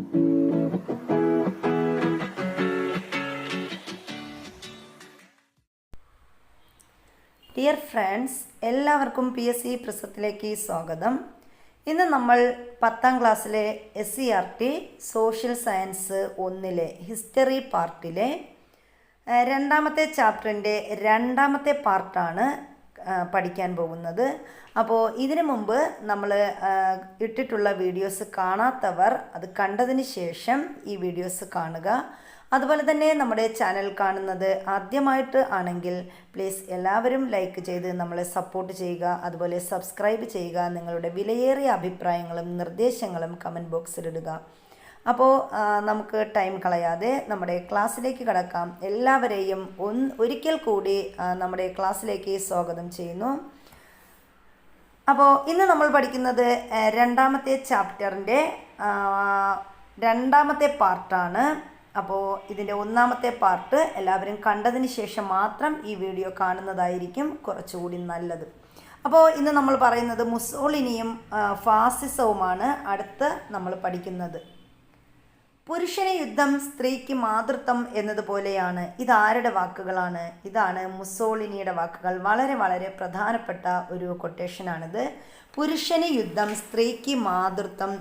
Dear friends, എല്ലാവർക്കും PSC പ്രസത്തിലേക്ക് സ്വാഗതം. ഇന്ന് നമ്മൾ 10ാം ക്ലാസ്സിലെ SCERT സോഷ്യൽ സയൻസ് 1 ഹിസ്റ്ററി പാർട്ടിലെ രണ്ടാമത്തെ ചാപ്റ്ററിൻ്റെ രണ്ടാമത്തെ പാർട്ടാണ് പഠിക്കാൻ പോകുന്നത്. അപ്പോൾ ഇതിനു മുമ്പ് നമ്മൾ ഇട്ടിട്ടുള്ള വീഡിയോസ് കാണാത്തവർ അത് കണ്ടതിന് ശേഷം ഈ വീഡിയോസ് കാണുക. അതുപോലെ തന്നെ നമ്മുടെ ചാനൽ കാണുന്നത് ആദ്യമായിട്ട് ആണെങ്കിൽ പ്ലീസ് എല്ലാവരും ലൈക്ക് ചെയ്ത് നമ്മളെ സപ്പോർട്ട് ചെയ്യുക. അതുപോലെ സബ്സ്ക്രൈബ് ചെയ്യുക. നിങ്ങളുടെ വിലയേറിയ അഭിപ്രായങ്ങളും നിർദ്ദേശങ്ങളും കമൻറ്റ് ബോക്സിലിടുക. അപ്പോൾ നമുക്ക് ടൈം കളയാതെ നമ്മുടെ ക്ലാസ്സിലേക്ക് കടക്കാം. എല്ലാവരെയും ഒരിക്കൽ കൂടി നമ്മുടെ ക്ലാസ്സിലേക്ക് സ്വാഗതം ചെയ്യുന്നു. അപ്പോൾ ഇന്ന് നമ്മൾ പഠിക്കുന്നത് രണ്ടാമത്തെ ചാപ്റ്ററിൻ്റെ രണ്ടാമത്തെ പാർട്ടാണ്. അപ്പോൾ ഇതിൻ്റെ ഒന്നാമത്തെ പാർട്ട് എല്ലാവരും കണ്ടതിന് ശേഷം മാത്രം ഈ വീഡിയോ കാണുന്നതായിരിക്കും കുറച്ചുകൂടി നല്ലത്. അപ്പോൾ ഇന്ന് നമ്മൾ പറയുന്നത് മുസോളിനിയും ഫാസിസവുമാണ് അടുത്ത് നമ്മൾ പഠിക്കുന്നത്. പുരുഷന് യുദ്ധം, സ്ത്രീക്ക് മാതൃത്വം എന്നതുപോലെയാണ്. ഇതാരുടെ വാക്കുകളാണ്? ഇതാണ് മുസോളിനിയുടെ വാക്കുകൾ. വളരെ വളരെ പ്രധാനപ്പെട്ട ഒരു കൊട്ടേഷനാണിത്. പുരുഷന് യുദ്ധം, സ്ത്രീക്ക് മാതൃത്വം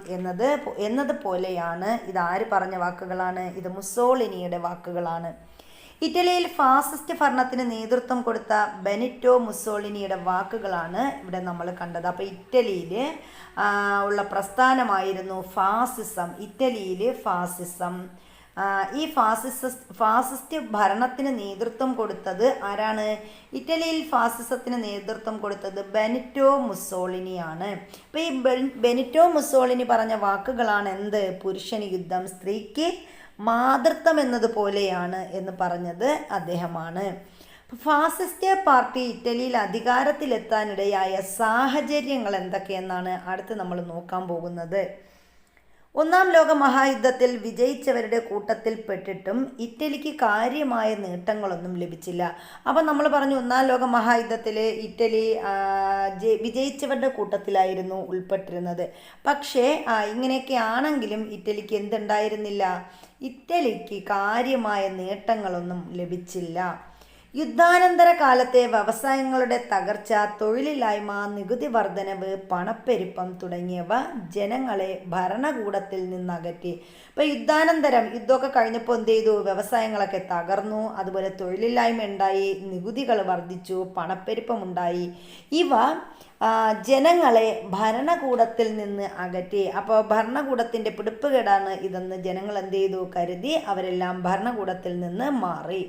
എന്നതുപോലെയാണ്. ഇതാര് പറഞ്ഞ വാക്കുകളാണ്? ഇത് മുസോളിനിയുടെ വാക്കുകളാണ്. ഇറ്റലിയിൽ ഫാസിസ്റ്റ് ഭരണത്തിന് നേതൃത്വം കൊടുത്ത ബെനിറ്റോ മുസോളിനിയുടെ വാക്കുകളാണ് ഇവിടെ നമ്മൾ കണ്ടത്. അപ്പോൾ ഇറ്റലിയിൽ ഉള്ള പ്രസ്ഥാനമായിരുന്നു ഫാസിസം. ഇറ്റലിയിൽ ഫാസിസം. ഈ ഫാസിസ്റ്റ് ഭരണത്തിന് നേതൃത്വം കൊടുത്തത് ആരാണ്? ഇറ്റലിയിൽ ഫാസിസത്തിന് നേതൃത്വം കൊടുത്തത് ബെനിറ്റോ മുസോളിനിയാണ്. അപ്പോൾ ഈ ബെനിറ്റോ മുസോളിനി പറഞ്ഞ വാക്കുകളാണ് എന്ത്? പുരുഷന് യുദ്ധം, സ്ത്രീക്ക് മാതൃത്വം എന്നതുപോലെയാണ് എന്ന് പറഞ്ഞത് അദ്ദേഹമാണ്. ഫാസിസ്റ്റ് പാർട്ടി ഇറ്റലിയിൽ അധികാരത്തിലെത്താനിടയായ സാഹചര്യങ്ങൾ എന്തൊക്കെയെന്നാണ് അടുത്ത് നമ്മൾ നോക്കാൻ പോകുന്നത്. ഒന്നാം ലോക മഹായുദ്ധത്തിൽ വിജയിച്ചവരുടെ കൂട്ടത്തിൽ പെട്ടിട്ടും ഇറ്റലിക്ക് കാര്യമായ നേട്ടങ്ങളൊന്നും ലഭിച്ചില്ല. അപ്പം നമ്മൾ പറഞ്ഞു ഒന്നാം ലോക മഹായുദ്ധത്തിൽ ഇറ്റലി വിജയിച്ചവരുടെ കൂട്ടത്തിലായിരുന്നു ഉൾപ്പെട്ടിരുന്നത്. പക്ഷേ ഇങ്ങനെയൊക്കെ ആണെങ്കിലും ഇറ്റലിക്ക് എന്തുണ്ടായിരുന്നില്ല? ഇറ്റലിക്ക് കാര്യമായ നേട്ടങ്ങളൊന്നും ലഭിച്ചില്ല. യുദ്ധാനന്തര കാലത്തെ വ്യവസായങ്ങളുടെ തകർച്ച, തൊഴിലില്ലായ്മ, നികുതി വർധനവ്, പണപ്പെരുപ്പം തുടങ്ങിയവ ജനങ്ങളെ ഭരണകൂടത്തിൽ നിന്നകറ്റി. ഇപ്പോൾ യുദ്ധാനന്തരം യുദ്ധമൊക്കെ കഴിഞ്ഞപ്പോൾ എന്ത് ചെയ്തു? വ്യവസായങ്ങളൊക്കെ തകർന്നു, അതുപോലെ തൊഴിലില്ലായ്മ ഉണ്ടായി, നികുതികൾ വർദ്ധിച്ചു, പണപ്പെരുപ്പം ഉണ്ടായി. ഇവ ജനങ്ങളെ ഭരണകൂടത്തിൽ നിന്ന് അകറ്റി. അപ്പോൾ ഭരണകൂടത്തിൻ്റെ പിടിപ്പുകേടാണ് ഇതെന്ന് ജനങ്ങൾ എന്ത് ചെയ്തു? കരുതി അവരെല്ലാം ഭരണകൂടത്തിൽ നിന്ന് മാറി.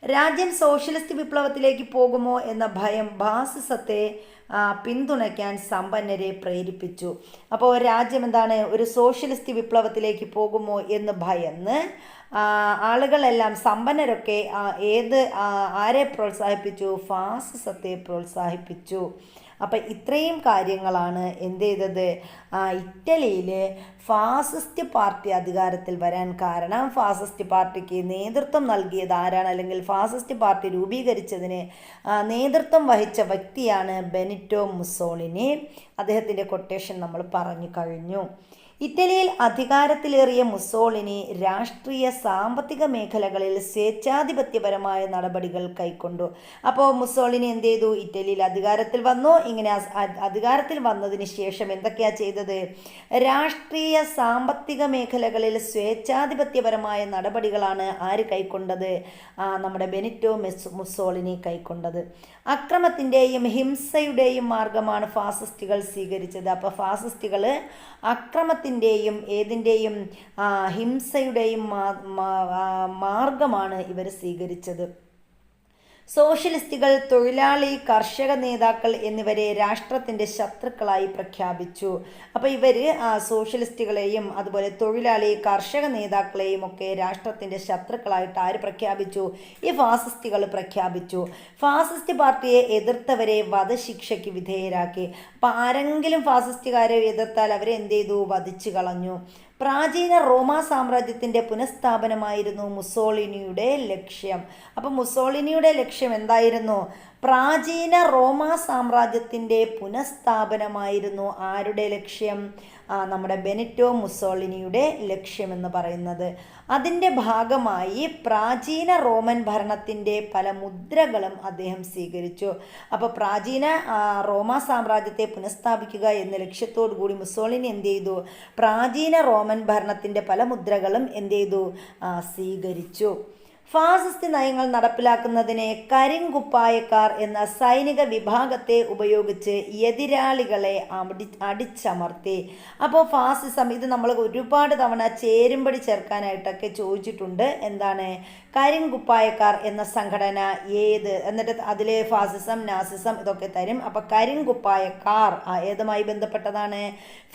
രാജ്യം സോഷ്യലിസ്റ്റ് വിപ്ലവത്തിലേക്ക് പോകുമോ എന്ന ഭയം ഫാസിസത്തെ പിന്തുണയ്ക്കാൻ സമ്പന്നരെ പ്രേരിപ്പിച്ചു. അപ്പോൾ രാജ്യം എന്താണ്? ഒരു സോഷ്യലിസ്റ്റ് വിപ്ലവത്തിലേക്ക് പോകുമോ എന്ന് ഭയന്ന് ആളുകളെല്ലാം, സമ്പന്നരൊക്കെ ആരെ പ്രോത്സാഹിപ്പിച്ചു? ഫാസിസത്തെ പ്രോത്സാഹിപ്പിച്ചു. അപ്പം ഇത്രയും കാര്യങ്ങളാണ് എന്ത് ചെയ്തത്? ഇറ്റലിയിൽ ഫാസിസ്റ്റ് പാർട്ടി അധികാരത്തിൽ വരാൻ കാരണം. ഫാസിസ്റ്റ് പാർട്ടിക്ക് നേതൃത്വം നൽകിയത് ആരാണ്? അല്ലെങ്കിൽ ഫാസിസ്റ്റ് പാർട്ടി രൂപീകരിച്ചതിന് നേതൃത്വം വഹിച്ച വ്യക്തിയാണ് ബെനിറ്റോ മുസോളിനി. അദ്ദേഹത്തിൻ്റെ കൊട്ടേഷൻ നമ്മൾ പറഞ്ഞു കഴിഞ്ഞു. ഇറ്റലിയിൽ അധികാരത്തിലേറിയ മുസോളിനി രാഷ്ട്രീയ സാമ്പത്തിക മേഖലകളിൽ സ്വേച്ഛാധിപത്യപരമായ നടപടികൾ കൈക്കൊണ്ടു. അപ്പോൾ മുസോളിനി എന്ത് ചെയ്തു? ഇറ്റലിയിൽ അധികാരത്തിൽ വന്നു. ഇങ്ങനെ അധികാരത്തിൽ വന്നതിന് ശേഷം എന്തൊക്കെയാണ് ചെയ്തത്? രാഷ്ട്രീയ സാമ്പത്തിക മേഖലകളിൽ സ്വേച്ഛാധിപത്യപരമായ നടപടികളാണ് ആര് കൈക്കൊണ്ടത്? നമ്മുടെ ബെനിറ്റോ മുസോളിനി കൈക്കൊണ്ടത്. അക്രമത്തിൻ്റെയും ഹിംസയുടെയും മാർഗമാണ് ഫാസിസ്റ്റുകൾ സ്വീകരിച്ചത്. അപ്പോൾ ഫാസിസ്റ്റുകൾ അക്രമത്തിൻ്റെയും ഏതിൻ്റെയും ഹിംസയുടെയും മാർഗമാണ് ഇവർ സ്വീകരിച്ചത്. സോഷ്യലിസ്റ്റുകൾ തൊഴിലാളി കർഷക നേതാക്കൾ എന്നിവരെ രാഷ്ട്രത്തിൻ്റെ ശത്രുക്കളായി പ്രഖ്യാപിച്ചു. അപ്പോൾ ഇവർ സോഷ്യലിസ്റ്റുകളെയും അതുപോലെ തൊഴിലാളി കർഷക നേതാക്കളെയും ഒക്കെ രാഷ്ട്രത്തിൻ്റെ ശത്രുക്കളായിട്ട് ആര് പ്രഖ്യാപിച്ചു? ഈ ഫാസിസ്റ്റുകൾ പ്രഖ്യാപിച്ചു. ഫാസിസ്റ്റ് പാർട്ടിയെ എതിർത്തവരെ വധശിക്ഷയ്ക്ക് വിധേയരാക്കി. അപ്പോൾ ആരെങ്കിലും ഫാസിസ്റ്റുകാരെ എതിർത്താൽ അവരെ എന്ത് ചെയ്തു? വധിച്ചു കളഞ്ഞു. പ്രാചീന റോമാ സാമ്രാജ്യത്തിൻ്റെ പുനഃസ്ഥാപനമായിരുന്നു മുസോളിനിയുടെ ലക്ഷ്യം. അപ്പം മുസോളിനിയുടെ ലക്ഷ്യം എന്തായിരുന്നു? പ്രാചീന റോമാ സാമ്രാജ്യത്തിൻ്റെ പുനഃസ്ഥാപനമായിരുന്നു ആരുടെ ലക്ഷ്യം? നമ്മുടെ ബെനിറ്റോ മുസോളിനിയുടെ ലക്ഷ്യമെന്ന് പറയുന്നത്. അതിൻ്റെ ഭാഗമായി പ്രാചീന റോമൻ ഭരണത്തിൻ്റെ പല മുദ്രകളും അദ്ദേഹം സ്വീകരിച്ചു. അപ്പോൾ പ്രാചീന റോമാ സാമ്രാജ്യത്തെ പുനഃസ്ഥാപിക്കുക എന്ന ലക്ഷ്യത്തോടു കൂടി മുസോളിനി എന്ത് ചെയ്തു? പ്രാചീന റോമൻ ഭരണത്തിൻ്റെ പല മുദ്രകളും എന്ത് ചെയ്തു? സ്വീകരിച്ചു. ഫാസിസ്റ്റ് നയങ്ങൾ നടപ്പിലാക്കുന്നതിന് കരിങ്കുപ്പായക്കാർ എന്ന സൈനിക വിഭാഗത്തെ ഉപയോഗിച്ച് എതിരാളികളെ അടിച്ചമർത്തി. അപ്പോൾ ഫാസിസം ഇത് നമ്മൾ ഒരുപാട് തവണ ചേരുംപടി ചേർക്കാനായിട്ടൊക്കെ ചോദിച്ചിട്ടുണ്ട്. എന്താണ് കരിങ്കുപ്പായക്കാർ എന്ന സംഘടന ഏത്, എന്നിട്ട് അതിൽ ഫാസിസം നാസിസം ഇതൊക്കെ തരും. അപ്പോൾ കരിങ്കുപ്പായക്കാർ ഏതുമായി ബന്ധപ്പെട്ടതാണ്?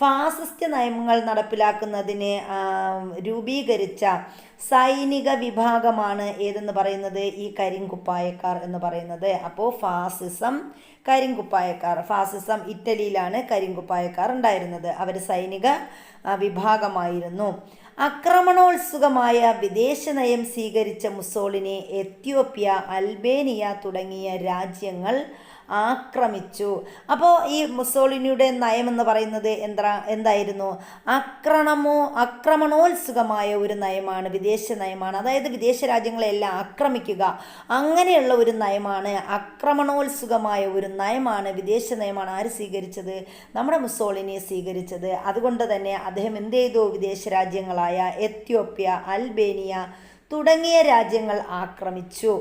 ഫാസിസ്റ്റ് നയങ്ങൾ നടപ്പിലാക്കുന്നതിന് രൂപീകരിച്ച സൈനിക വിഭാഗമാണ് ഏതെന്ന് പറയുന്നത്? ഈ കരിങ്കുപ്പായക്കാർ എന്ന് പറയുന്നത്. അപ്പോൾ ഫാസിസം, കരിങ്കുപ്പായക്കാർ. ഫാസിസം ഇറ്റലിയിലാണ് കരിങ്കുപ്പായക്കാർ ഉണ്ടായിരുന്നത്. അവർ സൈനിക വിഭാഗമായിരുന്നു. ആക്രമണോത്സുകമായ വിദേശ നയം സ്വീകരിച്ച മുസോളിനി എത്യോപ്യ, അൽബേനിയ തുടങ്ങിയ രാജ്യങ്ങൾ ആക്രമിച്ചു. അപ്പോൾ ഈ മുസോളിനിയുടെ നയമെന്ന് പറയുന്നത് എന്തായിരുന്നു? ആക്രമണോത്സുകമായ ഒരു നയമാണ്, വിദേശ നയമാണ്. അതായത് വിദേശ രാജ്യങ്ങളെല്ലാം ആക്രമിക്കുക, അങ്ങനെയുള്ള ഒരു നയമാണ്. ആക്രമണോത്സുകമായ ഒരു നയമാണ്, വിദേശ നയമാണ് ആര് സ്വീകരിച്ചത്? നമ്മുടെ മുസോളിനി സ്വീകരിച്ചത്. അതുകൊണ്ട് തന്നെ അദ്ദേഹം എന്ത് ചെയ്തു? വിദേശ രാജ്യങ്ങളായ എത്യോപ്യ, അൽബേനിയ തുടങ്ങിയ രാജ്യങ്ങൾ ആക്രമിച്ചു.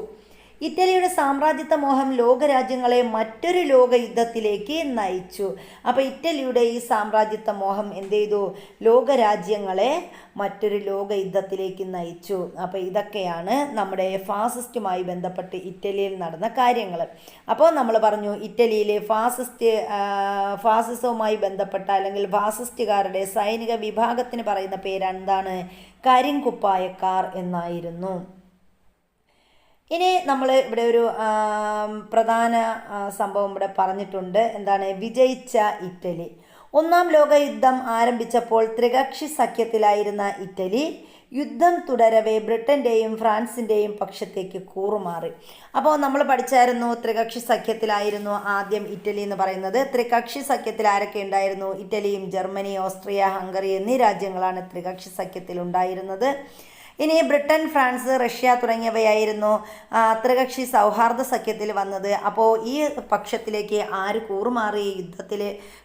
ഇറ്റലിയുടെ സാമ്രാജ്യത്വ മോഹം ലോകരാജ്യങ്ങളെ മറ്റൊരു ലോകയുദ്ധത്തിലേക്ക് നയിച്ചു. അപ്പോൾ ഇറ്റലിയുടെ ഈ സാമ്രാജ്യത്വ മോഹം എന്ത് ചെയ്തു? ലോകരാജ്യങ്ങളെ മറ്റൊരു ലോകയുദ്ധത്തിലേക്ക് നയിച്ചു. അപ്പോൾ ഇതൊക്കെയാണ് നമ്മുടെ ഫാസിസ്റ്റുമായി ബന്ധപ്പെട്ട് ഇറ്റലിയിൽ നടന്ന കാര്യങ്ങൾ. അപ്പോൾ നമ്മൾ പറഞ്ഞു ഇറ്റലിയിലെ ഫാസിസവുമായി ബന്ധപ്പെട്ട അല്ലെങ്കിൽ ഫാസിസ്റ്റുകാരുടെ സൈനിക വിഭാഗത്തിന് പറയുന്ന പേരെന്താണ്? കരിങ്കുപ്പായക്കാർ എന്നായിരുന്നു. ഇനി നമ്മൾ ഇവിടെ ഒരു പ്രധാന സംഭവം ഇവിടെ പറഞ്ഞിട്ടുണ്ട്. എന്താണ്? വിജയിച്ച ഇറ്റലി. ഒന്നാം ലോക യുദ്ധം ആരംഭിച്ചപ്പോൾ ത്രികക്ഷി സഖ്യത്തിലായിരുന്ന ഇറ്റലി യുദ്ധം തുടരവേ ബ്രിട്ടൻ്റെയും ഫ്രാൻസിൻ്റെയും പക്ഷത്തേക്ക് കൂറുമാറി. അപ്പോൾ നമ്മൾ പഠിച്ചായിരുന്നു ത്രികക്ഷി സഖ്യത്തിലായിരുന്നു ആദ്യം ഇറ്റലി എന്ന് പറയുന്നത്. ത്രികക്ഷി സഖ്യത്തിൽ ആരൊക്കെ ഉണ്ടായിരുന്നു? ഇറ്റലിയും ജർമ്മനി, ഓസ്ട്രിയ, ഹംഗറി എന്നീ രാജ്യങ്ങളാണ് ത്രികക്ഷി സഖ്യത്തിൽ ഉണ്ടായിരുന്നത്. ഇനി ബ്രിട്ടൻ, ഫ്രാൻസ്, റഷ്യ തുടങ്ങിയവയായിരുന്നു ത്രികക്ഷി സൗഹാർദ്ദ സഖ്യത്തിൽ വന്നത്. അപ്പോൾ ഈ പക്ഷത്തിലേക്ക് ആര് കൂറുമാറി? യുദ്ധത്തിൽ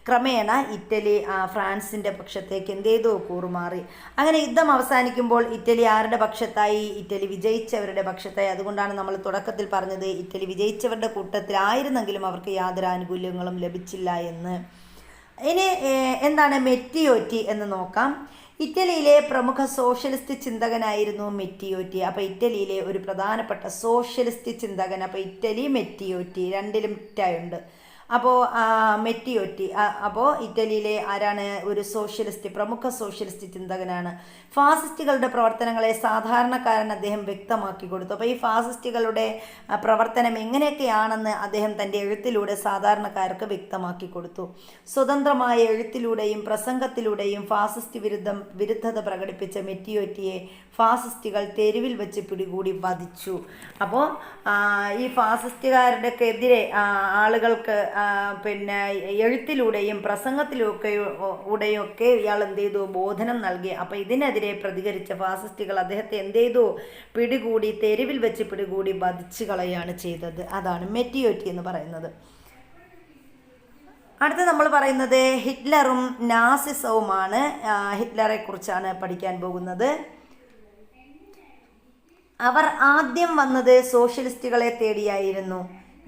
ക്രമേണ ഇറ്റലി ഫ്രാൻസിൻ്റെ പക്ഷത്തേക്ക് എന്ത് ചെയ്തു? കൂറുമാറി. അങ്ങനെ യുദ്ധം അവസാനിക്കുമ്പോൾ ഇറ്റലി ആരുടെ പക്ഷത്തായി? ഇറ്റലി വിജയിച്ചവരുടെ പക്ഷത്തായി. അതുകൊണ്ടാണ് നമ്മൾ തുടക്കത്തിൽ പറഞ്ഞത് ഇറ്റലി വിജയിച്ചവരുടെ കൂട്ടത്തിലായിരുന്നെങ്കിലും അവർക്ക് യാതൊരു ആനുകൂല്യങ്ങളും ലഭിച്ചില്ല എന്ന്. ഇനി എന്താണ് മെറ്റിയോറ്റി എന്ന് നോക്കാം. ഇറ്റലിയിലെ പ്രമുഖ സോഷ്യലിസ്റ്റ് ചിന്തകനായിരുന്നു മെറ്റിയോറ്റി. അപ്പോൾ ഇറ്റലിയിലെ ഒരു പ്രധാനപ്പെട്ട സോഷ്യലിസ്റ്റ് ചിന്തകൻ. അപ്പോൾ ഇറ്റലി, മെറ്റിയോറ്റി രണ്ടിലും ഉണ്ട്. അപ്പോൾ മെറ്റിയോറ്റി അപ്പോൾ ഇറ്റലിയിലെ ആരാണ്? ഒരു സോഷ്യലിസ്റ്റ്, പ്രമുഖ സോഷ്യലിസ്റ്റ് ചിന്തകനാണ്. ഫാസിസ്റ്റുകളുടെ പ്രവർത്തനങ്ങളെ സാധാരണക്കാരൻ അദ്ദേഹം വ്യക്തമാക്കി കൊടുത്തു. അപ്പോൾ ഈ ഫാസിസ്റ്റുകളുടെ പ്രവർത്തനം എങ്ങനെയൊക്കെയാണെന്ന് അദ്ദേഹം തൻ്റെ എഴുത്തിലൂടെ സാധാരണക്കാർക്ക് വ്യക്തമാക്കി കൊടുത്തു. സ്വതന്ത്രമായ എഴുത്തിലൂടെയും പ്രസംഗത്തിലൂടെയും ഫാസിസ്റ്റ് വിരുദ്ധത പ്രകടിപ്പിച്ച മെറ്റിയോറ്റിയെ ഫാസിസ്റ്റുകൾ തെരുവിൽ വെച്ച് പിടികൂടി വധിച്ചു. അപ്പോൾ ഈ ഫാസിസ്റ്റുകാരുടെക്കെതിരെ ആളുകൾക്ക് പിന്നെ എഴുത്തിലൂടെയും പ്രസംഗത്തിലൂടെയൊക്കെ ഇയാൾ എന്ത് ചെയ്തു? ബോധനം നൽകി. അപ്പോൾ ഇതിനെതിരെ പ്രതികരിച്ച ഫാസിസ്റ്റുകൾ അദ്ദേഹത്തെ എന്ത് ചെയ്തു? പിടികൂടി, തെരുവിൽ വെച്ച് പിടികൂടി വധിച്ചു കളയാണ് ചെയ്തത്. അതാണ് മെറ്റിയോറ്റി എന്ന് പറയുന്നത്. അടുത്ത നമ്മൾ പറയുന്നത് ഹിറ്റ്ലറും നാസിസവുമാണ്. ഹിറ്റ്ലറെ കുറിച്ചാണ് പഠിക്കാൻ പോകുന്നത്. അവർ ആദ്യം വന്നത് സോഷ്യലിസ്റ്റുകളെ തേടിയായിരുന്നു.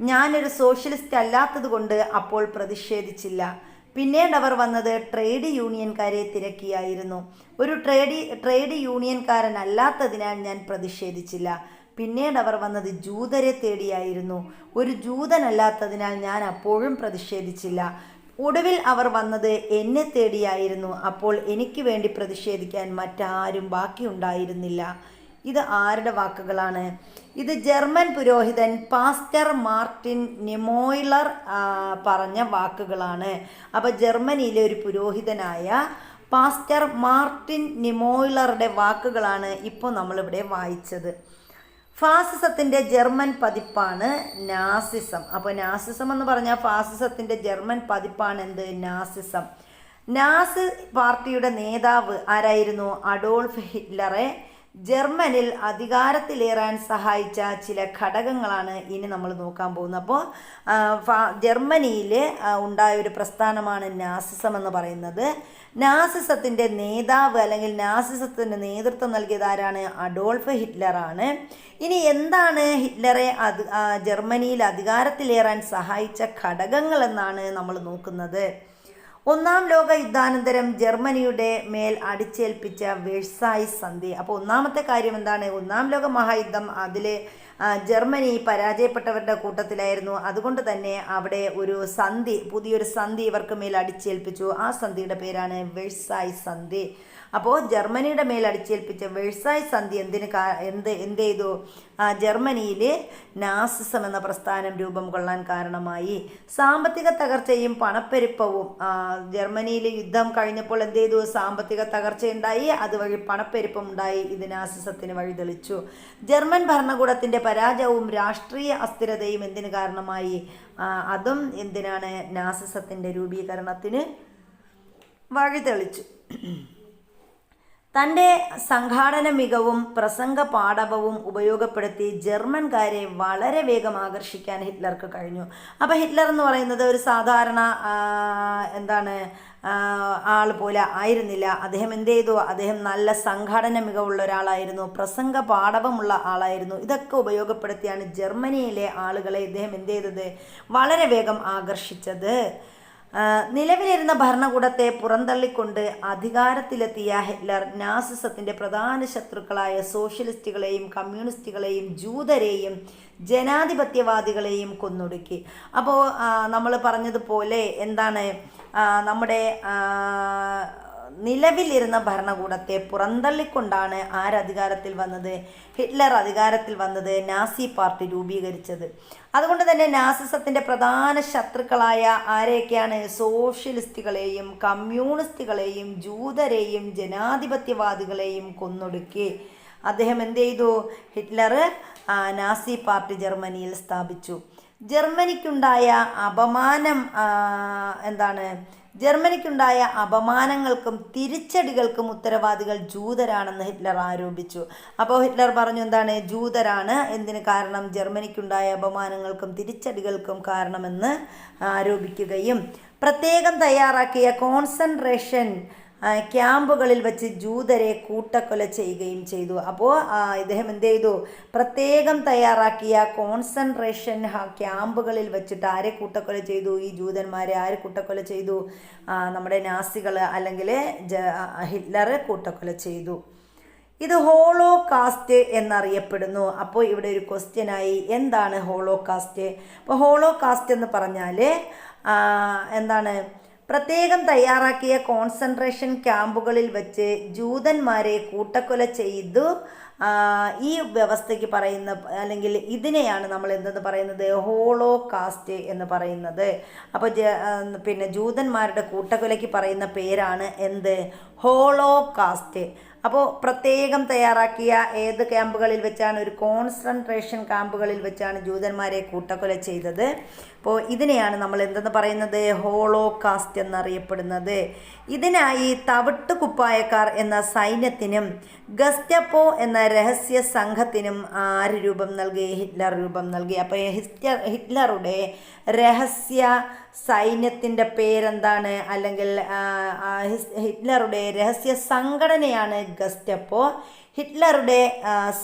ഞാനൊരു സോഷ്യലിസ്റ്റ് അല്ലാത്തത് കൊണ്ട് അപ്പോൾ പ്രതിഷേധിച്ചില്ല. പിന്നീട് അവർ വന്നത് ട്രേഡ് യൂണിയൻകാരെ തിരക്കിയായിരുന്നു. ഒരു ട്രേഡ് യൂണിയൻകാരനല്ലാത്തതിനാൽ ഞാൻ പ്രതിഷേധിച്ചില്ല. പിന്നീട് അവർ വന്നത് ജൂതരെ തേടിയായിരുന്നു. ഒരു ജൂതനല്ലാത്തതിനാൽ ഞാൻ അപ്പോഴും പ്രതിഷേധിച്ചില്ല. ഒടുവിൽ അവർ വന്നത് എന്നെ തേടിയായിരുന്നു. അപ്പോൾ എനിക്ക് വേണ്ടി പ്രതിഷേധിക്കാൻ മറ്റാരും ബാക്കിയുണ്ടായിരുന്നില്ല. ഇത് ആരുടെ വാക്കുകളാണ്? ഇത് ജർമ്മൻ പുരോഹിതൻ പാസ്റ്റർ മാർട്ടിൻ നിമോയ്ലർ പറഞ്ഞ വാക്കുകളാണ്. അപ്പോൾ ജർമ്മനിയിലെ ഒരു പുരോഹിതനായ പാസ്റ്റർ മാർട്ടിൻ നിമോയ്ലറുടെ വാക്കുകളാണ് ഇപ്പോൾ നമ്മളിവിടെ വായിച്ചത്. ഫാസിസത്തിൻ്റെ ജർമ്മൻ പതിപ്പാണ് നാസിസം. അപ്പോൾ നാസിസം എന്ന് പറഞ്ഞാൽ ഫാസിസത്തിൻ്റെ ജർമ്മൻ പതിപ്പാണ് എന്ത്? നാസിസം. നാസി പാർട്ടിയുടെ നേതാവ് ആരായിരുന്നു? അഡോൾഫ് ഹിറ്റ്ലറെ ജർമ്മനിൽ അധികാരത്തിലേറാൻ സഹായിച്ച ചില ഘടകങ്ങളാണ് ഇനി നമ്മൾ നോക്കാൻ പോകുന്നത്. അപ്പോൾ ജർമ്മനിയിൽ ഉണ്ടായ ഒരു പ്രസ്ഥാനമാണ് നാസിസം എന്ന് പറയുന്നത്. നാസിസത്തിൻ്റെ നേതാവ് അല്ലെങ്കിൽ നാസിസത്തിന് നേതൃത്വം നൽകിയത് ആരാണ്? അഡോൾഫ് ഹിറ്റ്ലറാണ്. ഇനി എന്താണ് ഹിറ്റ്ലറെ ജർമ്മനിയിൽ അധികാരത്തിലേറാൻ സഹായിച്ച ഘടകങ്ങൾ എന്നാണ് നമ്മൾ നോക്കുന്നത്. ഒന്നാം ലോക യുദ്ധാനന്തരം ജർമ്മനിയുടെ മേൽ അടിച്ചേൽപ്പിച്ച വെഴ്സായി സന്ധി. അപ്പോൾ ഒന്നാമത്തെ കാര്യം എന്താണ്? ഒന്നാം ലോക മഹായുദ്ധം അതിൽ ജർമ്മനി പരാജയപ്പെട്ടവരുടെ കൂട്ടത്തിലായിരുന്നു. അതുകൊണ്ട് തന്നെ അവിടെ ഒരു സന്ധി, പുതിയൊരു സന്ധി ഇവർക്ക് മേൽ അടിച്ചേൽപ്പിച്ചു. ആ സന്ധിയുടെ പേരാണ് വെഴ്സായി സന്ധി. അപ്പോൾ ജർമ്മനിയുടെ മേൽ അടിച്ചേൽപ്പിച്ച വെഴ്സായി സന്ധി എന്ത് ചെയ്തു? ജർമ്മനിയിൽ നാസിസം എന്ന പ്രസ്ഥാനം രൂപം കൊള്ളാൻ കാരണമായി. സാമ്പത്തിക തകർച്ചയും പണപ്പെരുപ്പവും ജർമ്മനിയിൽ യുദ്ധം കഴിഞ്ഞപ്പോൾ എന്ത് ചെയ്തു? സാമ്പത്തിക തകർച്ചയുണ്ടായി, അതുവഴി പണപ്പെരുപ്പം ഉണ്ടായി. ഇത് നാസിസത്തിന് വഴിതെളിച്ചു. ജർമ്മൻ ഭരണകൂടത്തിൻ്റെ പരാജയവും രാഷ്ട്രീയ അസ്ഥിരതയും എന്തിന് കാരണമായി? അതും എന്തിനാണ്? നാസിസത്തിൻ്റെ രൂപീകരണത്തിന് വഴിതെളിച്ചു. തൻ്റെ സംഘാടന മികവും പ്രസംഗ പാടവവും ഉപയോഗപ്പെടുത്തി ജർമ്മൻകാരെ വളരെ വേഗം ആകർഷിക്കാൻ ഹിറ്റ്ലർക്ക് കഴിഞ്ഞു. അപ്പോൾ ഹിറ്റ്ലർ എന്ന് പറയുന്നത് ഒരു സാധാരണ ആൾ പോലെ ആയിരുന്നില്ല. അദ്ദേഹം എന്ത് ചെയ്തു? അദ്ദേഹം നല്ല സംഘാടന മികവുള്ള ഒരാളായിരുന്നു, പ്രസംഗ പാടവമുള്ള ആളായിരുന്നു. ഇതൊക്കെ ഉപയോഗപ്പെടുത്തിയാണ് ജർമ്മനിയിലെ ആളുകളെ ഇദ്ദേഹം എന്ത് ചെയ്തത്? വളരെ വേഗം ആകർഷിച്ചത്. നിലവിലിരുന്ന ഭരണകൂടത്തെ പുറന്തള്ളിക്കൊണ്ട് അധികാരത്തിലെത്തിയ ഹിറ്റ്ലർ നാസിസത്തിൻ്റെ പ്രധാന ശത്രുക്കളായ സോഷ്യലിസ്റ്റുകളെയും കമ്മ്യൂണിസ്റ്റുകളെയും ജൂതരെയും ജനാധിപത്യവാദികളെയും കൊന്നൊടുക്കി. അപ്പോൾ നമ്മൾ പറഞ്ഞതുപോലെ എന്താണ്? നമ്മുടെ നിലവിലിരുന്ന ഭരണകൂടത്തെ പുറന്തള്ളിക്കൊണ്ടാണ് അധികാരത്തിൽ വന്നത്? ഹിറ്റ്ലർ അധികാരത്തിൽ വന്നത്, നാസി പാർട്ടി രൂപീകരിച്ചത്. അതുകൊണ്ട് തന്നെ നാസിസത്തിൻ്റെ പ്രധാന ശത്രുക്കളായ ആരെയൊക്കെയാണ്? സോഷ്യലിസ്റ്റുകളെയും കമ്മ്യൂണിസ്റ്റുകളെയും ജൂതരെയും ജനാധിപത്യവാദികളെയും കൊന്നൊടുക്കി. അദ്ദേഹം എന്ത് ചെയ്തു? ഹിറ്റ്ലർ നാസി പാർട്ടി ജർമ്മനിയിൽ സ്ഥാപിച്ചു. ജർമ്മനിക്കുണ്ടായ അപമാനങ്ങൾക്കും തിരിച്ചടികൾക്കും ഉത്തരവാദികൾ ജൂതരാണെന്ന് ഹിറ്റ്ലർ ആരോപിച്ചു. അപ്പോൾ ഹിറ്റ്ലർ പറഞ്ഞു എന്താണ്? ജൂതരാണ് എന്തിന് കാരണം? ജർമ്മനിക്കുണ്ടായ അപമാനങ്ങൾക്കും തിരിച്ചടികൾക്കും കാരണമെന്ന് ആരോപിക്കുകയും പ്രത്യേകം തയ്യാറാക്കിയ കോൺസെൻട്രേഷൻ ക്യാമ്പുകളിൽ വെച്ച് ജൂതരെ കൂട്ടക്കൊല ചെയ്യുകയും ചെയ്തു. അപ്പോൾ ഇദ്ദേഹം എന്ത് ചെയ്തു? പ്രത്യേകം തയ്യാറാക്കിയ കോൺസെൻട്രേഷൻ ക്യാമ്പുകളിൽ വെച്ചിട്ട് ആരെ കൂട്ടക്കൊല ചെയ്തു? ഈ ജൂതന്മാരെ ആര് കൂട്ടക്കൊല ചെയ്തു? നമ്മുടെ നാസികൾ അല്ലെങ്കിൽ ഹിറ്റ്ലർ കൂട്ടക്കൊല ചെയ്തു. ഇത് ഹോളോകാസ്റ്റ് എന്നറിയപ്പെടുന്നു. അപ്പോൾ ഇവിടെ ഒരു ക്വസ്റ്റ്യനായി, എന്താണ് ഹോളോകാസ്റ്റ്? അപ്പോൾ ഹോളോകാസ്റ്റ് എന്ന് പറഞ്ഞാൽ എന്താണ്? പ്രത്യേകം തയ്യാറാക്കിയ കോൺസെൻട്രേഷൻ ക്യാമ്പുകളിൽ വെച്ച് ജൂതന്മാരെ കൂട്ടക്കൊല ചെയ്തു. ഈ വ്യവസ്ഥയ്ക്ക് പറയുന്ന അല്ലെങ്കിൽ ഇതിനെയാണ് നമ്മൾ എന്തെന്ന് പറയുന്നത്? ഹോളോകാസ്റ്റ് എന്ന് പറയുന്നത്. അപ്പോൾ ജൂതന്മാരുടെ കൂട്ടക്കൊലയ്ക്ക് പറയുന്ന പേരാണ് എന്ത്? ഹോളോകാസ്റ്റ്. അപ്പോൾ പ്രത്യേകം തയ്യാറാക്കിയ ഏത് ക്യാമ്പുകളിൽ വെച്ചാണ്? ഒരു കോൺസെൻട്രേഷൻ ക്യാമ്പുകളിൽ വെച്ചാണ് ജൂതന്മാരെ കൂട്ടക്കൊല ചെയ്തത്. അപ്പോൾ ഇതിനെയാണ് നമ്മൾ എന്തെന്ന് പറയുന്നത്? ഹോളോകാസ്റ്റ് എന്നറിയപ്പെടുന്നത്. ഇതിനായി തവിട്ട് കുപ്പായക്കാർ എന്ന സൈന്യത്തിനും ഗസ്റ്റപ്പോ എന്ന രഹസ്യ സംഘത്തിനും ആര് രൂപം നൽകി? ഹിറ്റ്ലർ രൂപം നൽകി. അപ്പോൾ ഹിറ്റ്ലറുടെ രഹസ്യ സൈന്യത്തിൻ്റെ പേരെന്താണ്? അല്ലെങ്കിൽ ഹിറ്റ്ലറുടെ രഹസ്യ സംഘടനയാണ് ഗസ്റ്റപ്പോ. ഹിറ്റ്ലറുടെ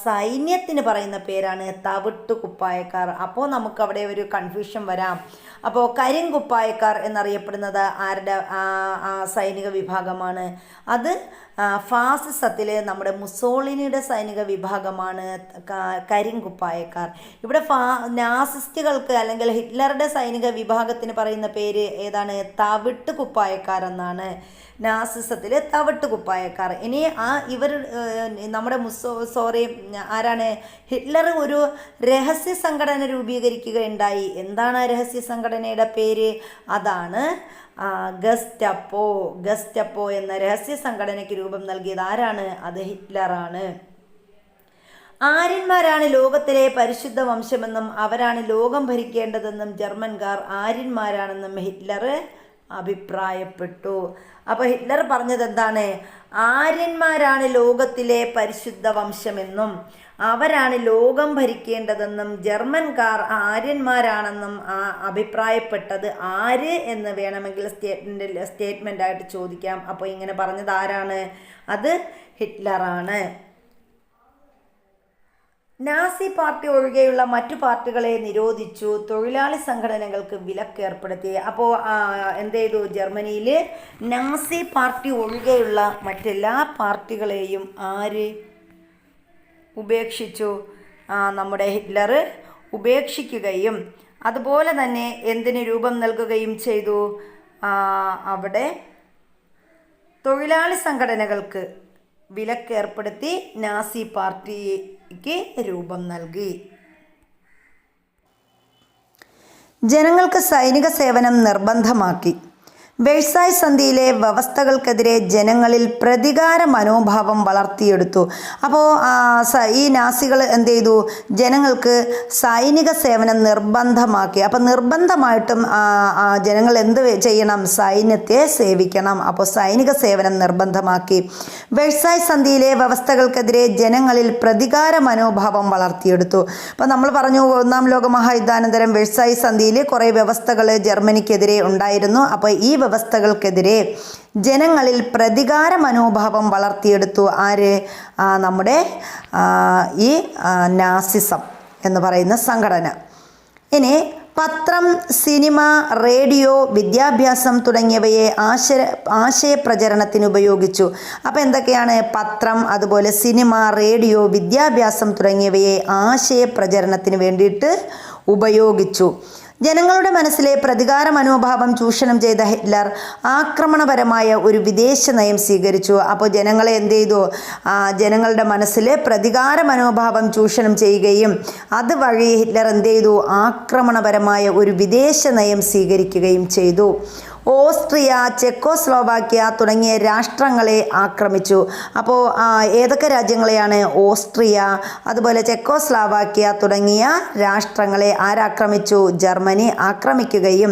സൈന്യത്തിന് പറയുന്ന പേരാണ് തവിട്ടു കുപ്പായക്കാർ. അപ്പോൾ നമുക്കവിടെ ഒരു കൺഫ്യൂഷൻ വരാം. അപ്പോൾ കരിങ്കുപ്പായക്കാർ എന്നറിയപ്പെടുന്നത് ആരുടെ സൈനിക വിഭാഗമാണ്? അത് ഫാസിസത്തിൽ നമ്മുടെ മുസോളിനിയുടെ സൈനിക വിഭാഗമാണ് കരിങ്കുപ്പായക്കാർ. ഇവിടെ നാസിസ്റ്റുകൾക്ക് അല്ലെങ്കിൽ ഹിറ്റ്ലറുടെ സൈനിക വിഭാഗത്തിന് പറയുന്ന പേര് ഏതാണ്? തവിട്ട് കുപ്പായക്കാർ എന്നാണ്. നാസിസത്തിൽ തവിട്ട് കുപ്പായക്കാർ. ഇനി ഇവർ നമ്മുടെ ആരാണ്? ഹിറ്റ്ലർ ഒരു രഹസ്യ സംഘടന രൂപീകരിക്കുകയുണ്ടായി. എന്താണ് ആ രഹസ്യ സംഘടനയുടെ പേര്? അതാണ് ഗസ്റ്റപ്പോ. ഗസ്റ്റപ്പോ എന്ന രഹസ്യ സംഘടനയ്ക്ക് രൂപം നൽകിയത് ആരാണ്? അത് ഹിറ്റ്ലറാണ്. ആര്യന്മാരാണ് ലോകത്തിലെ പരിശുദ്ധ വംശമെന്നും അവരാണ് ലോകം ഭരിക്കേണ്ടതെന്നും ജർമ്മൻകാർ ആര്യന്മാരാണെന്നും ഹിറ്റ്ലർ അഭിപ്രായപ്പെട്ടു. അപ്പോൾ ഹിറ്റ്ലർ പറഞ്ഞത് എന്താണ്? ആര്യന്മാരാണ് ലോകത്തിലെ പരിശുദ്ധ വംശമെന്നും അവരാണ് ലോകം ഭരിക്കേണ്ടതെന്നും ജർമ്മൻകാർ ആര്യന്മാരാണെന്നും അഭിപ്രായപ്പെട്ടത് ആര് എന്ന് വേണമെങ്കിൽ സ്റ്റേറ്റ്മെൻ്റ് ആയിട്ട് ചോദിക്കാം. അപ്പോൾ ഇങ്ങനെ പറഞ്ഞത് ആരാണ്? അത് ഹിറ്റ്ലറാണ്. നാസി പാർട്ടി ഒഴികെയുള്ള മറ്റു പാർട്ടികളെ നിരോധിച്ചു, തൊഴിലാളി സംഘടനകൾക്ക് വിലക്കേർപ്പെടുത്തി. അപ്പോൾ എന്ത് ചെയ്തു? ജർമ്മനിയിൽ നാസി പാർട്ടി ഒഴികെയുള്ള മറ്റെല്ലാ പാർട്ടികളെയും ആര് ഉപേക്ഷിച്ചു? നമ്മുടെ ഹിറ്റ്ലർ ഉപേക്ഷിക്കുകയും അതുപോലെ തന്നെ എന്തിന് രൂപം നൽകുകയും ചെയ്തു? അവിടെ തൊഴിലാളി സംഘടനകൾക്ക് വിലക്കേർപ്പെടുത്തി നാസി പാർട്ടിക്ക് രൂപം നൽകി. ജനങ്ങൾക്ക് സൈനിക സേവനം നിർബന്ധമാക്കി. വെഴ്സായ് സന്ധിയിലെ വ്യവസ്ഥകൾക്കെതിരെ ജനങ്ങളിൽ പ്രതികാര മനോഭാവം വളർത്തിയെടുത്തു. അപ്പോൾ ഈ നാസികൾ എന്ത് ചെയ്തു? ജനങ്ങൾക്ക് സൈനിക സേവനം നിർബന്ധമാക്കി. അപ്പോൾ നിർബന്ധമായിട്ടും ജനങ്ങൾ എന്ത് ചെയ്യണം? സൈന്യത്തെ സേവിക്കണം. അപ്പോൾ സൈനിക സേവനം നിർബന്ധമാക്കി. വെഴ്സായ് സന്ധിയിലെ വ്യവസ്ഥകൾക്കെതിരെ ജനങ്ങളിൽ പ്രതികാര മനോഭാവം വളർത്തിയെടുത്തു. അപ്പോൾ നമ്മൾ പറഞ്ഞു, ഒന്നാം ലോക മഹായുദ്ധാനന്തരം വെഴ്സായ് സന്ധിയിൽ കുറേ വ്യവസ്ഥകൾ ജർമ്മനിക്കെതിരെ ഉണ്ടായിരുന്നു. അപ്പോൾ ഈ വ്യവസ്ഥകൾക്കെതിരെ ജനങ്ങളിൽ പ്രതികാര മനോഭാവം വളർത്തിയെടുത്തു. ആര്? നമ്മുടെ ഈ നാസിസം എന്ന് പറയുന്ന സംഘടന. ഇനി പത്രം, സിനിമ, റേഡിയോ, വിദ്യാഭ്യാസം തുടങ്ങിയവയെ ആശയപ്രചരണത്തിന് ഉപയോഗിച്ചു. അപ്പോൾ എന്തൊക്കെയാണ്? പത്രം, അതുപോലെ സിനിമ, റേഡിയോ, വിദ്യാഭ്യാസം തുടങ്ങിയവയെ ആശയപ്രചരണത്തിന് വേണ്ടിയിട്ട് ഉപയോഗിച്ചു. ജനങ്ങളുടെ മനസ്സിലെ പ്രതികാര മനോഭാവം ചൂഷണം ചെയ്ത ഹിറ്റ്ലർ ആക്രമണപരമായ ഒരു വിദേശ നയം സ്വീകരിച്ചു. അപ്പോൾ ജനങ്ങളെ എന്ത് ചെയ്തു? ജനങ്ങളുടെ മനസ്സിൽ പ്രതികാര മനോഭാവം ചൂഷണം ചെയ്യുകയും അതുവഴി ഹിറ്റ്ലർ എന്ത് ചെയ്തു? ആക്രമണപരമായ ഒരു വിദേശ നയം സ്വീകരിക്കുകയും ചെയ്തു. ഓസ്ട്രിയ, ചെക്കോസ്ലോവാക്യ തുടങ്ങിയ രാഷ്ട്രങ്ങളെ ആക്രമിച്ചു. അപ്പോൾ ഏതൊക്കെ രാജ്യങ്ങളെയാണ്? ഓസ്ട്രിയ, അതുപോലെ ചെക്കോസ്ലോവാക്യ തുടങ്ങിയ രാഷ്ട്രങ്ങളെ ആരാക്രമിച്ചു? ജർമ്മനി ആക്രമിക്കുകയും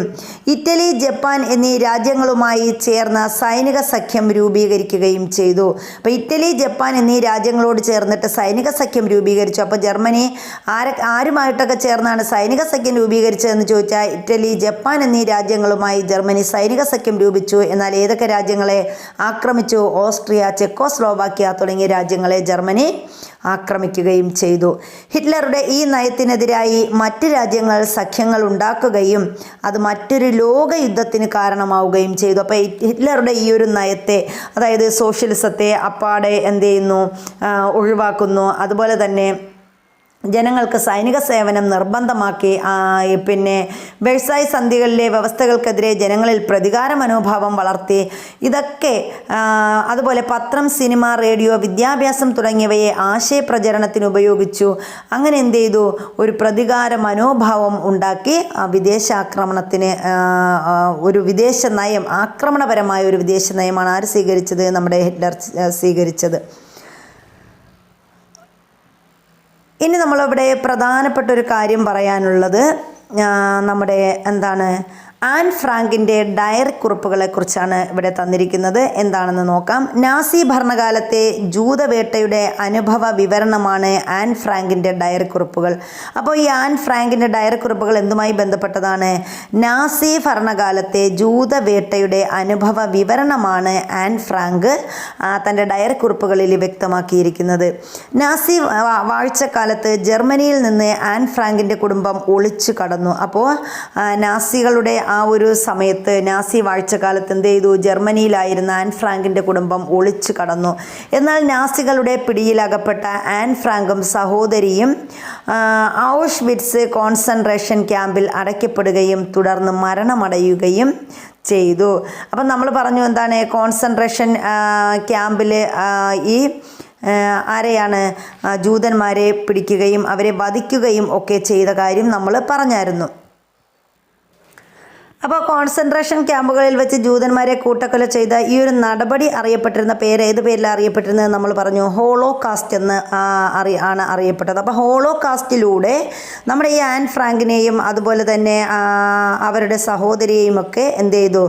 ഇറ്റലി, ജപ്പാൻ എന്നീ രാജ്യങ്ങളുമായി ചേർന്ന സൈനിക സഖ്യം രൂപീകരിക്കുകയും ചെയ്തു. അപ്പോൾ ഇറ്റലി, ജപ്പാൻ എന്നീ രാജ്യങ്ങളോട് ചേർന്നിട്ട് സൈനിക സഖ്യം രൂപീകരിച്ചു. അപ്പോൾ ജർമ്മനി ആരുമായിട്ടൊക്കെ ചേർന്നാണ് സൈനിക സഖ്യം രൂപീകരിച്ചതെന്ന് ചോദിച്ചാൽ ഇറ്റലി, ജപ്പാൻ എന്നീ രാജ്യങ്ങളുമായി ജർമ്മനി സൈനിക സഖ്യം രൂപിച്ചു. എന്നാൽ ഏതൊക്കെ രാജ്യങ്ങളെ ആക്രമിച്ചു? ഓസ്ട്രിയ, ചെക്കോസ്ലോവാക്യ തുടങ്ങിയ രാജ്യങ്ങളെ ജർമ്മനി ആക്രമിക്കുകയും ചെയ്തു. ഹിറ്റ്ലറുടെ ഈ നയത്തിനെതിരായി മറ്റ് രാജ്യങ്ങൾ സഖ്യങ്ങൾ ഉണ്ടാക്കുകയും അത് മറ്റൊരു ലോകയുദ്ധത്തിന് കാരണമാവുകയും ചെയ്തു. അപ്പോൾ ഹിറ്റ്ലറുടെ ഈ ഒരു നയത്തെ, അതായത് സോഷ്യലിസത്തെ അപ്പാടെ എന്ത് ചെയ്യുന്നു? ഒഴിവാക്കുന്നു. അതുപോലെ തന്നെ ജനങ്ങൾക്ക് സൈനിക സേവനം നിർബന്ധമാക്കി. പിന്നെ വെഴ്സായ് സന്ധികളിലെ വ്യവസ്ഥകൾക്കെതിരെ ജനങ്ങളിൽ പ്രതികാര മനോഭാവം വളർത്തി. ഇതൊക്കെ അതുപോലെ പത്രം, സിനിമ, റേഡിയോ, വിദ്യാഭ്യാസം തുടങ്ങിയവയെ ആശയപ്രചരണത്തിന് ഉപയോഗിച്ചു. അങ്ങനെ എന്ത് ചെയ്തു? ഒരു പ്രതികാര മനോഭാവം ഉണ്ടാക്കി വിദേശാക്രമണത്തിന് ഒരു വിദേശ നയം, ആക്രമണപരമായ ഒരു വിദേശ നയമാണ് ആര് സ്വീകരിച്ചത്? നമ്മുടെ ഹിറ്റ്ലർ സ്വീകരിച്ചത്. ഇനി നമ്മളിവിടെ പ്രധാനപ്പെട്ട ഒരു കാര്യം പറയാനുള്ളത് നമ്മുടെ എന്താണ്? ആൻ ഫ്രാങ്കിൻ്റെ ഡയറി കുറിപ്പുകളെ കുറിച്ചാണ് ഇവിടെ തന്നിരിക്കുന്നത്. എന്താണെന്ന് നോക്കാം. നാസി ഭരണകാലത്തെ ജൂതവേട്ടയുടെ അനുഭവ വിവരണമാണ് ആൻ ഫ്രാങ്കിൻ്റെ ഡയറി കുറിപ്പുകൾ. അപ്പോൾ ഈ ആൻ ഫ്രാങ്കിൻ്റെ ഡയറി കുറിപ്പുകൾ എന്തുമായി ബന്ധപ്പെട്ടതാണ്? നാസി ഭരണകാലത്തെ ജൂതവേട്ടയുടെ അനുഭവ വിവരണമാണ് ആൻ ഫ്രാങ്ക് തൻ്റെ ഡയറി കുറിപ്പുകളിൽ വ്യക്തമാക്കിയിരിക്കുന്നത്. നാസി വാഴ്ചക്കാലത്ത് ജർമ്മനിയിൽ നിന്ന് ആൻ ഫ്രാങ്കിൻ്റെ കുടുംബം ഒളിച്ചു കടന്നു. അപ്പോൾ നാസികളുടെ ആ ഒരു സമയത്ത്, നാസി വാഴ്ചക്കാലത്ത് എന്ത് ചെയ്തു? ജർമ്മനിയിലായിരുന്ന ആൻ ഫ്രാങ്കിൻ്റെ കുടുംബം ഒളിച്ചു കടന്നു. എന്നാൽ നാസികളുടെ പിടിയിലകപ്പെട്ട ആൻ ഫ്രാങ്കും സഹോദരിയും ഔഷ്വിറ്റ്സ് കോൺസെൻട്രേഷൻ ക്യാമ്പിൽ അടയ്ക്കപ്പെടുകയും തുടർന്ന് മരണമടയുകയും ചെയ്തു. അപ്പം നമ്മൾ പറഞ്ഞു എന്താണ്? കോൺസെൻട്രേഷൻ ക്യാമ്പിൽ ഈ ആരെയാണ്? ജൂതന്മാരെ പിടിക്കുകയും അവരെ വധിക്കുകയും ഒക്കെ ചെയ്ത കാര്യം നമ്മൾ പറഞ്ഞായിരുന്നു. അപ്പോൾ കോൺസെൻട്രേഷൻ ക്യാമ്പുകളിൽ വെച്ച് ജൂതന്മാരെ കൂട്ടക്കൊല ചെയ്ത ഈ ഒരു നടപടി അറിയപ്പെട്ടിരുന്ന പേര് ഏത് പേരിലാണ് അറിയപ്പെട്ടിരുന്നത് നമ്മൾ പറഞ്ഞു, ഹോളോകാസ്റ്റ് എന്ന് ആണ് അറിയപ്പെട്ടത്. അപ്പോൾ ഹോളോകാസ്റ്റിലൂടെ നമ്മുടെ ഈ ആൻ ഫ്രാങ്കിനെയും അതുപോലെ തന്നെ അവരുടെ സഹോദരിയെയും ഒക്കെ എന്ത് ചെയ്തു,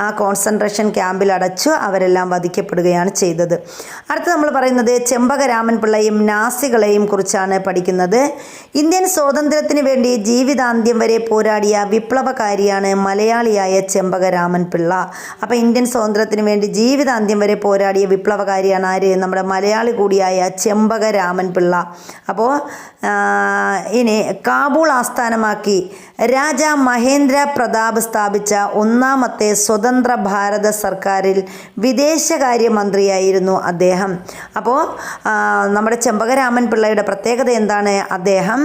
ആ കോൺസെൻട്രേഷൻ ക്യാമ്പിൽ അടച്ചു അവരെല്ലാം വധിക്കപ്പെടുകയാണ് ചെയ്തത്. അടുത്ത് നമ്മൾ പറയുന്നത് ചെമ്പകരാമൻ പിള്ളയും നാസികളെയും കുറിച്ചാണ് പഠിക്കുന്നത്. ഇന്ത്യൻ സ്വാതന്ത്ര്യത്തിന് വേണ്ടി ജീവിതാന്ത്യം വരെ പോരാടിയ വിപ്ലവകാരിയാണ് മലയാളിയായ ചെമ്പകരാമൻ പിള്ള. അപ്പോൾ ഇന്ത്യൻ സ്വാതന്ത്ര്യത്തിന് വേണ്ടി ജീവിതാന്ത്യം വരെ പോരാടിയ വിപ്ലവകാരിയാണ് ആര്, നമ്മുടെ മലയാളി കൂടിയായ ചെമ്പകരാമൻ പിള്ള. അപ്പോൾ ഇനി കാബൂൾ ആസ്ഥാനമാക്കി രാജ മഹേന്ദ്ര പ്രതാപ് സ്ഥാപിച്ച ഒന്നാമത്തെ സ്വതന്ത്ര ഭാരത സർക്കാരിൽ വിദേശകാര്യമന്ത്രിയായിരുന്നു അദ്ദേഹം. അപ്പോൾ നമ്മുടെ ചെമ്പകരാമൻ പിള്ളയുടെ പ്രത്യേകത എന്താണ്, അദ്ദേഹം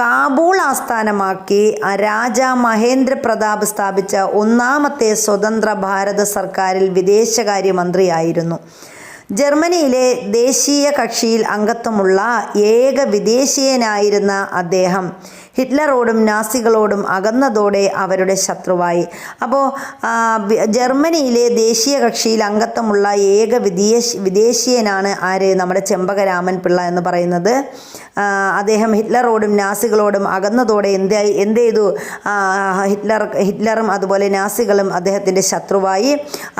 കാബൂൾ ആസ്ഥാനമാക്കി രാജ മഹേന്ദ്ര പ്രതാപ് സ്ഥാപിച്ച ഒന്നാമത്തെ സ്വതന്ത്ര ഭാരത സർക്കാരിൽ വിദേശകാര്യമന്ത്രിയായിരുന്നു. ജർമ്മനിയിലെ ദേശീയ കക്ഷിയിൽ അംഗത്വമുള്ള ഏക വിദേശീയനായിരുന്ന അദ്ദേഹം ഹിറ്റ്ലറോടും നാസികളോടും അകന്നതോടെ അവരുടെ ശത്രുവായി. അപ്പോൾ ജർമ്മനിയിലെ ദേശീയ കക്ഷിയിൽ അംഗത്വമുള്ള ഏക വിദേശീയനാണ് ആര്, നമ്മുടെ ചെമ്പകരാമൻ പിള്ള എന്ന് പറയുന്നത്. അദ്ദേഹം ഹിറ്റ്ലറോടും നാസികളോടും അകന്നതോടെ എന്ത് ചെയ്തു, ഹിറ്റ്ലറും അതുപോലെ നാസികളും അദ്ദേഹത്തിൻ്റെ ശത്രുവായി.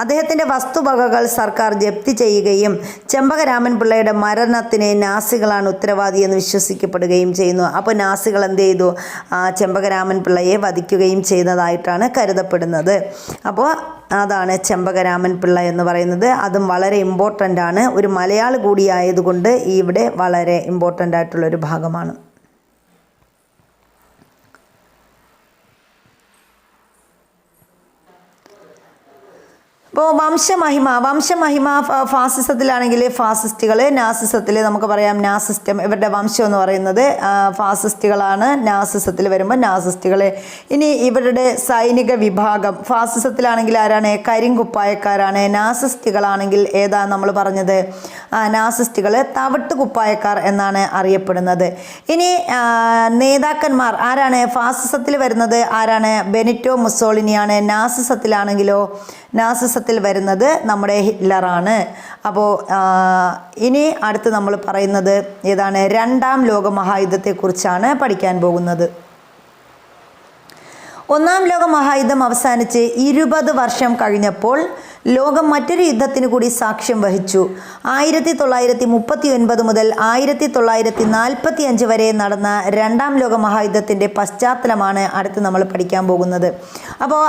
അദ്ദേഹത്തിൻ്റെ വസ്തുവകകൾ സർക്കാർ ജപ്തി ചെയ്യുകയും ചെമ്പകരാമൻ പിള്ളയുടെ മരണത്തിന് നാസികളാണ് ഉത്തരവാദിയെന്ന് വിശ്വസിക്കപ്പെടുകയും ചെയ്യുന്നു. അപ്പോൾ നാസികൾ എന്ത് ചെയ്തു, ചെമ്പകരാമൻ പിള്ളയെ വധിക്കുകയും ചെയ്തതായിട്ടാണ് കരുതപ്പെടുന്നത്. അപ്പോൾ അതാണ് ചെമ്പകരാമൻ പിള്ള എന്ന് പറയുന്നത്. അതും വളരെ ഇമ്പോർട്ടൻ്റ് ആണ്. ഒരു മലയാളി കൂടിയായതുകൊണ്ട് ഇവിടെ വളരെ ഇമ്പോർട്ടൻ്റ് ആയിട്ടുള്ളൊരു ഭാഗമാണ്. ഇപ്പോൾ വംശമഹിമ ഫാസിസത്തിലാണെങ്കിൽ ഫാസിസ്റ്റുകൾ, നാസിസത്തിൽ നമുക്ക് പറയാം നാസിസ്റ്റം. ഇവരുടെ വംശം എന്ന് പറയുന്നത് ഫാസിസ്റ്റുകളാണ്. നാസിസത്തിൽ വരുമ്പോൾ നാസിസ്റ്റുകൾ. ഇനി ഇവരുടെ സൈനിക വിഭാഗം ഫാസിസത്തിലാണെങ്കിൽ ആരാണ്, കരിങ്കുപ്പായക്കാരാണ്. നാസിസ്റ്റുകളാണെങ്കിൽ ഏതാ നമ്മൾ പറഞ്ഞത്, നാസിസ്റ്റുകൾ തവിട്ട് കുപ്പായക്കാർ എന്നാണ് അറിയപ്പെടുന്നത്. ഇനി നേതാക്കന്മാർ ആരാണ്, ഫാസിസത്തിൽ വരുന്നത് ആരാണ്, ബെനിറ്റോ മുസോളിനിയാണ്. നാസിസത്തിൽ വരുന്നത് നമ്മുടെ ഹിറ്റ്ലറാണ്. അപ്പോൾ ഇനി അടുത്ത് നമ്മൾ പറയുന്നത് ഏതാണ്, രണ്ടാം ലോകമഹായുദ്ധത്തെക്കുറിച്ചാണ് പഠിക്കാൻ പോകുന്നത്. ഒന്നാം ലോക മഹായുദ്ധം അവസാനിച്ച് 20 വർഷം കഴിഞ്ഞപ്പോൾ ലോകം മറ്റൊരു യുദ്ധത്തിന് കൂടി സാക്ഷ്യം വഹിച്ചു. 1939 മുതൽ 1945 വരെ നടന്ന രണ്ടാം ലോക മഹായുദ്ധത്തിൻ്റെ പശ്ചാത്തലമാണ് അടുത്ത് നമ്മൾ പഠിക്കാൻ പോകുന്നത്. അപ്പോൾ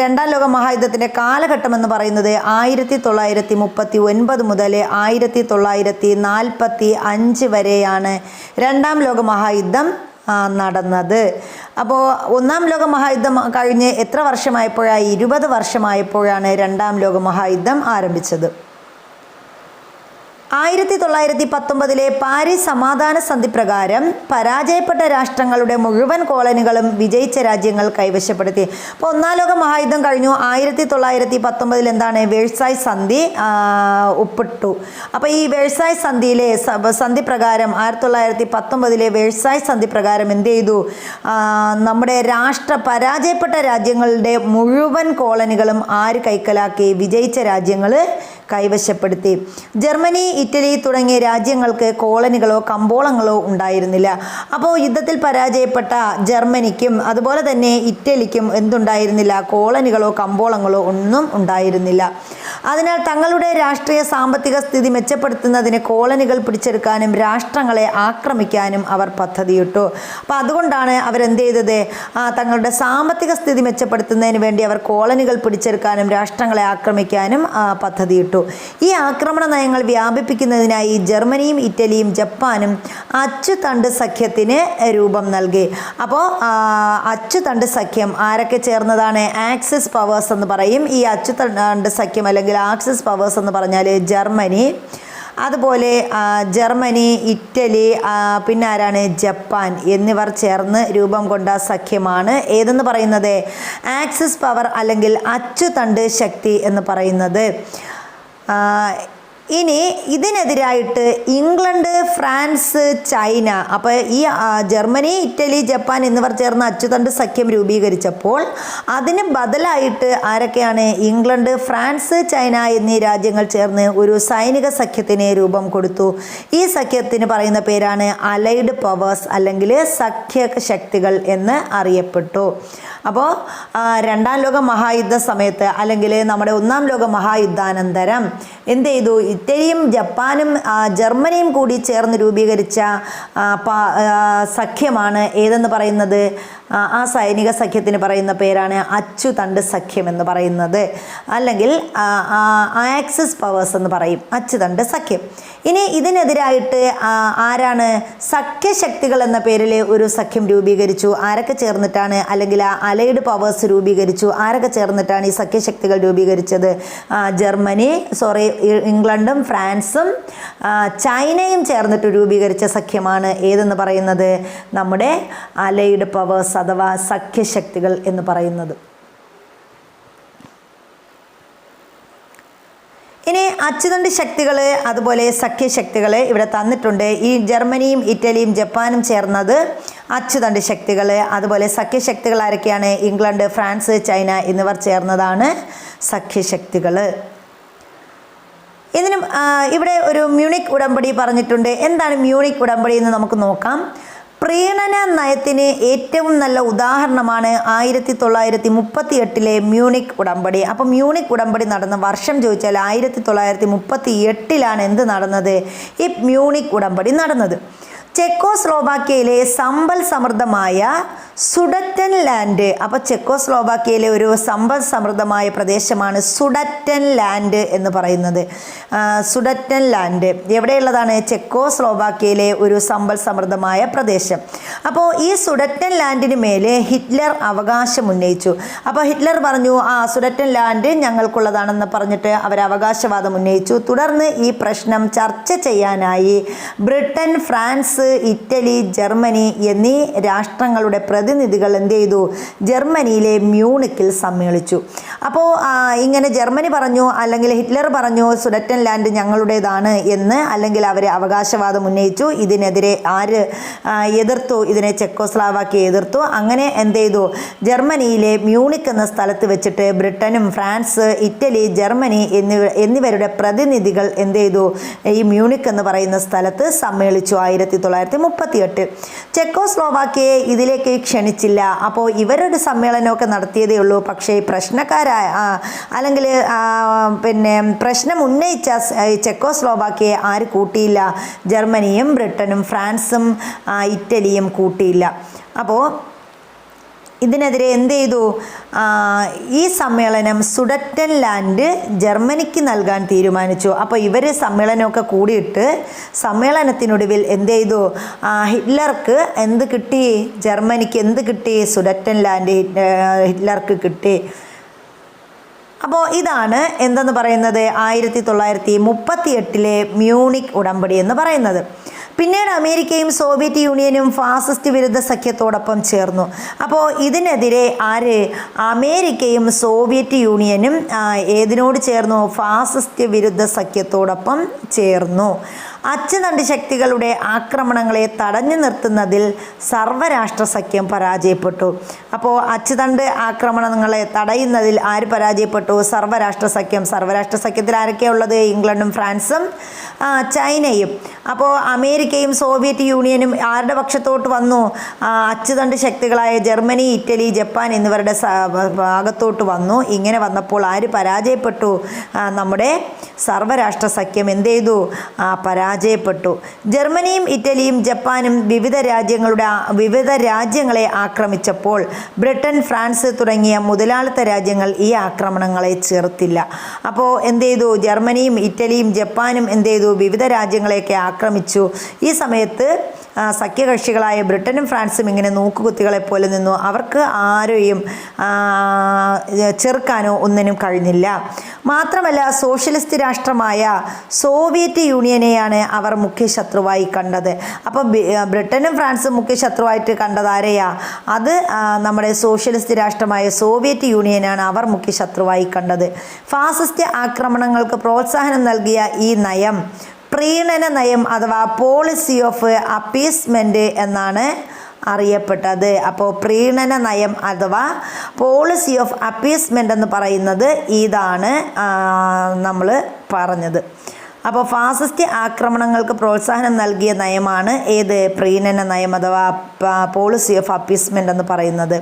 രണ്ടാം ലോക മഹായുദ്ധത്തിൻ്റെ കാലഘട്ടം എന്ന് പറയുന്നത് 1939 മുതൽ 1945 വരെയാണ് രണ്ടാം ലോക മഹായുദ്ധം നടന്നത്. അപ്പോൾ ഒന്നാം ലോക മഹായുദ്ധം കഴിഞ്ഞ് എത്ര വർഷമായപ്പോഴാണ്, 20 വർഷമായപ്പോഴാണ് രണ്ടാം ലോക മഹായുദ്ധം ആരംഭിച്ചത്. 1919 പാരീസ് സമാധാന സന്ധി പ്രകാരം പരാജയപ്പെട്ട രാഷ്ട്രങ്ങളുടെ മുഴുവൻ കോളനികളും വിജയിച്ച രാജ്യങ്ങൾ കൈവശപ്പെടുത്തി. അപ്പോൾ ഒന്നാം ലോക മഹായുദ്ധം കഴിഞ്ഞു. 1919 എന്താണ്, വേഴ്സായ് സന്ധി ഒപ്പിട്ടു. അപ്പോൾ ഈ വേഴ്സായ് സന്ധിയിലെ സന്ധി പ്രകാരം 1919 വേഴ്സായ് സന്ധി പ്രകാരം എന്ത് ചെയ്തു, നമ്മുടെ പരാജയപ്പെട്ട രാജ്യങ്ങളുടെ മുഴുവൻ കോളനികളും ആര് കൈക്കലാക്കി, വിജയിച്ച രാജ്യങ്ങൾ കൈവശപ്പെടുത്തി. ജർമ്മനി, ഇറ്റലി തുടങ്ങിയ രാജ്യങ്ങൾക്ക് കോളനികളോ കമ്പോളങ്ങളോ ഉണ്ടായിരുന്നില്ല. അപ്പോൾ യുദ്ധത്തിൽ പരാജയപ്പെട്ട ജർമ്മനിക്കും അതുപോലെ തന്നെ ഇറ്റലിക്കും എന്തുണ്ടായിരുന്നില്ല, കോളനികളോ കമ്പോളങ്ങളോ ഒന്നും ഉണ്ടായിരുന്നില്ല. അതിനാൽ തങ്ങളുടെ രാഷ്ട്രീയ സാമ്പത്തിക സ്ഥിതി മെച്ചപ്പെടുത്തുന്നതിന് കോളനികൾ പിടിച്ചെടുക്കാനും രാഷ്ട്രങ്ങളെ ആക്രമിക്കാനും അവർ പദ്ധതിയിട്ടു. അപ്പോൾ അതുകൊണ്ടാണ് അവരെന്ത് ചെയ്തത്, തങ്ങളുടെ സാമ്പത്തിക സ്ഥിതി മെച്ചപ്പെടുത്തുന്നതിന് വേണ്ടി അവർ കോളനികൾ പിടിച്ചെടുക്കാനും രാഷ്ട്രങ്ങളെ ആക്രമിക്കാനും പദ്ധതിയിട്ടു. ഈ ആക്രമണ നയങ്ങൾ വ്യാപിപ്പിക്കുന്നതിനായി ജർമ്മനിയും ഇറ്റലിയും ജപ്പാനും അച്ചുതണ്ട് സഖ്യത്തിന് രൂപം നൽകി. അപ്പോൾ അച്ചുതണ്ട് സഖ്യം ആരൊക്കെ ചേർന്നതാണ്, ആക്സിസ് പവേഴ്സ് എന്ന് പറയും. ഈ അച്ചുതണ്ട് സഖ്യം അല്ലെങ്കിൽ ആക്സിസ് പവേഴ്സ് എന്ന് പറഞ്ഞാൽ ജർമ്മനി, അതുപോലെ ജർമ്മനി, ഇറ്റലി, പിന്നെ ആരാണ്, ജപ്പാൻ എന്നിവർ ചേർന്ന് രൂപം കൊണ്ട സഖ്യമാണ് ഏതെന്ന് പറയുന്നത്, ആക്സിസ് പവർ അല്ലെങ്കിൽ അച്ചുതണ്ട് ശക്തി എന്ന് പറയുന്നത്. ഇനി ഇതിനെതിരായിട്ട് ഇംഗ്ലണ്ട്, ഫ്രാൻസ്, ചൈന, അപ്പോൾ ഈ ജർമ്മനി, ഇറ്റലി, ജപ്പാൻ എന്നിവർ ചേർന്ന് അച്ചുതണ്ട് സഖ്യം രൂപീകരിച്ചപ്പോൾ അതിന് ബദലായിട്ട് ആരൊക്കെയാണ്? ഇംഗ്ലണ്ട്, ഫ്രാൻസ്, ചൈന എന്നീ രാജ്യങ്ങൾ ചേർന്ന് ഒരു സൈനിക സഖ്യത്തിന് രൂപം കൊടുത്തു. ഈ സഖ്യത്തിന് പറയുന്ന പേരാണ് അലൈഡ് പവേഴ്സ് അല്ലെങ്കിൽ സഖ്യ ശക്തികൾ എന്ന് അറിയപ്പെട്ടു. അപ്പോൾ രണ്ടാം ലോക മഹായുദ്ധ സമയത്ത് അല്ലെങ്കിൽ നമ്മുടെ ഒന്നാം ലോക മഹായുദ്ധാനന്തരം എന്ത് ചെയ്തു? ഇറ്റലിയും ജപ്പാനും ജർമ്മനിയും കൂടി ചേർന്ന് രൂപീകരിച്ച സഖ്യമാണ് ഏതെന്ന് പറയുന്നത്? ആ സൈനിക സഖ്യത്തിന് പറയുന്ന പേരാണ് അച്ചുതണ്ട് സഖ്യം എന്ന് പറയുന്നത്, അല്ലെങ്കിൽ ആക്സിസ് പവേഴ്സ് എന്ന് പറയും, അച്ചുതണ്ട് സഖ്യം. ഇനി ഇതിനെതിരായിട്ട് ആരാണ്? സഖ്യശക്തികൾ എന്ന പേരിൽ ഒരു സഖ്യം രൂപീകരിച്ചു. ആരൊക്കെ ചേർന്നിട്ടാണ്? അല്ലെങ്കിൽ അലൈഡ് പവേഴ്സ് രൂപീകരിച്ചു. ആരൊക്കെ ചേർന്നിട്ടാണ് ഈ സഖ്യശക്തികൾ രൂപീകരിച്ചത്? ഇംഗ്ലണ്ടും ഫ്രാൻസും ചൈനയും ചേർന്നിട്ട് രൂപീകരിച്ച സഖ്യമാണ് ഏതെന്ന് പറയുന്നത്? നമ്മുടെ അലൈഡ് പവേഴ്സ് അഥവാ സഖ്യശക്തികൾ എന്ന് പറയുന്നത്. ഇനി അച്ചുതണ്ട് ശക്തികൾ അതുപോലെ സഖ്യശക്തികൾ ഇവിടെ തന്നിട്ടുണ്ട്. ഈ ജർമ്മനിയും ഇറ്റലിയും ജപ്പാനും ചേർന്നത് അച്ചുതണ്ട് ശക്തികൾ. അതുപോലെ സഖ്യശക്തികൾ ആരൊക്കെയാണ്? ഇംഗ്ലണ്ട്, ഫ്രാൻസ്, ചൈന എന്നിവർ ചേർന്നതാണ് സഖ്യശക്തികൾ. ഇതിനും ഇവിടെ ഒരു മ്യൂണിക് ഉടമ്പടി പറഞ്ഞിട്ടുണ്ട്. എന്താണ് മ്യൂണിക് ഉടമ്പടി എന്ന് നമുക്ക് നോക്കാം. പ്രീണന നയത്തിന് ഏറ്റവും നല്ല ഉദാഹരണമാണ് 1938 മ്യൂണിക് ഉടമ്പടി. അപ്പോൾ മ്യൂണിക് ഉടമ്പടി നടന്ന വർഷം ചോദിച്ചാൽ 1938 എന്ത് നടന്നത്? ഈ മ്യൂണിക് ഉടമ്പടി നടന്നത്. ചെക്കോസ്ലോവാക്യയിലെ സമ്പൽ സമൃദ്ധമായ സുഡറ്റൻ ലാൻഡ്. അപ്പോൾ ചെക്കോസ്ലോവാക്യയിലെ ഒരു സമ്പൽ സമൃദ്ധമായ പ്രദേശമാണ് സുഡറ്റൻ ലാൻഡ് എന്ന് പറയുന്നത്. Sudeten land എവിടെയുള്ളതാണ്? ചെക്കോസ്ലോവാക്യയിലെ ഒരു സമ്പൽ സമൃദ്ധമായ പ്രദേശം. അപ്പോൾ ഈ സുഡറ്റൻ ലാൻഡിന് മേലെ ഹിറ്റ്ലർ അവകാശം ഉന്നയിച്ചു. അപ്പോൾ ഹിറ്റ്ലർ പറഞ്ഞു സുഡറ്റൻ ലാൻഡ് ഞങ്ങൾക്കുള്ളതാണെന്ന് പറഞ്ഞിട്ട് അവർ അവകാശവാദം ഉന്നയിച്ചു. തുടർന്ന് ഈ പ്രശ്നം ചർച്ച ചെയ്യാനായി ബ്രിട്ടൻ, ഫ്രാൻസ്, ഇറ്റലി, ജർമ്മനി എന്നീ രാഷ്ട്രങ്ങളുടെ പ്രതിനിധികൾ എന്ത് ചെയ്തു? ജർമ്മനിയിലെ മ്യൂണിക്കിൽ സമ്മേളിച്ചു. അപ്പോൾ ഇങ്ങനെ ജർമ്മനി പറഞ്ഞു, അല്ലെങ്കിൽ ഹിറ്റ്ലർ പറഞ്ഞു സുഡറ്റൻ ലാൻഡ് ഞങ്ങളുടേതാണ് എന്ന്, അല്ലെങ്കിൽ അവർ അവകാശവാദം ഉന്നയിച്ചു. ഇതിനെതിരെ ആര് എതിർത്തു? ഇതിനെ ചെക്കോസ്ലോവാക്യ എതിർത്തു. അങ്ങനെ എന്ത് ചെയ്തു? ജർമ്മനിയിലെ മ്യൂണിക് എന്ന സ്ഥലത്ത് വെച്ചിട്ട് ബ്രിട്ടനും ഫ്രാൻസ്, ഇറ്റലി, ജർമ്മനി എന്നിവരുടെ പ്രതിനിധികൾ എന്ത് ചെയ്തു? ഈ മ്യൂണിക് എന്ന് പറയുന്ന സ്ഥലത്ത് സമ്മേളിച്ചു 1938. ചെക്കോസ്ലോവാക്യയെ ഇതിലേക്ക് ക്ഷണിച്ചില്ല. അപ്പോൾ ഇവരൊരു സമ്മേളനമൊക്കെ നടത്തിയതേ ഉള്ളൂ. പക്ഷേ പ്രശ്നക്കാരായ അല്ലെങ്കിൽ പ്രശ്നം ഉന്നയിച്ച ചെക്കോസ്ലോവാക്യയെ ആര് കൂട്ടിയില്ല? ജർമ്മനിയും ബ്രിട്ടനും ഫ്രാൻസും ഇറ്റലിയും കൂട്ടിയില്ല. അപ്പോൾ ഇതിനെതിരെ എന്ത് ചെയ്തു? ഈ സമ്മേളനം സുഡറ്റൻ ലാൻഡ് ജർമ്മനിക്ക് നൽകാൻ തീരുമാനിച്ചു. അപ്പോൾ ഇവർ സമ്മേളനമൊക്കെ കൂടിയിട്ട് സമ്മേളനത്തിനൊടുവിൽ എന്ത് ചെയ്തു? ഹിറ്റ്ലർക്ക് എന്ത് കിട്ടി? ജർമ്മനിക്ക് എന്ത് കിട്ടി? സുഡറ്റൻ ലാൻഡ് ഹിറ്റ്ലർക്ക് കിട്ടി. അപ്പോൾ ഇതാണ് എന്തെന്ന് പറയുന്നത് 1938 മ്യൂണിക് ഉടമ്പടി എന്ന് പറയുന്നത്. പിന്നീട് അമേരിക്കയും സോവിയറ്റ് യൂണിയനും ഫാസിസ്റ്റ് വിരുദ്ധ സഖ്യത്തോടൊപ്പം ചേർന്നു. അപ്പോൾ ഇതിനെതിരെ ആര്? അമേരിക്കയും സോവിയറ്റ് യൂണിയനും ഏതിനോട് ചേർന്നു? ഫാസിസ്റ്റ് വിരുദ്ധ സഖ്യത്തോടൊപ്പം ചേർന്നു. അച്ചുതണ്ട് ശക്തികളുടെ ആക്രമണങ്ങളെ തടഞ്ഞു നിർത്തുന്നതിൽ സർവ്വരാഷ്ട്ര സഖ്യം പരാജയപ്പെട്ടു. അപ്പോൾ അച്ചുതണ്ട് ആക്രമണങ്ങളെ തടയുന്നതിൽ ആര് പരാജയപ്പെട്ടു? സർവ്വരാഷ്ട്ര സഖ്യം. സർവ്വരാഷ്ട്ര സഖ്യത്തിൽ ആരൊക്കെയാണ് ഉള്ളത്? ഇംഗ്ലണ്ടും ഫ്രാൻസും ചൈനയും. അപ്പോൾ അമേരിക്കയും സോവിയറ്റ് യൂണിയനും ആരുടെ പക്ഷത്തോട്ട് വന്നു? അച്ചുതണ്ട് ശക്തികളായ ജർമ്മനി, ഇറ്റലി, ജപ്പാൻ എന്നിവരുടെ ഭാഗത്തോട്ട് വന്നു. ഇങ്ങനെ വന്നപ്പോൾ ആര് പരാജയപ്പെട്ടു? നമ്മുടെ സർവ്വരാഷ്ട്ര സഖ്യം എന്ത് ചെയ്തു? പരാജയപ്പെട്ടു. ജർമ്മനിയും ഇറ്റലിയും ജപ്പാനും വിവിധ രാജ്യങ്ങളെ ആക്രമിച്ചപ്പോൾ ബ്രിട്ടൻ, ഫ്രാൻസ് തുടങ്ങിയ മുതലാളിത്ത രാജ്യങ്ങൾ ഈ ആക്രമണങ്ങളെ ചേർത്തില്ല. അപ്പോൾ എന്ത് ചെയ്തു? ജർമ്മനിയും ഇറ്റലിയും ജപ്പാനും എന്ത് ചെയ്തു? വിവിധ രാജ്യങ്ങളെയൊക്കെ ആക്രമിച്ചു. ഈ സമയത്ത് സഖ്യകക്ഷികളായ ബ്രിട്ടനും ഫ്രാൻസും ഇങ്ങനെ നോക്കുകുത്തികളെപ്പോലെ നിന്നു. അവർക്ക് ആരെയും ചെറുക്കാനോ ഒന്നിനും കഴിഞ്ഞില്ല. മാത്രമല്ല സോഷ്യലിസ്റ്റ് രാഷ്ട്രമായ സോവിയറ്റ് യൂണിയനെയാണ് അവർ മുഖ്യ ശത്രുവായി കണ്ടത്. അപ്പോൾ ബ്രിട്ടനും ഫ്രാൻസും മുഖ്യ ശത്രുവായിട്ട് കണ്ടത് ആരെയാ? അത് നമ്മുടെ സോഷ്യലിസ്റ്റ് രാഷ്ട്രമായ സോവിയറ്റ് യൂണിയനാണ് അവർ മുഖ്യ ശത്രുവായി കണ്ടത്. ഫാസിസ്റ്റ് ആക്രമണങ്ങൾക്ക് പ്രോത്സാഹനം നൽകിയ ഈ നയം പ്രീണന നയം അഥവാ പോളിസി ഓഫ് അപ്പീസ്മെൻറ്റ് എന്നാണ് അറിയപ്പെട്ടത്. അപ്പോൾ പ്രീണന നയം അഥവാ പോളിസി ഓഫ് അപ്പീസ്മെൻ്റ് എന്ന് പറയുന്നത് ഇതാണ് നമ്മൾ പറഞ്ഞത്. അപ്പോൾ ഫാസിസ്റ്റ് ആക്രമണങ്ങൾക്ക് പ്രോത്സാഹനം നൽകിയ നയമാണ് ഏത്? പ്രീണന നയം അഥവാ പോളിസി ഓഫ് അപ്പീസ്മെൻ്റ് എന്ന് പറയുന്നത്.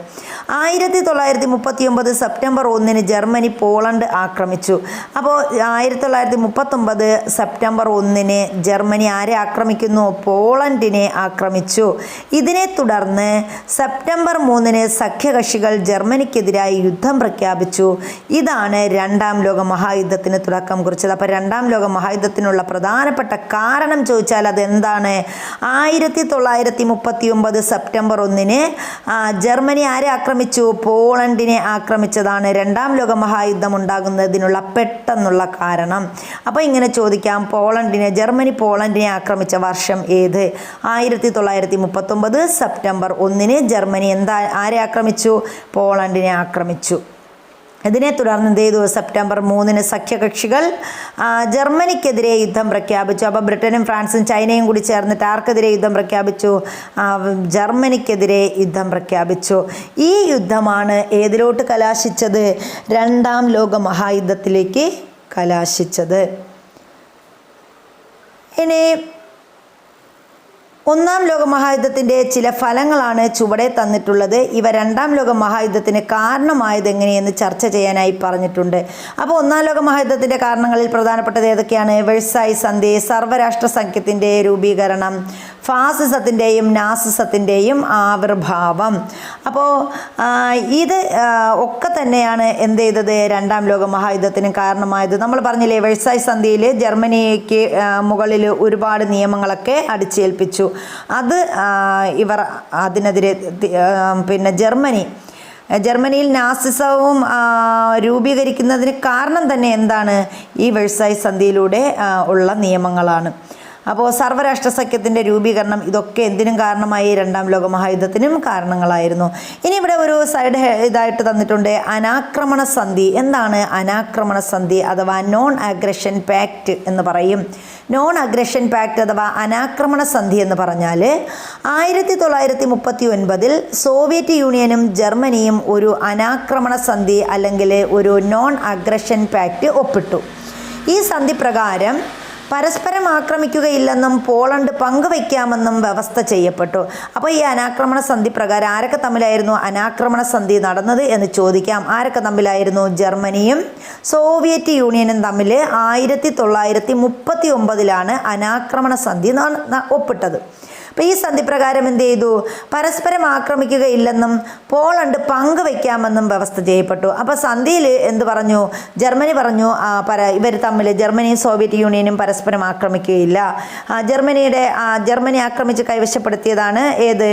1939 സെപ്റ്റംബർ 1 ജർമ്മനി പോളണ്ട് ആക്രമിച്ചു. അപ്പോൾ 1939 സെപ്റ്റംബർ 1 ജർമ്മനി ആരെ ആക്രമിക്കുന്നു? പോളണ്ടിനെ ആക്രമിച്ചു. ഇതിനെ തുടർന്ന് സെപ്റ്റംബർ 3 സഖ്യകക്ഷികൾ ജർമ്മനിക്കെതിരായി യുദ്ധം പ്രഖ്യാപിച്ചു. ഇതാണ് രണ്ടാം ലോക മഹായുദ്ധത്തിന് തുടക്കം കുറിച്ചത്. അപ്പോൾ രണ്ടാം ലോക മഹായുദ്ധത്തിനുള്ള പ്രധാനപ്പെട്ട കാരണം ചോദിച്ചാൽ അതെന്താണ്? 1939 സെപ്റ്റംബർ 1 ജർമ്മനി ആരെ ആക്രമിച്ചു? പോളണ്ടിനെ ആക്രമിച്ചതാണ് രണ്ടാം ലോക മഹായുദ്ധം ഉണ്ടാകുന്നതിനുള്ള പെട്ടെന്നുള്ള കാരണം. അപ്പോൾ ഇങ്ങനെ ചോദിക്കാം, ജർമ്മനി പോളണ്ടിനെ ആക്രമിച്ച വർഷം ഏത്? 1939 സെപ്റ്റംബർ 1 ജർമ്മനി ആരെ ആക്രമിച്ചു? പോളണ്ടിനെ ആക്രമിച്ചു. ഇതിനെ തുടർന്ന് എന്ത് ചെയ്തു? സെപ്റ്റംബർ 3 സഖ്യകക്ഷികൾ ജർമ്മനിക്കെതിരെ യുദ്ധം പ്രഖ്യാപിച്ചു. അപ്പോൾ ബ്രിട്ടനും ഫ്രാൻസും ചൈനയും കൂടി ചേർന്നിട്ട് ആർക്കെതിരെ യുദ്ധം പ്രഖ്യാപിച്ചു? ജർമ്മനിക്കെതിരെ യുദ്ധം പ്രഖ്യാപിച്ചു. ഈ യുദ്ധമാണ് ഏതിലോട്ട് കലാശിച്ചത്? രണ്ടാം ലോക മഹായുദ്ധത്തിലേക്ക് കലാശിച്ചത്. ഇനി ഒന്നാം ലോക മഹായുദ്ധത്തിൻ്റെ ചില ഫലങ്ങളാണ് ചുവടെ തന്നിട്ടുള്ളത്. ഇവ രണ്ടാം ലോക മഹായുദ്ധത്തിന് കാരണമായത് എങ്ങനെയെന്ന് ചർച്ച ചെയ്യാനായി പറഞ്ഞിട്ടുണ്ട്. അപ്പോൾ ഒന്നാം ലോക മഹായുദ്ധത്തിൻ്റെ കാരണങ്ങളിൽ പ്രധാനപ്പെട്ടത് ഏതൊക്കെയാണ്? വെഴ്സായ് സന്ധി, സർവ്വരാഷ്ട്ര സഖ്യത്തിൻ്റെ രൂപീകരണം, ഫാസിസത്തിൻ്റെയും നാസിസത്തിൻ്റെയും ആവിർഭാവം. അപ്പോൾ ഇത് ഒക്കെ തന്നെയാണ് എന്ത് ചെയ്തത്? രണ്ടാം ലോക മഹായുദ്ധത്തിന് കാരണമായത്. നമ്മൾ പറഞ്ഞില്ലേ, വെഴ്സായ് സന്ധിയിൽ ജർമ്മനിക്ക് മുകളിൽ ഒരുപാട് നിയമങ്ങളൊക്കെ അടിച്ചേൽപ്പിച്ചു. അത് ഇവർ അതിനെതിരെ ജർമ്മനിയിൽ നാസിസവും രൂപീകരിക്കുന്നതിന് കാരണം തന്നെ എന്താണ്? ഈ വെഴ്സായ് സന്ധിയിലൂടെ ഉള്ള നിയമങ്ങളാണ്. അപ്പോൾ സർവ്വരാഷ്ട്ര സഖ്യത്തിൻ്റെ രൂപീകരണം ഇതൊക്കെ എന്തിനും കാരണമായി? രണ്ടാം ലോക മഹായുദ്ധത്തിനും കാരണങ്ങളായിരുന്നു. ഇനി ഇവിടെ ഒരു സൈഡ് ഇതായിട്ട് തന്നിട്ടുണ്ട്, അനാക്രമണ സന്ധി. എന്താണ് അനാക്രമണ സന്ധി അഥവാ നോൺ അഗ്രഷൻ പാക്റ്റ് എന്ന് പറയും. നോൺ അഗ്രഷൻ പാക്റ്റ് അഥവാ അനാക്രമണ സന്ധി എന്ന് പറഞ്ഞാൽ 1939 സോവിയറ്റ് യൂണിയനും ജർമ്മനിയും ഒരു അനാക്രമണ സന്ധി അല്ലെങ്കിൽ ഒരു നോൺ അഗ്രഷൻ പാക്റ്റ് ഒപ്പിട്ടു. ഈ സന്ധി പ്രകാരം പരസ്പരം ആക്രമിക്കുകയില്ലെന്നും പോളണ്ട് പങ്കുവയ്ക്കാമെന്നും വ്യവസ്ഥ ചെയ്യപ്പെട്ടു. അപ്പോൾ ഈ അനാക്രമണ സന്ധി പ്രകാരം ആരൊക്കെ തമ്മിലായിരുന്നു അനാക്രമണ സന്ധി നടന്നത് എന്ന് ചോദിക്കാം. ആരൊക്കെ തമ്മിലായിരുന്നു? ജർമ്മനിയും സോവിയറ്റ് യൂണിയനും തമ്മിൽ 1939 അനാക്രമണ സന്ധി ഒപ്പിട്ടത്. അപ്പോൾ ഈ സന്ധി പ്രകാരം എന്ത് ചെയ്തു? പരസ്പരം ആക്രമിക്കുകയില്ലെന്നും പോളണ്ട് പങ്കുവയ്ക്കാമെന്നും വ്യവസ്ഥ ചെയ്യപ്പെട്ടു. അപ്പോൾ സന്ധിയിൽ എന്ത് പറഞ്ഞു? ജർമ്മനി പറഞ്ഞു ഇവർ തമ്മിൽ ജർമ്മനിയും സോവിയറ്റ് യൂണിയനും പരസ്പരം ആക്രമിക്കുകയില്ല. ജർമ്മനി ആക്രമിച്ച് കൈവശപ്പെടുത്തിയതാണ് ഏത്?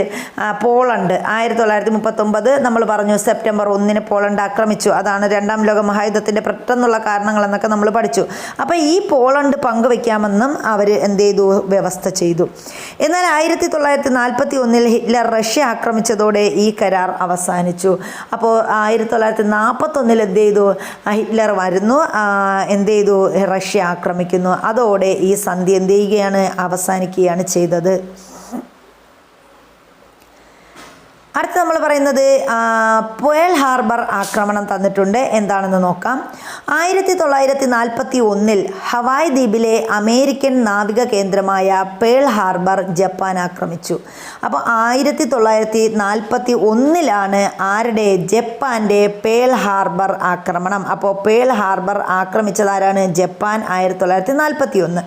പോളണ്ട്. 1939 നമ്മൾ പറഞ്ഞു സെപ്റ്റംബർ 1 പോളണ്ട് ആക്രമിച്ചു. അതാണ് രണ്ടാം ലോക മഹായുദ്ധത്തിൻ്റെ പെട്ടെന്നുള്ള കാരണങ്ങളെന്നൊക്കെ നമ്മൾ പഠിച്ചു. അപ്പോൾ ഈ പോളണ്ട് പങ്കുവയ്ക്കാമെന്നും അവർ എന്ത് ചെയ്തു? വ്യവസ്ഥ ചെയ്തു. എന്നാൽ 1941 ഹിറ്റ്ലർ റഷ്യ ആക്രമിച്ചതോടെ ഈ കരാർ അവസാനിച്ചു. അപ്പോൾ 1941 എന്ത് ചെയ്തു? ഹിറ്റ്ലർ വരുന്നു, എന്ത് ചെയ്തു? റഷ്യ ആക്രമിക്കുന്നു. അതോടെ ഈ സന്ധി എന്ത് ചെയ്യുകയാണ്? അവസാനിക്കുകയാണ് ചെയ്തത്. അടുത്ത നമ്മൾ പറയുന്നത് പേൾ ഹാർബർ ആക്രമണം തന്നിട്ടുണ്ട്. എന്താണെന്ന് നോക്കാം. 1941 ഹവായ് ദ്വീപിലെ അമേരിക്കൻ നാവിക കേന്ദ്രമായ പേൾ ഹാർബർ ജപ്പാൻ ആക്രമിച്ചു. അപ്പോൾ 1941 ആരുടെ? ജപ്പാൻ്റെ പേൾ ഹാർബർ ആക്രമണം. അപ്പോൾ പേൾ ഹാർബർ ആക്രമിച്ചതാരാണ്? ജപ്പാൻ. 1941.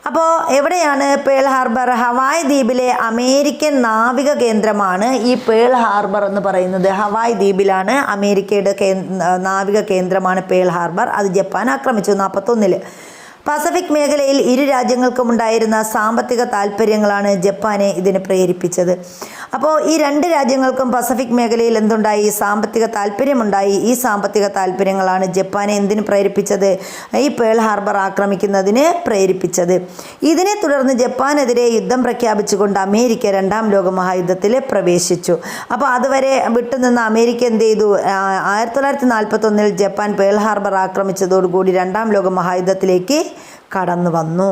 അപ്പോൾ എവിടെയാണ് പേൾ ഹാർബർ? ഹവായ് ദ്വീപിലെ അമേരിക്കൻ നാവിക കേന്ദ്രമാണ് ഈ പേൾ ഹാർബർ എന്ന് പറയുന്നത്. ഹവായ് ദ്വീപിലാണ് അമേരിക്കയുടെ നാവിക കേന്ദ്രമാണ് പേൾ ഹാർബർ. അത് ജപ്പാൻ ആക്രമിച്ചു 1941. പസഫിക് മേഖലയിൽ ഇരു രാജ്യങ്ങൾക്കും ഉണ്ടായിരുന്ന സാമ്പത്തിക താല്പര്യങ്ങളാണ് ജപ്പാനെ ഇതിന് പ്രേരിപ്പിച്ചത്. അപ്പോൾ ഈ രണ്ട് രാജ്യങ്ങൾക്കും പസഫിക് മേഖലയിൽ എന്തുണ്ടായി? സാമ്പത്തിക താല്പര്യമുണ്ടായി. ഈ സാമ്പത്തിക താല്പര്യങ്ങളാണ് ജപ്പാനെ എന്തിന് പ്രേരിപ്പിച്ചത്? ഈ പേൾ ഹാർബർ ആക്രമിക്കുന്നതിന് പ്രേരിപ്പിച്ചത്. ഇതിനെ തുടർന്ന് ജപ്പാനെതിരെ യുദ്ധം പ്രഖ്യാപിച്ചുകൊണ്ട് അമേരിക്ക രണ്ടാം ലോക മഹായുദ്ധത്തിൽ പ്രവേശിച്ചു. അപ്പോൾ അതുവരെ വിട്ടുനിന്ന അമേരിക്ക എന്ത് ചെയ്തു? 1941 ജപ്പാൻ പേൾ ഹാർബർ ആക്രമിച്ചതോടുകൂടി രണ്ടാം ലോക മഹായുദ്ധത്തിലേക്ക് കടന്നു വന്നു.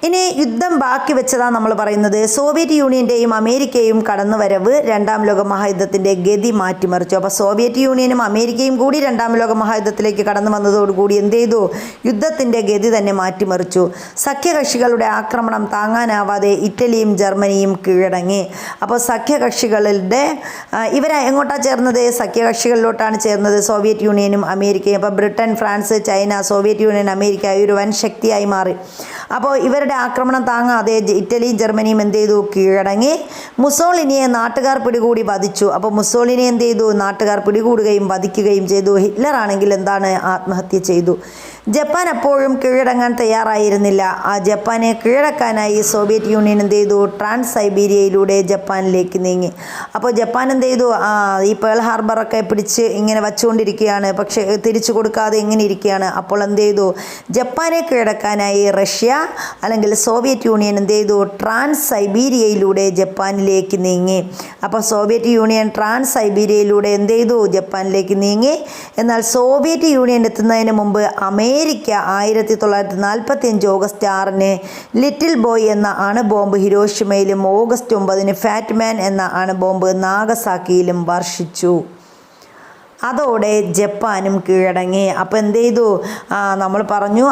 ഇനി യുദ്ധം ബാക്കി വെച്ചതാണ് നമ്മൾ പറയുന്നത്. സോവിയറ്റ് യൂണിയൻ്റെയും അമേരിക്കയും കടന്നുവരവ് രണ്ടാം ലോക മഹായുദ്ധത്തിൻ്റെ ഗതി മാറ്റിമറിച്ചു. അപ്പോൾ സോവിയറ്റ് യൂണിയനും അമേരിക്കയും കൂടി രണ്ടാം ലോക മഹായുദ്ധത്തിലേക്ക് കടന്നു വന്നതോടുകൂടി എന്ത് ചെയ്തു? യുദ്ധത്തിൻ്റെ ഗതി തന്നെ മാറ്റിമറിച്ചു. സഖ്യകക്ഷികളുടെ ആക്രമണം താങ്ങാനാവാതെ ഇറ്റലിയും ജർമ്മനിയും കീഴടങ്ങി. അപ്പോൾ സഖ്യകക്ഷികളുടെ ഇവർ എങ്ങോട്ടാണ് ചേർന്നത്? സഖ്യകക്ഷികളിലോട്ടാണ് ചേർന്നത് സോവിയറ്റ് യൂണിയനും അമേരിക്കയും. അപ്പോൾ Britain, France, China, Soviet union, America ഒരു വൻ ശക്തിയായി മാറി. അപ്പോൾ ഇവരുടെ ആക്രമണം താങ്ങാതെ ഇറ്റലിയും ജർമ്മനിയും എന്ത് ചെയ്തു? കീഴടങ്ങി. മുസോളിനിയെ നാട്ടുകാർ പിടികൂടി വധിച്ചു. അപ്പോൾ മുസോളിനി എന്ത് ചെയ്തു? നാട്ടുകാർ പിടികൂടുകയും വധിക്കുകയും ചെയ്തു. ഹിറ്റ്ലർ ആണെങ്കിൽ എന്താണ്? ആത്മഹത്യ ചെയ്തു. ജപ്പാൻ അപ്പോഴും കീഴടങ്ങാൻ തയ്യാറായിരുന്നില്ല. ആ ജപ്പാനെ കീഴടക്കാനായി സോവിയറ്റ് യൂണിയൻ എന്ത് ചെയ്തു? ട്രാൻസ് സൈബീരിയയിലൂടെ ജപ്പാനിലേക്ക് നീങ്ങി. അപ്പോൾ ജപ്പാൻ എന്ത് ചെയ്തു? ഈ പേൾ ഹാർബറൊക്കെ പിടിച്ച് ഇങ്ങനെ വച്ചുകൊണ്ടിരിക്കുകയാണ്, പക്ഷേ തിരിച്ചു കൊടുക്കാതെ ഇങ്ങനെ ഇരിക്കുകയാണ്. അപ്പോൾ എന്ത് ചെയ്തു? ജപ്പാനെ കീഴടക്കാനായി റഷ്യ അല്ലെങ്കിൽ സോവിയറ്റ് യൂണിയൻ എന്ത് ചെയ്തു? ട്രാൻസ് സൈബീരിയയിലൂടെ ജപ്പാനിലേക്ക് നീങ്ങി. അപ്പോൾ സോവിയറ്റ് യൂണിയൻ ട്രാൻസ് സൈബീരിയയിലൂടെ എന്ത് ചെയ്തു? ജപ്പാനിലേക്ക് നീങ്ങി. എന്നാൽ സോവിയറ്റ് യൂണിയൻ എത്തുന്നതിന് മുമ്പ് അമേരിക്ക 1945 ഓഗസ്റ്റ് 6 ലിറ്റിൽ ബോയ് എന്ന അണുബോംബ് ഹിരോഷിമയിലും ഓഗസ്റ്റ് 9 ഫാറ്റ് മാൻ എന്ന അണുബോംബ് നാഗസാക്കിയിലും വർഷിച്ചു. അതോടെ ജപ്പാനും കീഴടങ്ങി. അപ്പോൾ എന്ത് ചെയ്തു? നമ്മൾ പറഞ്ഞു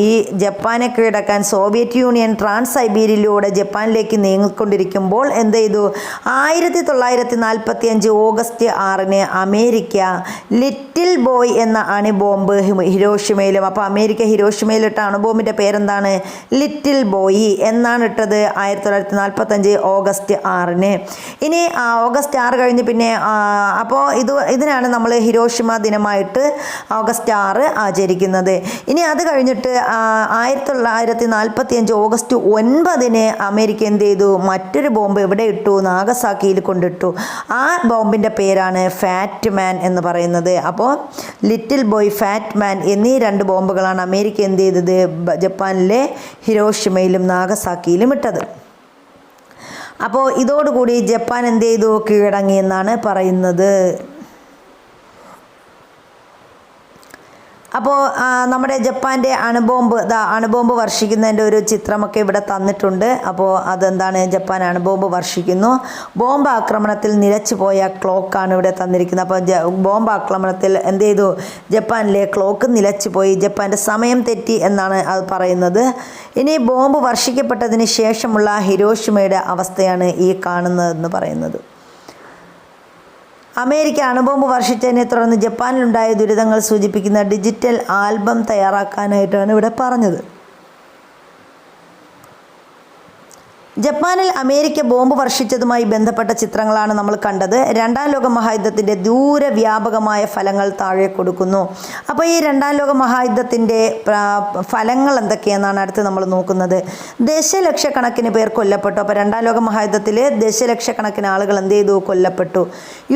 ഈ ജപ്പാനെ കീഴടക്കാൻ സോവിയറ്റ് യൂണിയൻ ട്രാൻസ് സൈബീരിയയിലൂടെ ജപ്പാനിലേക്ക് നീങ്ങിക്കൊണ്ടിരിക്കുമ്പോൾ എന്ത് ചെയ്തു? 1945 ഓഗസ്റ്റ് 6 അമേരിക്ക ലിറ്റിൽ ബോയ് എന്ന അണുബോംബ് ഹിരോഷിമയിലും. അപ്പോൾ അമേരിക്ക ഹിരോഷിമയിലിട്ട അണുബോംബിൻ്റെ പേരെന്താണ്? ലിറ്റിൽ ബോയ് എന്നാണ് ഇട്ടത് 1945 ഓഗസ്റ്റ് 6. ഇനി ഓഗസ്റ്റ് 6 കഴിഞ്ഞ് പിന്നെ അപ്പോൾ ഇതിനാണ് നമ്മൾ ഹിരോഷിമ ദിനമായിട്ട് ഓഗസ്റ്റ് 6 ആചരിക്കുന്നത്. ഇനി അത് കഴിഞ്ഞിട്ട് 1945 ഓഗസ്റ്റ് 9 അമേരിക്ക എന്ത് ചെയ്തു? മറ്റൊരു ബോംബ് എവിടെ ഇട്ടു? നാഗസാക്കിയിൽ കൊണ്ടിട്ടു. ആ ബോംബിൻ്റെ പേരാണ് ഫാറ്റ് മാൻ എന്ന് പറയുന്നത്. അപ്പോൾ ലിറ്റിൽ ബോയ്, ഫാറ്റ് മാൻ എന്നീ രണ്ട് ബോംബുകളാണ് അമേരിക്ക എന്ത് ചെയ്തത്? ജപ്പാനിലെ ഹിരോഷിമയിലും നാഗസാക്കിയിലും ഇട്ടത്. അപ്പോൾ ഇതോടുകൂടി ജപ്പാൻ എന്ത് ചെയ്തു? കീഴടങ്ങി എന്നാണ് പറയുന്നത്. അപ്പോൾ നമ്മുടെ ജപ്പാൻ്റെ അണുബോംബ് വർഷിക്കുന്നതിൻ്റെ ഒരു ചിത്രമൊക്കെ ഇവിടെ തന്നിട്ടുണ്ട്. അപ്പോൾ അതെന്താണ്? ജപ്പാൻ അണുബോംബ് വർഷിക്കുന്നു. ബോംബ് ആക്രമണത്തിൽ നിലച്ചു പോയ ക്ലോക്കാണ് ഇവിടെ തന്നിരിക്കുന്നത്. അപ്പോൾ ബോംബ് ആക്രമണത്തിൽ എന്ത് ചെയ്തു? ജപ്പാനിലെ ക്ലോക്ക് നിലച്ചു പോയി, ജപ്പാൻ്റെ സമയം തെറ്റി എന്നാണ് അത് പറയുന്നത്. ഇനി ബോംബ് വർഷിക്കപ്പെട്ടതിന് ശേഷമുള്ള ഹിരോഷിമയുടെ അവസ്ഥയാണ് ഈ കാണുന്നതെന്ന് പറയുന്നത്. അമേരിക്ക അണുബോംബ് വർഷിച്ചതിനെ തുടർന്ന് ജപ്പാനിലുണ്ടായ ദുരിതങ്ങൾ സൂചിപ്പിക്കുന്ന ഡിജിറ്റൽ ആൽബം തയ്യാറാക്കാനായിട്ടാണ് ഇവിടെ പറഞ്ഞത്. ജപ്പാനിൽ അമേരിക്ക ബോംബ് വർഷിച്ചതുമായി ബന്ധപ്പെട്ട ചിത്രങ്ങളാണ് നമ്മൾ കണ്ടത്. രണ്ടാം ലോക മഹായുദ്ധത്തിൻ്റെ ദൂരവ്യാപകമായ ഫലങ്ങൾ താഴെ കൊടുക്കുന്നു. അപ്പോൾ ഈ രണ്ടാം ലോക മഹായുദ്ധത്തിൻ്റെ ഫലങ്ങൾ എന്തൊക്കെയാണെന്നാണ് അടുത്ത് നമ്മൾ നോക്കുന്നത്. ദശലക്ഷക്കണക്കിന് പേർ കൊല്ലപ്പെട്ടു. അപ്പോൾ രണ്ടാം ലോക മഹായുദ്ധത്തിൽ ദശലക്ഷക്കണക്കിന് ആളുകൾ എന്ത് ചെയ്തു? കൊല്ലപ്പെട്ടു.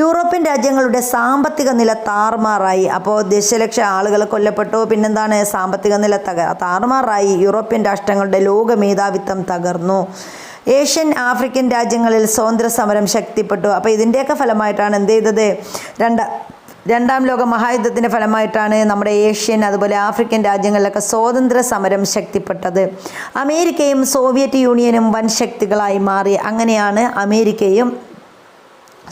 യൂറോപ്യൻ രാജ്യങ്ങളുടെ സാമ്പത്തിക നില താറുമാറായി. അപ്പോൾ ദശലക്ഷം ആളുകൾ കൊല്ലപ്പെട്ടു. പിന്നെന്താണ്? സാമ്പത്തിക നില താറുമാറായി. യൂറോപ്യൻ രാഷ്ട്രങ്ങളുടെ ലോക മേധാവിത്വം തകർന്നു. ഏഷ്യൻ, ആഫ്രിക്കൻ രാജ്യങ്ങളിൽ സ്വാതന്ത്ര്യ സമരം ശക്തിപ്പെട്ടു. അപ്പോൾ ഇതിൻ്റെയൊക്കെ ഫലമായിട്ടാണ് എന്ത് ചെയ്തത്? രണ്ടാം ലോക മഹായുദ്ധത്തിൻ്റെ ഫലമായിട്ടാണ് നമ്മുടെ ഏഷ്യൻ അതുപോലെ ആഫ്രിക്കൻ രാജ്യങ്ങളിലൊക്കെ സ്വാതന്ത്ര്യ സമരം ശക്തിപ്പെട്ടത്. അമേരിക്കയും സോവിയറ്റ് യൂണിയനും വൻ ശക്തികളായി മാറി. അങ്ങനെയാണ് അമേരിക്കയും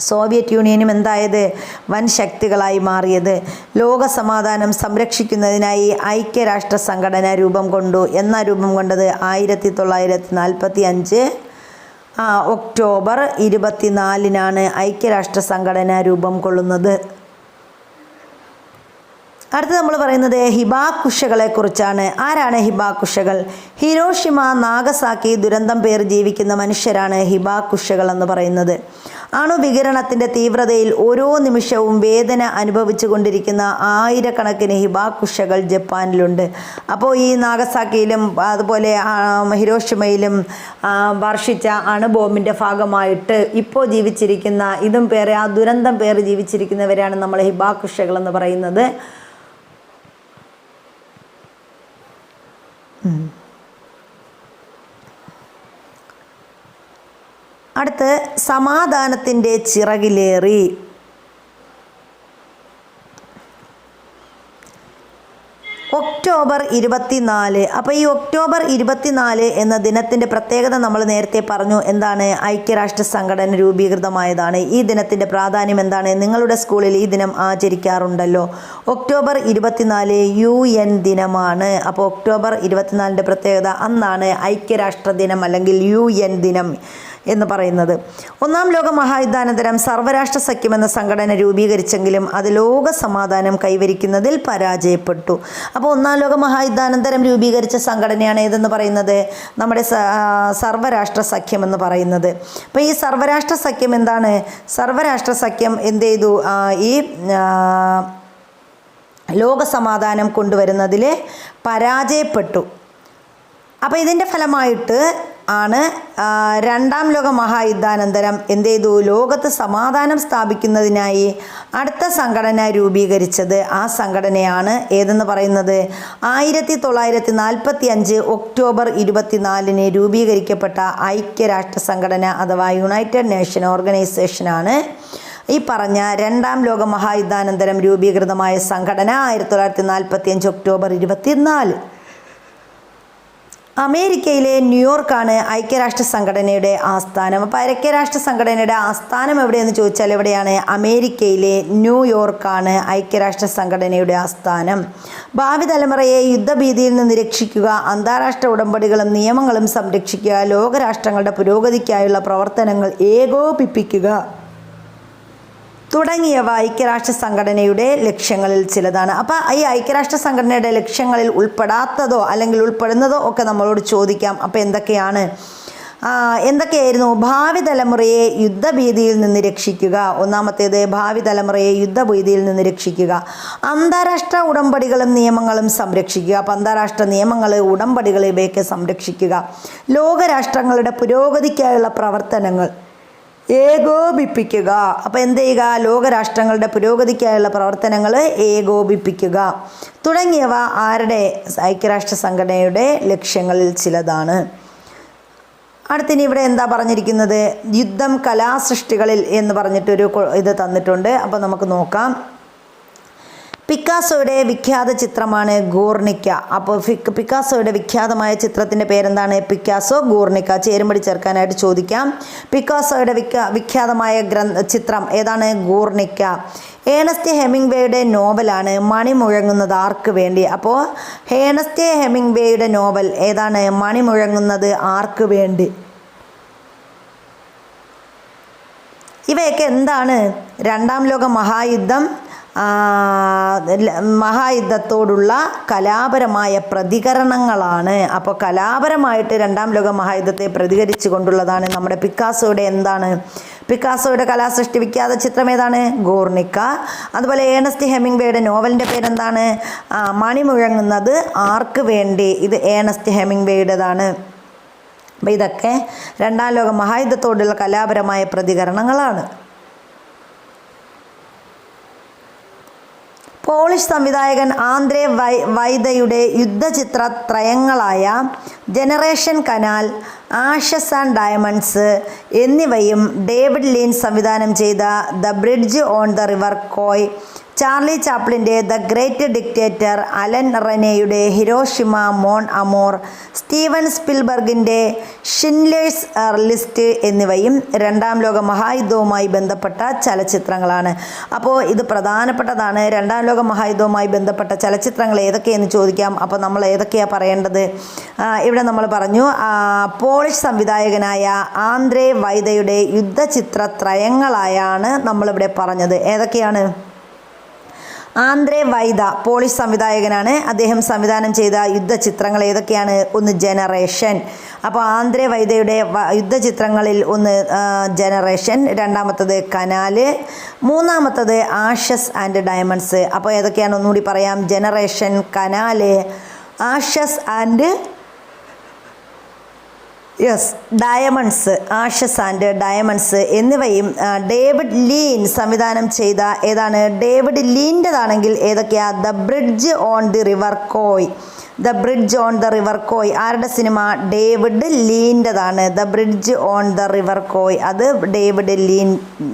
സോവിയറ്റ് യൂണിയനും എന്തായത്? വൻ ശക്തികളായി മാറിയത്. ലോക സമാധാനം സംരക്ഷിക്കുന്നതിനായി ഐക്യരാഷ്ട്ര സംഘടന രൂപം കൊണ്ടു. എന്നാ രൂപം കൊണ്ടത്? 1945 ഒക്ടോബർ 24 ഐക്യരാഷ്ട്ര സംഘടന രൂപം കൊള്ളുന്നത്. അടുത്ത നമ്മൾ പറയുന്നത് ഹിബാക്കുഷകളെ കുറിച്ചാണ്. ആരാണ് ഹിബാക്കുഷകൾ? ഹിരോഷിമ, നാഗസാക്കി ദുരന്തം പേർ ജീവിക്കുന്ന മനുഷ്യരാണ് ഹിബാക്കുഷകൾ എന്ന് പറയുന്നത്. അണുവികിരണത്തിൻ്റെ തീവ്രതയിൽ ഓരോ നിമിഷവും വേദന അനുഭവിച്ചു കൊണ്ടിരിക്കുന്ന ആയിരക്കണക്കിന് ഹിബാക്കുഷകൾ ജപ്പാനിലുണ്ട്. അപ്പോൾ ഈ നാഗസാക്കിയിലും അതുപോലെ ഹിരോഷിമയിലും വർഷിച്ച അണുബോംബിൻ്റെ ഭാഗമായിട്ട് ഇപ്പോൾ ജീവിച്ചിരിക്കുന്ന ഇതും പേരെ ആ ദുരന്തം പേര് ജീവിച്ചിരിക്കുന്നവരാണ് നമ്മൾ ഹിബാക്കുഷകൾ എന്ന് പറയുന്നത്. അടുത്ത് സമാധാനത്തിൻ്റെ ചിറകിലേറി. ഒക്ടോബർ 24. അപ്പോൾ ഈ ഒക്ടോബർ 24 എന്ന ദിനത്തിൻ്റെ പ്രത്യേകത നമ്മൾ നേരത്തെ പറഞ്ഞു. എന്താണ്? ഐക്യരാഷ്ട്ര സംഘടന രൂപീകൃതമായതാണ്. ഈ ദിനത്തിൻ്റെ പ്രാധാന്യം എന്താണ്? നിങ്ങളുടെ സ്കൂളിൽ ഈ ദിനം ആചരിക്കാറുണ്ടല്ലോ. ഒക്ടോബർ 24 UN ദിനമാണ്. അപ്പോൾ ഒക്ടോബർ 24ൻ്റെ പ്രത്യേകത അന്നാണ് ഐക്യരാഷ്ട്ര ദിനം അല്ലെങ്കിൽ UN ദിനം എന്ന് പറയുന്നത്. ഒന്നാം ലോക മഹായുദ്ധാനന്തരം സർവ്വരാഷ്ട്ര സഖ്യം എന്ന സംഘടന രൂപീകരിച്ചെങ്കിലും അത് ലോക സമാധാനം കൈവരിക്കുന്നതിൽ പരാജയപ്പെട്ടു. അപ്പോൾ ഒന്നാം ലോക മഹായുദ്ധാനന്തരം രൂപീകരിച്ച സംഘടനയാണ് ഏതെന്ന് പറയുന്നത്? നമ്മുടെ സർവ്വരാഷ്ട്ര സഖ്യം എന്ന് പറയുന്നത്. അപ്പോൾ ഈ സർവ്വരാഷ്ട്ര സഖ്യം എന്താണ്? സർവ്വരാഷ്ട്ര സഖ്യം എന്ത് ചെയ്തു? ഈ ലോക സമാധാനം കൊണ്ടുവരുന്നതിൽ പരാജയപ്പെട്ടു. അപ്പോൾ ഇതിൻ്റെ ഫലമായിട്ട് ആണ് രണ്ടാം ലോക മഹായുദ്ധാനന്തരം എന്ത് ചെയ്തു? ലോകത്ത് സമാധാനം സ്ഥാപിക്കുന്നതിനായി അടുത്ത സംഘടന രൂപീകരിച്ചത്. ആ സംഘടനയാണ് ഏതെന്ന് പറയുന്നത്? 1945 ഒക്ടോബർ 24 രൂപീകരിക്കപ്പെട്ട ഐക്യരാഷ്ട്ര സംഘടന അഥവാ യുണൈറ്റഡ് നേഷൻ ഓർഗനൈസേഷനാണ് ഈ പറഞ്ഞ രണ്ടാം ലോക മഹായുദ്ധാനന്തരം രൂപീകൃതമായ സംഘടന. 1945 ഒക്ടോബർ 24. അമേരിക്കയിലെ ന്യൂയോർക്കാണ് ഐക്യരാഷ്ട്ര സംഘടനയുടെ ആസ്ഥാനം. അപ്പോൾ ഐക്യരാഷ്ട്ര സംഘടനയുടെ ആസ്ഥാനം എവിടെയെന്ന് ചോദിച്ചാൽ എവിടെയാണ്? അമേരിക്കയിലെ ന്യൂയോർക്കാണ് ഐക്യരാഷ്ട്ര സംഘടനയുടെ ആസ്ഥാനം. ഭാവി തലമുറയെ യുദ്ധഭീതിയിൽ നിന്ന് രക്ഷിക്കുക, അന്താരാഷ്ട്ര ഉടമ്പടികളും നിയമങ്ങളും സംരക്ഷിക്കുക, ലോകരാഷ്ട്രങ്ങളുടെ പുരോഗതിക്കായുള്ള പ്രവർത്തനങ്ങൾ ഏകോപിപ്പിക്കുക തുടങ്ങിയവ ഐക്യരാഷ്ട്ര സംഘടനയുടെ ലക്ഷ്യങ്ങളിൽ ചിലതാണ്. അപ്പോൾ ഈ ഐക്യരാഷ്ട്ര സംഘടനയുടെ ലക്ഷ്യങ്ങളിൽ ഉൾപ്പെടാത്തതോ അല്ലെങ്കിൽ ഉൾപ്പെടുന്നതോ ഒക്കെ നമ്മളോട് ചോദിക്കാം. അപ്പോൾ എന്തൊക്കെയായിരുന്നു? ഭാവി തലമുറയെ യുദ്ധഭീതിയിൽ നിന്ന് രക്ഷിക്കുക. ഒന്നാമത്തേത് ഭാവി തലമുറയെ യുദ്ധഭീതിയിൽ നിന്ന് രക്ഷിക്കുക. അന്താരാഷ്ട്ര ഉടമ്പടികളും നിയമങ്ങളും സംരക്ഷിക്കുക. അപ്പോൾ അന്താരാഷ്ട്ര നിയമങ്ങൾ, ഉടമ്പടികൾ ഇവയൊക്കെ സംരക്ഷിക്കുക. ലോകരാഷ്ട്രങ്ങളുടെ പുരോഗതിക്കായുള്ള പ്രവർത്തനങ്ങൾ ഏകോപിപ്പിക്കുക. അപ്പോൾ എന്ത് ചെയ്യുക? ലോകരാഷ്ട്രങ്ങളുടെ പുരോഗതിക്കായുള്ള പ്രവർത്തനങ്ങൾ ഏകോപിപ്പിക്കുക തുടങ്ങിയവ ആരുടെ? ഐക്യരാഷ്ട്ര സംഘടനയുടെ ലക്ഷ്യങ്ങളിൽ ചിലതാണ്. അടുത്തിനി ഇവിടെ എന്താ പറഞ്ഞിരിക്കുന്നത്? യുദ്ധം കലാസൃഷ്ടികളിൽ എന്ന് പറഞ്ഞിട്ടൊരു ഇത് തന്നിട്ടുണ്ട്. അപ്പോൾ നമുക്ക് നോക്കാം. പിക്കാസോയുടെ വിഖ്യാത ചിത്രമാണ് ഗൂർണിക്ക. അപ്പോൾ പിക്കാസോയുടെ വിഖ്യാതമായ ചിത്രത്തിൻ്റെ പേരെന്താണ്? പിക്കാസോ ഗൂർണിക്ക. ചേരുംപടി ചേർക്കാനായിട്ട് ചോദിക്കാം. പിക്കാസോയുടെ വിഖ്യാതമായ ചിത്രം ഏതാണ്? ഗൂർണിക്ക. ഏണസ്റ്റ് ഹെമിംഗ്വേയുടെ നോവലാണ് മണി മുഴങ്ങുന്നത് ആർക്ക് വേണ്ടി. അപ്പോൾ ഏണസ്റ്റ് ഹെമിംഗ്വേയുടെ നോവൽ ഏതാണ്? മണി മുഴങ്ങുന്നത് ആർക്ക് വേണ്ടി. ഇവയൊക്കെ എന്താണ്? രണ്ടാം ലോക മഹായുദ്ധത്തോടുള്ള കലാപരമായ പ്രതികരണങ്ങളാണ്. അപ്പോൾ കലാപരമായിട്ട് രണ്ടാം ലോക മഹായുദ്ധത്തെ പ്രതികരിച്ചു കൊണ്ടുള്ളതാണ് നമ്മുടെ പിക്കാസോയുടെ എന്താണ്? പിക്കാസോയുടെ കലാസൃഷ്ടി വിഖ്യാത ചിത്രം ഏതാണ്? ഗൂർണിക്ക. അതുപോലെ ഏണസ്റ്റ് ഹെമിംഗ്വേയുടെ നോവലിൻ്റെ പേരെന്താണ്? മണി മുഴങ്ങുന്നത് ആർക്ക് വേണ്ടി. ഇത് ഏണസ്റ്റ് ഹെമിംഗ്വേയുടേതാണ്. അപ്പോൾ ഇതൊക്കെ രണ്ടാം ലോക മഹായുദ്ധത്തോടുള്ള കലാപരമായ പ്രതികരണങ്ങളാണ്. പോളിഷ് സംവിധായകൻ ആന്ദ്രേ വൈദയുടെ യുദ്ധചിത്ര ത്രയങ്ങളായ Generation Kanal, Ashes and Diamonds എന്നിവയും ഡേവിഡ് ലീൻ സംവിധാനം ചെയ്ത the Bridge on the River Kwai, Charlie ചാപ്ലിൻ്റെ ദ ഗ്രേറ്റ് ഡിക്റ്റേറ്റർ, അലൻ റെനെയുടെ ഹിരോഷിമ മോൺ അമോർ, സ്റ്റീവൻ സ്പിൽബർഗിൻ്റെ ഷിൻലേഴ്സ് ലിസ്റ്റ് എന്നിവയും രണ്ടാം ലോക മഹായുദ്ധവുമായി ബന്ധപ്പെട്ട ചലച്ചിത്രങ്ങളാണ്. അപ്പോൾ ഇത് പ്രധാനപ്പെട്ടതാണ്. രണ്ടാം ലോക മഹായുദ്ധവുമായി ബന്ധപ്പെട്ട ചലച്ചിത്രങ്ങൾ ഏതൊക്കെയെന്ന് ചോദിക്കാം. അപ്പോൾ നമ്മൾ ഏതൊക്കെയാണ് പറയേണ്ടത്? ഇവിടെ നമ്മൾ പറഞ്ഞു പോളിഷ് സംവിധായകനായ ആന്ദ്രേ വൈദയുടെ യുദ്ധചിത്ര ത്രയങ്ങളായാണ് നമ്മളിവിടെ പറഞ്ഞത്. ഏതൊക്കെയാണ്? ആന്ദ്രേ വൈദ പോളിഷ് സംവിധായകനാണ്. അദ്ദേഹം സംവിധാനം ചെയ്ത യുദ്ധചിത്രങ്ങൾ ഏതൊക്കെയാണ്? ഒന്ന് ജനറേഷൻ. അപ്പോൾ ആന്ദ്രേ വൈദയുടെ യുദ്ധചിത്രങ്ങളിൽ ഒന്ന് ജനറേഷൻ, രണ്ടാമത്തത് കനാല്, മൂന്നാമത്തത് ആഷസ് ആൻഡ് ഡയമണ്ട്സ്. അപ്പോൾ ഏതൊക്കെയാണ് ഒന്നുകൂടി പറയാം. Generation, Kanal, Ashes and Diamonds, Ashes and Diamonds എന്നിവയും ഡേവിഡ് ലീൻ സംവിധാനം ചെയ്ത ഏതാണ്? ഡേവിഡ് ലീൻ്റെതാണെങ്കിൽ ഏതൊക്കെയാ? The Bridge on the River Kwai. The Bridge on the River Kwai ആരുടെ സിനിമ? ഡേവിഡ് ലീൻ്റെതാണ്. The Bridge on the River Kwai അത് ഡേവിഡ് ലീൻ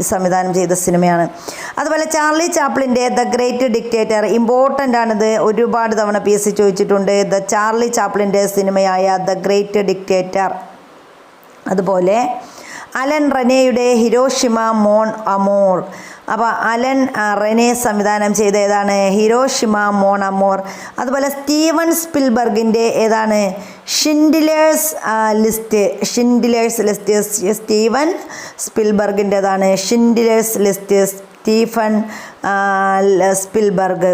സംവിധാനം ചെയ്ത സിനിമയാണ്. അതുപോലെ ചാർലി ചാപ്ലിൻ്റെ ദ ഗ്രേറ്റ് ഡിക്റ്റേറ്റർ, ഇമ്പോർട്ടൻ്റ് ആണിത്, ഒരുപാട് തവണ PSC ചോദിച്ചിട്ടുണ്ട്. ദ ചാർലി ചാപ്ലിൻ്റെ സിനിമയായ ദ ഗ്രേറ്റ് ഡിക്റ്റേറ്റർ. അതുപോലെ അലൻ റെനെയുടെ ഹിരോഷിമ മോൺ അമോർ. അപ്പോൾ അലൻ റെനെ സംവിധാനം ചെയ്ത ഏതാണ്? Hiroshima Mon Amour. അതുപോലെ സ്റ്റീവൻ സ്പിൽബർഗിൻ്റെ ഏതാണ്? Schindler's List. Schindler's List Steven സ്പിൽബർഗിൻ്റെതാണ്. Schindler's List Stephen Spielberg.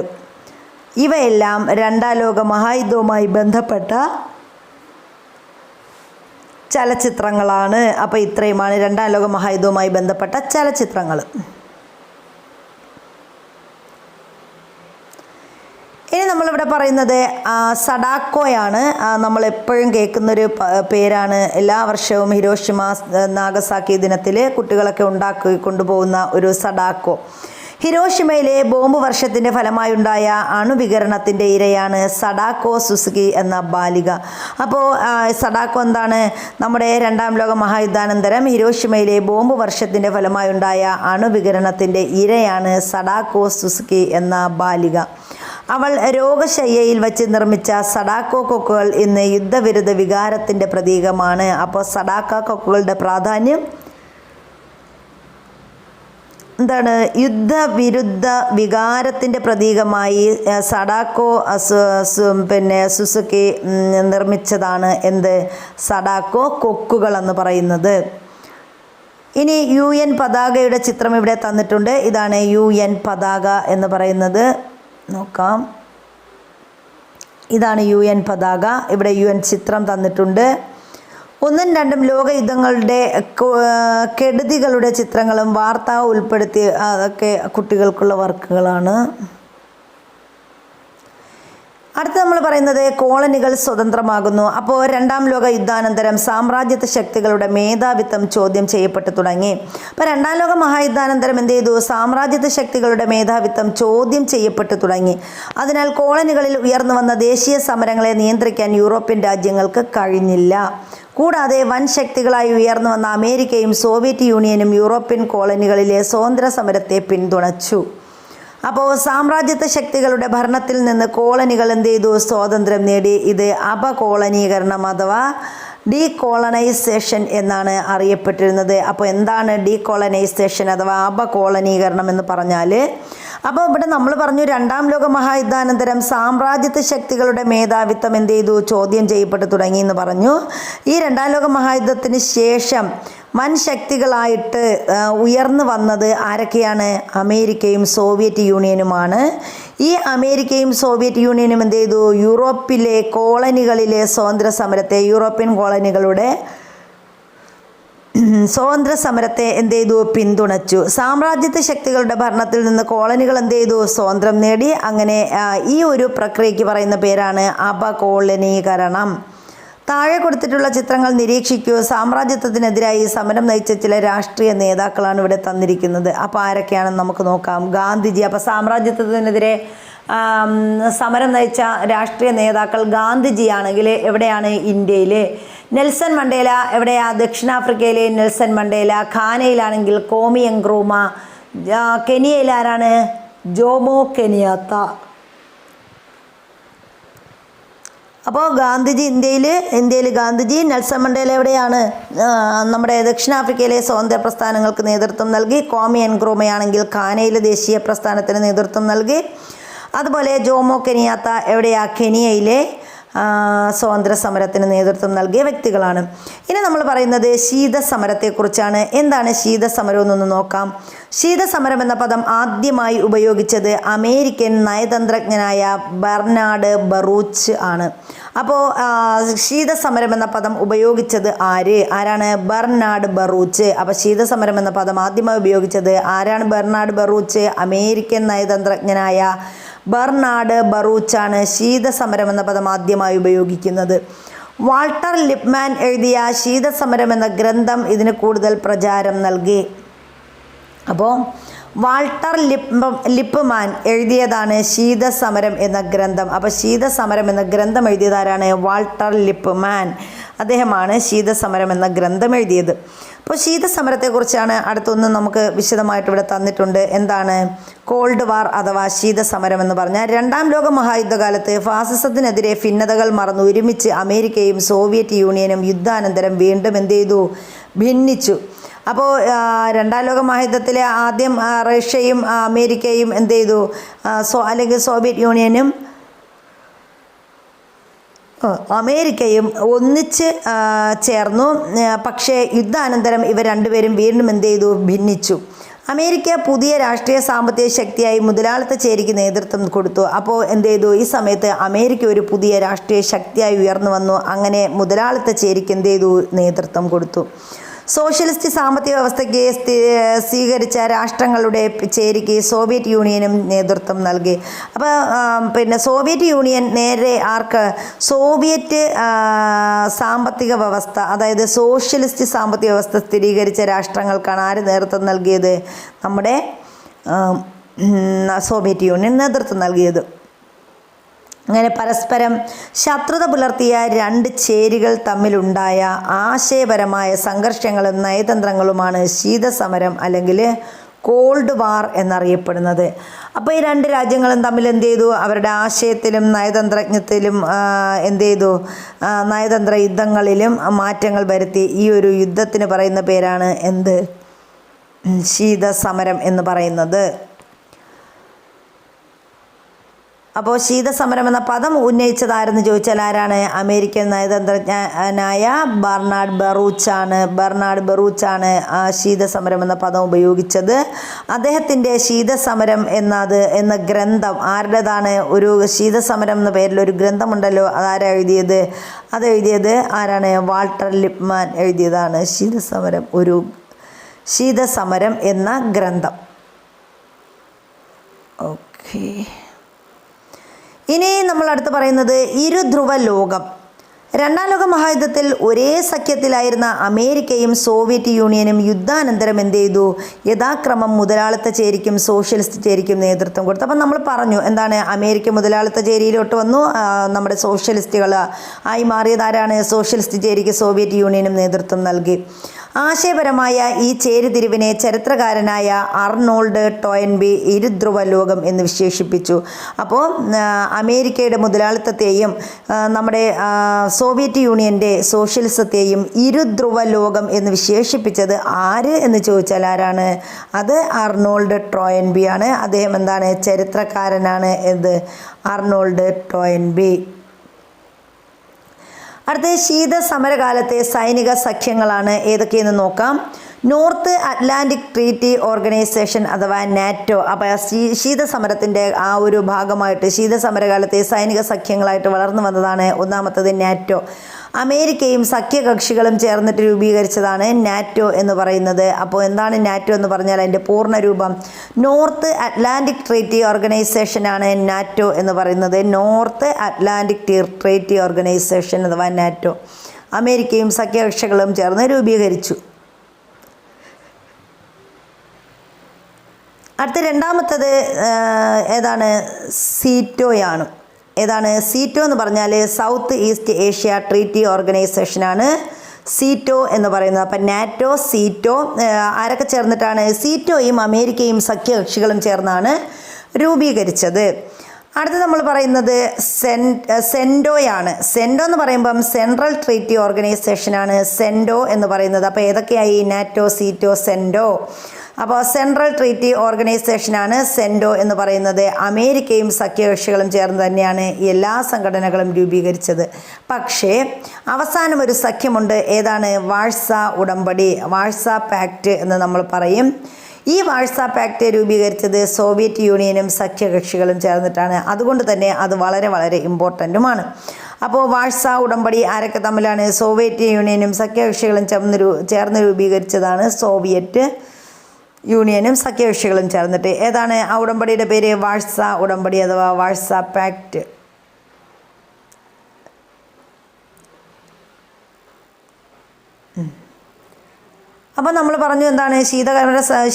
ഇവയെല്ലാം രണ്ടാം ലോക മഹായുദ്ധവുമായി ബന്ധപ്പെട്ട ചലച്ചിത്രങ്ങളാണ്. അപ്പോൾ ഇത്രയുമാണ് രണ്ടാം ലോക മഹായുദ്ധവുമായി ബന്ധപ്പെട്ട ചലച്ചിത്രങ്ങൾ. ഇനി നമ്മളിവിടെ പറയുന്നത് സഡാക്കോയാണ്. നമ്മളെപ്പോഴും കേൾക്കുന്നൊരു പേരാണ്. എല്ലാ വർഷവും ഹിരോഷിമ നാഗസാക്കി ദിനത്തിൽ കുട്ടികളൊക്കെ ഉണ്ടാക്കി കൊണ്ടുപോകുന്ന ഒരു സഡാക്കോ. ഹിരോഷിമയിലെ ബോംബ് വർഷത്തിൻ്റെ ഫലമായുണ്ടായ അണുവികരണത്തിൻ്റെ ഇരയാണ് സഡാക്കോ സുസുക്കി എന്ന ബാലിക. അപ്പോൾ സഡാക്കോ എന്താണ്? നമ്മുടെ രണ്ടാം ലോക മഹായുദ്ധാനന്തരം ഹിരോഷിമയിലെ ബോംബ് വർഷത്തിൻ്റെ ഫലമായുണ്ടായ അണുവികരണത്തിൻ്റെ ഇരയാണ് സഡാക്കോ സുസുക്കി എന്ന ബാലിക. അവൾ രോഗശയ്യയിൽ വച്ച് നിർമ്മിച്ച സഡാക്കോ കൊക്കുകൾ ഇന്ന് യുദ്ധവിരുദ്ധ വികാരത്തിൻ്റെ പ്രതീകമാണ്. അപ്പോൾ സഡാക്കോ കൊക്കുകളുടെ പ്രാധാന്യം എന്താണ്? യുദ്ധവിരുദ്ധ വികാരത്തിൻ്റെ പ്രതീകമായി സഡാക്കോ സുസുക്കി നിർമ്മിച്ചതാണ് എന്ത്? സഡാക്കോ കൊക്കുകൾ എന്ന് പറയുന്നത്. ഇനി UN പതാകയുടെ ചിത്രം ഇവിടെ തന്നിട്ടുണ്ട്. ഇതാണ് UN പതാക എന്ന് പറയുന്നത്. നോക്കാം. ഇതാണ് UN പതാക. ഇവിടെ UN ചിത്രം തന്നിട്ടുണ്ട്. 1ഉം 2ഉം ലോകയുദ്ധങ്ങളുടെ കെടുതികളുടെ ചിത്രങ്ങളും വാർത്ത ഉൾപ്പെടുത്തി അതൊക്കെ കുട്ടികൾക്കുള്ള വർക്കുകളാണ്. അടുത്ത നമ്മൾ പറയുന്നത് കോളനികൾ സ്വതന്ത്രമാകുന്നു. അപ്പോൾ രണ്ടാം ലോക യുദ്ധാനന്തരം സാമ്രാജ്യത്വ ശക്തികളുടെ മേധാവിത്വം ചോദ്യം ചെയ്യപ്പെട്ടു തുടങ്ങി. അപ്പോൾ രണ്ടാം ലോക മഹായുദ്ധാനന്തരം എന്ത് ചെയ്തു? സാമ്രാജ്യത്വ ശക്തികളുടെ മേധാവിത്വം ചോദ്യം ചെയ്യപ്പെട്ടു തുടങ്ങി. അതിനാൽ കോളനികളിൽ ഉയർന്നു വന്ന ദേശീയ സമരങ്ങളെ നിയന്ത്രിക്കാൻ യൂറോപ്യൻ രാജ്യങ്ങൾക്ക് കഴിഞ്ഞില്ല. കൂടാതെ വൻ ശക്തികളായി ഉയർന്നു വന്ന അമേരിക്കയും സോവിയറ്റ് യൂണിയനും യൂറോപ്യൻ കോളനികളിലെ സ്വാതന്ത്ര്യ സമരത്തെ പിന്തുണച്ചു. അപ്പോൾ സാമ്രാജ്യത്വ ശക്തികളുടെ ഭരണത്തിൽ നിന്ന് കോളനികൾ എന്ത് ചെയ്തു? സ്വാതന്ത്ര്യം നേടി. ഇത് അപകോളനീകരണം അഥവാ ഡീകോളനൈസേഷൻ എന്നാണ് അറിയപ്പെട്ടിരുന്നത്. അപ്പോൾ എന്താണ് ഡീകോളനൈസേഷൻ അഥവാ അപകോളനീകരണം എന്ന് പറഞ്ഞാൽ? അപ്പോൾ ഇവിടെ നമ്മൾ പറഞ്ഞു രണ്ടാം ലോക മഹായുദ്ധാനന്തരം സാമ്രാജ്യത്വ ശക്തികളുടെ മേധാവിത്വം എന്ത് ചെയ്തു? ചോദ്യം ചെയ്യപ്പെട്ടു തുടങ്ങി എന്ന് പറഞ്ഞു. ഈ രണ്ടാം ലോക മഹായുദ്ധത്തിന് ശേഷം വൻ ശക്തികളായിട്ട് ഉയർന്നു വന്നത് ആരൊക്കെയാണ്? അമേരിക്കയും സോവിയറ്റ് യൂണിയനുമാണ്. ഈ അമേരിക്കയും സോവിയറ്റ് യൂണിയനും എന്ത് ചെയ്തു? യൂറോപ്പിലെ കോളനികളിലെ സ്വാതന്ത്ര്യ സമരത്തെ, യൂറോപ്യൻ കോളനികളുടെ സ്വാതന്ത്ര്യ സമരത്തെ എന്ത് ചെയ്തു? പിന്തുണച്ചു. സാമ്രാജ്യത്വ ശക്തികളുടെ ഭരണത്തിൽ നിന്ന് കോളനികൾ എന്ത് ചെയ്തു? സ്വാതന്ത്ര്യം നേടി. അങ്ങനെ ഈ ഒരു പ്രക്രിയയ്ക്ക് പറയുന്ന പേരാണ് അപകോളനീകരണം. താഴെ കൊടുത്തിട്ടുള്ള ചിത്രങ്ങൾ നിരീക്ഷിക്കൂ. സാമ്രാജ്യത്വത്തിനെതിരായി സമരം നയിച്ച ചില രാഷ്ട്രീയ നേതാക്കളാണ് ഇവിടെ തന്നിരിക്കുന്നത്. അപ്പോൾ ആരൊക്കെയാണെന്ന് നമുക്ക് നോക്കാം. ഗാന്ധിജി. അപ്പോൾ സാമ്രാജ്യത്വത്തിനെതിരെ സമരം നയിച്ച രാഷ്ട്രീയ നേതാക്കൾ ഗാന്ധിജിയാണെങ്കിൽ എവിടെയാണ്? ഇന്ത്യയിൽ. നെൽസൺ മണ്ടേല എവിടെയാ? ദക്ഷിണാഫ്രിക്കയിലെ നെൽസൺ മണ്ടേല. ഘാനയിലാണെങ്കിൽ കോമി എൻക്രൂമ. കെനിയയിൽ ആരാണ്? ജോമോ കെനിയാത്ത. അപ്പോൾ ഗാന്ധിജി ഇന്ത്യയിൽ ഗാന്ധിജി. നെൽസൺ മണ്ടേല എവിടെയാണ്? നമ്മുടെ ദക്ഷിണാഫ്രിക്കയിലെ സ്വാതന്ത്ര്യ പ്രസ്ഥാനങ്ങൾക്ക് നേതൃത്വം നൽകി. കോമി എൻക്രൂമയാണെങ്കിൽ ഘാനയിലെ ദേശീയ പ്രസ്ഥാനത്തിന് നേതൃത്വം നൽകി. അതുപോലെ ജോമോ കെനിയാത്ത എവിടെയാ? കെനിയയിലെ സ്വാതന്ത്ര്യ സമരത്തിന് നേതൃത്വം നൽകിയ വ്യക്തികളാണ്. ഇനി നമ്മൾ പറയുന്നത് ശീതസമരത്തെക്കുറിച്ചാണ്. എന്താണ് ശീതസമരം എന്നൊന്ന് നോക്കാം. ശീതസമരം എന്ന പദം ആദ്യമായി ഉപയോഗിച്ചത് അമേരിക്കൻ നയതന്ത്രജ്ഞനായ ബെർനാഡ് ബറൂച്ച് ആണ്. അപ്പോൾ ശീതസമരം എന്ന പദം ഉപയോഗിച്ചത് ആരാണ്? Bernard Baruch. അപ്പോൾ ശീതസമരം എന്ന പദം ആദ്യമായി ഉപയോഗിച്ചത് ആരാണ്? Bernard Baruch. അമേരിക്കൻ നയതന്ത്രജ്ഞനായ ബെർനാഡ് ബറൂച്ചാണ് ശീതസമരം എന്ന പദം ആദ്യമായി ഉപയോഗിക്കുന്നത്. വാൾട്ടർ ലിപ്മാൻ എഴുതിയ ശീതസമരം എന്ന ഗ്രന്ഥം ഇതിന് കൂടുതൽ പ്രചാരം നൽകി. അപ്പോൾ വാൾട്ടർ ലിപ്മാൻ എഴുതിയതാണ് ശീതസമരം എന്ന ഗ്രന്ഥം. അപ്പോൾ ശീതസമരം എന്ന ഗ്രന്ഥം എഴുതിയതാരാണ്? Walter Lipman. അദ്ദേഹമാണ് ശീതസമരം എന്ന ഗ്രന്ഥം എഴുതിയത്. അപ്പോൾ ശീതസമരത്തെക്കുറിച്ചാണ് അടുത്തൊന്ന് നമുക്ക് വിശദമായിട്ട് ഇവിടെ തന്നിട്ടുണ്ട്. എന്താണ് കോൾഡ് വാർ അഥവാ ശീതസമരം എന്ന് പറഞ്ഞാൽ, രണ്ടാം ലോക മഹായുദ്ധകാലത്ത് ഫാസിസത്തിനെതിരെ ഭിന്നതകൾ മറന്ന് ഒരുമിച്ച് അമേരിക്കയും സോവിയറ്റ് യൂണിയനും യുദ്ധാനന്തരം വീണ്ടും എന്ത് ചെയ്തു? ഭിന്നിച്ചു. അപ്പോൾ രണ്ടാം ലോക മഹായുദ്ധത്തിലെ ആദ്യം റഷ്യയും അമേരിക്കയും എന്ത് ചെയ്തു? അല്ലെങ്കിൽ സോവിയറ്റ് യൂണിയനും അമേരിക്കയും ഒന്നിച്ച് ചേർന്നു. പക്ഷേ യുദ്ധാനന്തരം ഇവർ രണ്ടുപേരും വീണ്ടും എന്ത് ചെയ്തു? ഭിന്നിച്ചു. അമേരിക്ക പുതിയ രാഷ്ട്രീയ സാമ്പത്തിക ശക്തിയായി മുതലാളിത്ത ചേരിക്ക് നേതൃത്വം കൊടുത്തു. അപ്പോൾ എന്ത് ചെയ്തു? ഈ സമയത്ത് അമേരിക്ക ഒരു പുതിയ രാഷ്ട്രീയ ശക്തിയായി ഉയർന്നു വന്നു. അങ്ങനെ മുതലാളിത്ത ചേരിക്ക് എന്ത് ചെയ്തു? നേതൃത്വം കൊടുത്തു. സോഷ്യലിസ്റ്റ് സാമ്പത്തിക വ്യവസ്ഥയ്ക്ക് സ്വീകരിച്ച രാഷ്ട്രങ്ങളുടെ ചേരിക്ക് സോവിയറ്റ് യൂണിയനും നേതൃത്വം നൽകി. അപ്പോൾ പിന്നെ സോവിയറ്റ് യൂണിയൻ നേരെ ആർക്ക്? സോവിയറ്റ് സാമ്പത്തിക വ്യവസ്ഥ, അതായത് സോഷ്യലിസ്റ്റ് സാമ്പത്തിക വ്യവസ്ഥ സ്ഥിരീകരിച്ച രാഷ്ട്രങ്ങൾക്കാണ് ആര് നേതൃത്വം നൽകിയത്? നമ്മുടെ സോവിയറ്റ് യൂണിയൻ നേതൃത്വം നൽകിയത്. അങ്ങനെ പരസ്പരം ശത്രുത പുലർത്തിയ രണ്ട് ചേരികൾ തമ്മിലുണ്ടായ ആശയപരമായ സംഘർഷങ്ങളും നയതന്ത്രങ്ങളുമാണ് ശീതസമരം അല്ലെങ്കിൽ കോൾഡ് വാർ എന്നറിയപ്പെടുന്നത്. അപ്പോൾ ഈ രണ്ട് രാജ്യങ്ങളും തമ്മിൽ എന്ത് ചെയ്തു? അവരുടെ ആശയത്തിലും നയതന്ത്രജ്ഞത്തിലും എന്ത് ചെയ്തു? നയതന്ത്ര യുദ്ധങ്ങളിലും മാറ്റങ്ങൾ വരുത്തി. ഈ ഒരു യുദ്ധത്തിന് പറയുന്ന പേരാണ് എന്ത്? ശീതസമരം എന്ന് പറയുന്നത്. അപ്പോൾ ശീതസമരം എന്ന പദം ഉന്നയിച്ചത് ആരെന്ന് ചോദിച്ചാൽ ആരാണ്? അമേരിക്കൻ നയതന്ത്രജ്ഞനായ ബെർനാഡ് ബറൂച്ചാണ് ശീതസമരം എന്ന പദം ഉപയോഗിച്ചത്. അദ്ദേഹത്തിൻ്റെ ശീതസമരം എന്ന ഗ്രന്ഥം ആരുടേതാണ്? ഒരു ശീതസമരം എന്ന പേരിൽ ഒരു ഗ്രന്ഥമുണ്ടല്ലോ, അതാരാ എഴുതിയത്? അതെഴുതിയത് ആരാണ്? വാൾട്ടർ ലിപ്മാൻ എഴുതിയതാണ് ശീതസമരം എന്ന ഗ്രന്ഥം. ഓക്കെ, ഇനി നമ്മൾ അടുത്ത് പറയുന്നത് ഇരുധ്രുവ ലോകം. രണ്ടാം ലോക മഹായുദ്ധത്തിൽ ഒരേ സഖ്യത്തിലായിരുന്ന അമേരിക്കയും സോവിയറ്റ് യൂണിയനും യുദ്ധാനന്തരം എന്ത് ചെയ്തു? യഥാക്രമം മുതലാളിത്ത ചേരിക്കും സോഷ്യലിസ്റ്റ് ചേരിക്കും നേതൃത്വം കൊടുത്തു. അപ്പം നമ്മൾ പറഞ്ഞു എന്താണ്? അമേരിക്ക മുതലാളിത്ത ചേരിയിലോട്ട് വന്നു, നമ്മുടെ സോഷ്യലിസ്റ്റുകൾ ആയി മാറിയതാരാണ്? സോഷ്യലിസ്റ്റ് ചേരിക്ക് സോവിയറ്റ് യൂണിയനും നേതൃത്വം നൽകി. ആശയപരമായ ഈ ചേരിതിരിവിനെ ചരിത്രകാരനായ അർണോൾഡ് ടോയൻബി ഇരുധ്രുവ ലോകം എന്ന് വിശേഷിപ്പിച്ചു. അപ്പോൾ അമേരിക്കയുടെ മുതലാളിത്തത്തെയും നമ്മുടെ സോവിയറ്റ് യൂണിയൻ്റെ സോഷ്യലിസത്തെയും ഇരുധ്രുവ ലോകം എന്ന് വിശേഷിപ്പിച്ചത് ആര് എന്ന് ചോദിച്ചാൽ ആരാണ്? അത് അർണോൾഡ് ടോയൻബി ആണ്. അദ്ദേഹം എന്താണ്? ചരിത്രകാരനാണ്. Arnold Toynbee. അടുത്ത ശീതസമരകാലത്തെ സൈനിക സഖ്യങ്ങളാണ് ഏതൊക്കെയെന്ന് നോക്കാം. നോർത്ത് അറ്റ്ലാന്റിക് ട്രീറ്റി ഓർഗനൈസേഷൻ അഥവാ നാറ്റോ. അപ്പോൾ ശീതസമരത്തിൻ്റെ ആ ഒരു ഭാഗമായിട്ട് ശീതസമരകാലത്തെ സൈനിക സഖ്യങ്ങളായിട്ട് വളർന്നു വന്നതാണ് ഒന്നാമത്തത് നാറ്റോ. അമേരിക്കയും സഖ്യകക്ഷികളും ചേർന്നിട്ട് രൂപീകരിച്ചതാണ് നാറ്റോ എന്ന് പറയുന്നത്. അപ്പോൾ എന്താണ് നാറ്റോ എന്ന് പറഞ്ഞാൽ അതിൻ്റെ പൂർണ്ണരൂപം നോർത്ത് അറ്റ്ലാന്റിക് ട്രീറ്റി ഓർഗനൈസേഷനാണ് നാറ്റോ എന്ന് പറയുന്നത്. നോർത്ത് അറ്റ്ലാന്റിക് ട്രീറ്റി ഓർഗനൈസേഷൻ അഥവാ നാറ്റോ അമേരിക്കയും സഖ്യകക്ഷികളും ചേർന്ന് രൂപീകരിച്ചു. അടുത്ത രണ്ടാമത്തത് ഏതാണ്? സീറ്റോയാണ്. ഏതാണ് സീറ്റോ എന്ന് പറഞ്ഞാൽ? സൗത്ത് ഈസ്റ്റ് ഏഷ്യ ട്രീറ്റി ഓർഗനൈസേഷനാണ് സീറ്റോ എന്ന് പറയുന്നത്. അപ്പം നാറ്റോ, സീറ്റോ ആരൊക്കെ ചേർന്നിട്ടാണ്? സീറ്റോയും അമേരിക്കയും സഖ്യകക്ഷികളും ചേർന്നാണ് രൂപീകരിച്ചത്. അടുത്ത് നമ്മൾ പറയുന്നത് സെൻഡോയാണ്. സെൻഡോ എന്ന് പറയുമ്പം സെൻട്രൽ ട്രീറ്റി ഓർഗനൈസേഷനാണ് സെൻഡോ എന്ന് പറയുന്നത്. അപ്പോൾ ഏതൊക്കെയായി? NATO, SEATO, CENTO. അപ്പോൾ സെൻട്രൽ ട്രീറ്റി ഓർഗനൈസേഷനാണ് സെൻഡോ എന്ന് പറയുന്നത്. അമേരിക്കയും സഖ്യകക്ഷികളും ചേർന്ന് തന്നെയാണ് എല്ലാ സംഘടനകളും രൂപീകരിച്ചത്. പക്ഷേ അവസാനം ഒരു സഖ്യമുണ്ട്. ഏതാണ്? വാഴ്സ ഉടമ്പടി, വാഴ്സ പാക്റ്റ് എന്ന് നമ്മൾ പറയും. ഈ വാഴ്സ പാക്റ്റ് രൂപീകരിച്ചത് സോവിയറ്റ് യൂണിയനും സഖ്യകക്ഷികളും ചേർന്നിട്ടാണ്. അതുകൊണ്ട് തന്നെ അത് വളരെ വളരെ ഇമ്പോർട്ടൻറ്റുമാണ്. അപ്പോൾ വാഴ്സ ഉടമ്പടി ആരൊക്കെ തമ്മിലാണ്? സോവിയറ്റ് യൂണിയനും സഖ്യകക്ഷികളും ചേർന്ന് രൂപീകരിച്ചതാണ്. സോവിയറ്റ് യൂണിയനും സഖ്യകക്ഷികളും ചേർന്നിട്ട്. ഏതാണ് ആ ഉടമ്പടിയുടെ പേര്? വാഴ്സ ഉടമ്പടി അഥവാ വാഴ്സ പാക്റ്റ്. അപ്പോൾ നമ്മൾ പറഞ്ഞു എന്താണ്?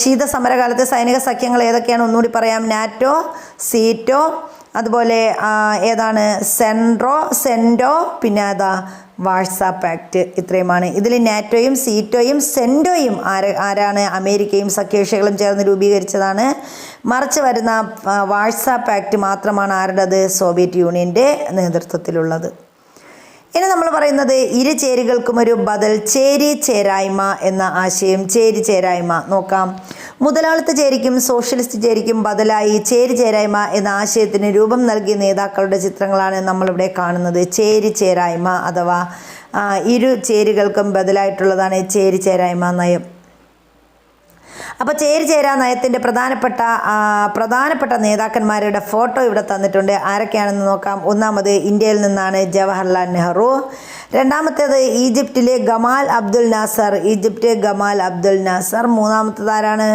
ശീതസമരകാലത്തെ സൈനിക സഖ്യങ്ങൾ ഏതൊക്കെയാണ് ഒന്നുകൂടി പറയാം. നാറ്റോ, സീറ്റോ, അതുപോലെ ഏതാണ്? സെൻഡോ, പിന്നെ ഏതാ? വാഴ്സ പാക്റ്റ്. ഇത്രയുമാണ്. ഇതിൽ നാറ്റോയും സീറ്റോയും സെൻഡോയും ആരാണ്? അമേരിക്കയും സഖ്യകക്ഷികളും ചേർന്ന് രൂപീകരിച്ചതാണ്. മറിച്ച് വരുന്ന വാഴ്സ പാക്റ്റ് മാത്രമാണ് ആരുടേത്? സോവിയറ്റ് യൂണിയൻ്റെ നേതൃത്വത്തിലുള്ളത്. ഇനി നമ്മൾ പറയുന്നത് ഇരു ചേരികൾക്കും ഒരു ബദൽ, ചേരി ചേരായ്മ എന്ന ആശയം. ചേരി ചേരായ്മ നോക്കാം. മുതലാളിത്ത ചേരിക്കും സോഷ്യലിസ്റ്റ് ചേരിക്കും ബദലായി ചേരി ചേരായ്മ എന്ന ആശയത്തിന് രൂപം നൽകിയ നേതാക്കളുടെ ചിത്രങ്ങളാണ് നമ്മളിവിടെ കാണുന്നത്. ചേരി ചേരായ്മ അഥവാ ഇരു ചേരികൾക്കും ബദലായിട്ടുള്ളതാണ് ചേരി ചേരായ്മ നയം. അപ്പോൾ ചേരി ചേരാ നയത്തിൻ്റെ പ്രധാനപ്പെട്ട നേതാക്കന്മാരുടെ ഫോട്ടോ ഇവിടെ തന്നിട്ടുണ്ട്. ആരൊക്കെയാണെന്ന് നോക്കാം. ഒന്നാമത് ഇന്ത്യയിൽ നിന്നാണ് ജവഹർലാൽ നെഹ്റു. രണ്ടാമത്തേത് ഈജിപ്തിലെ ഗമാൽ അബ്ദുൽ നാസർ. മൂന്നാമത്തേത് ആരാണ്?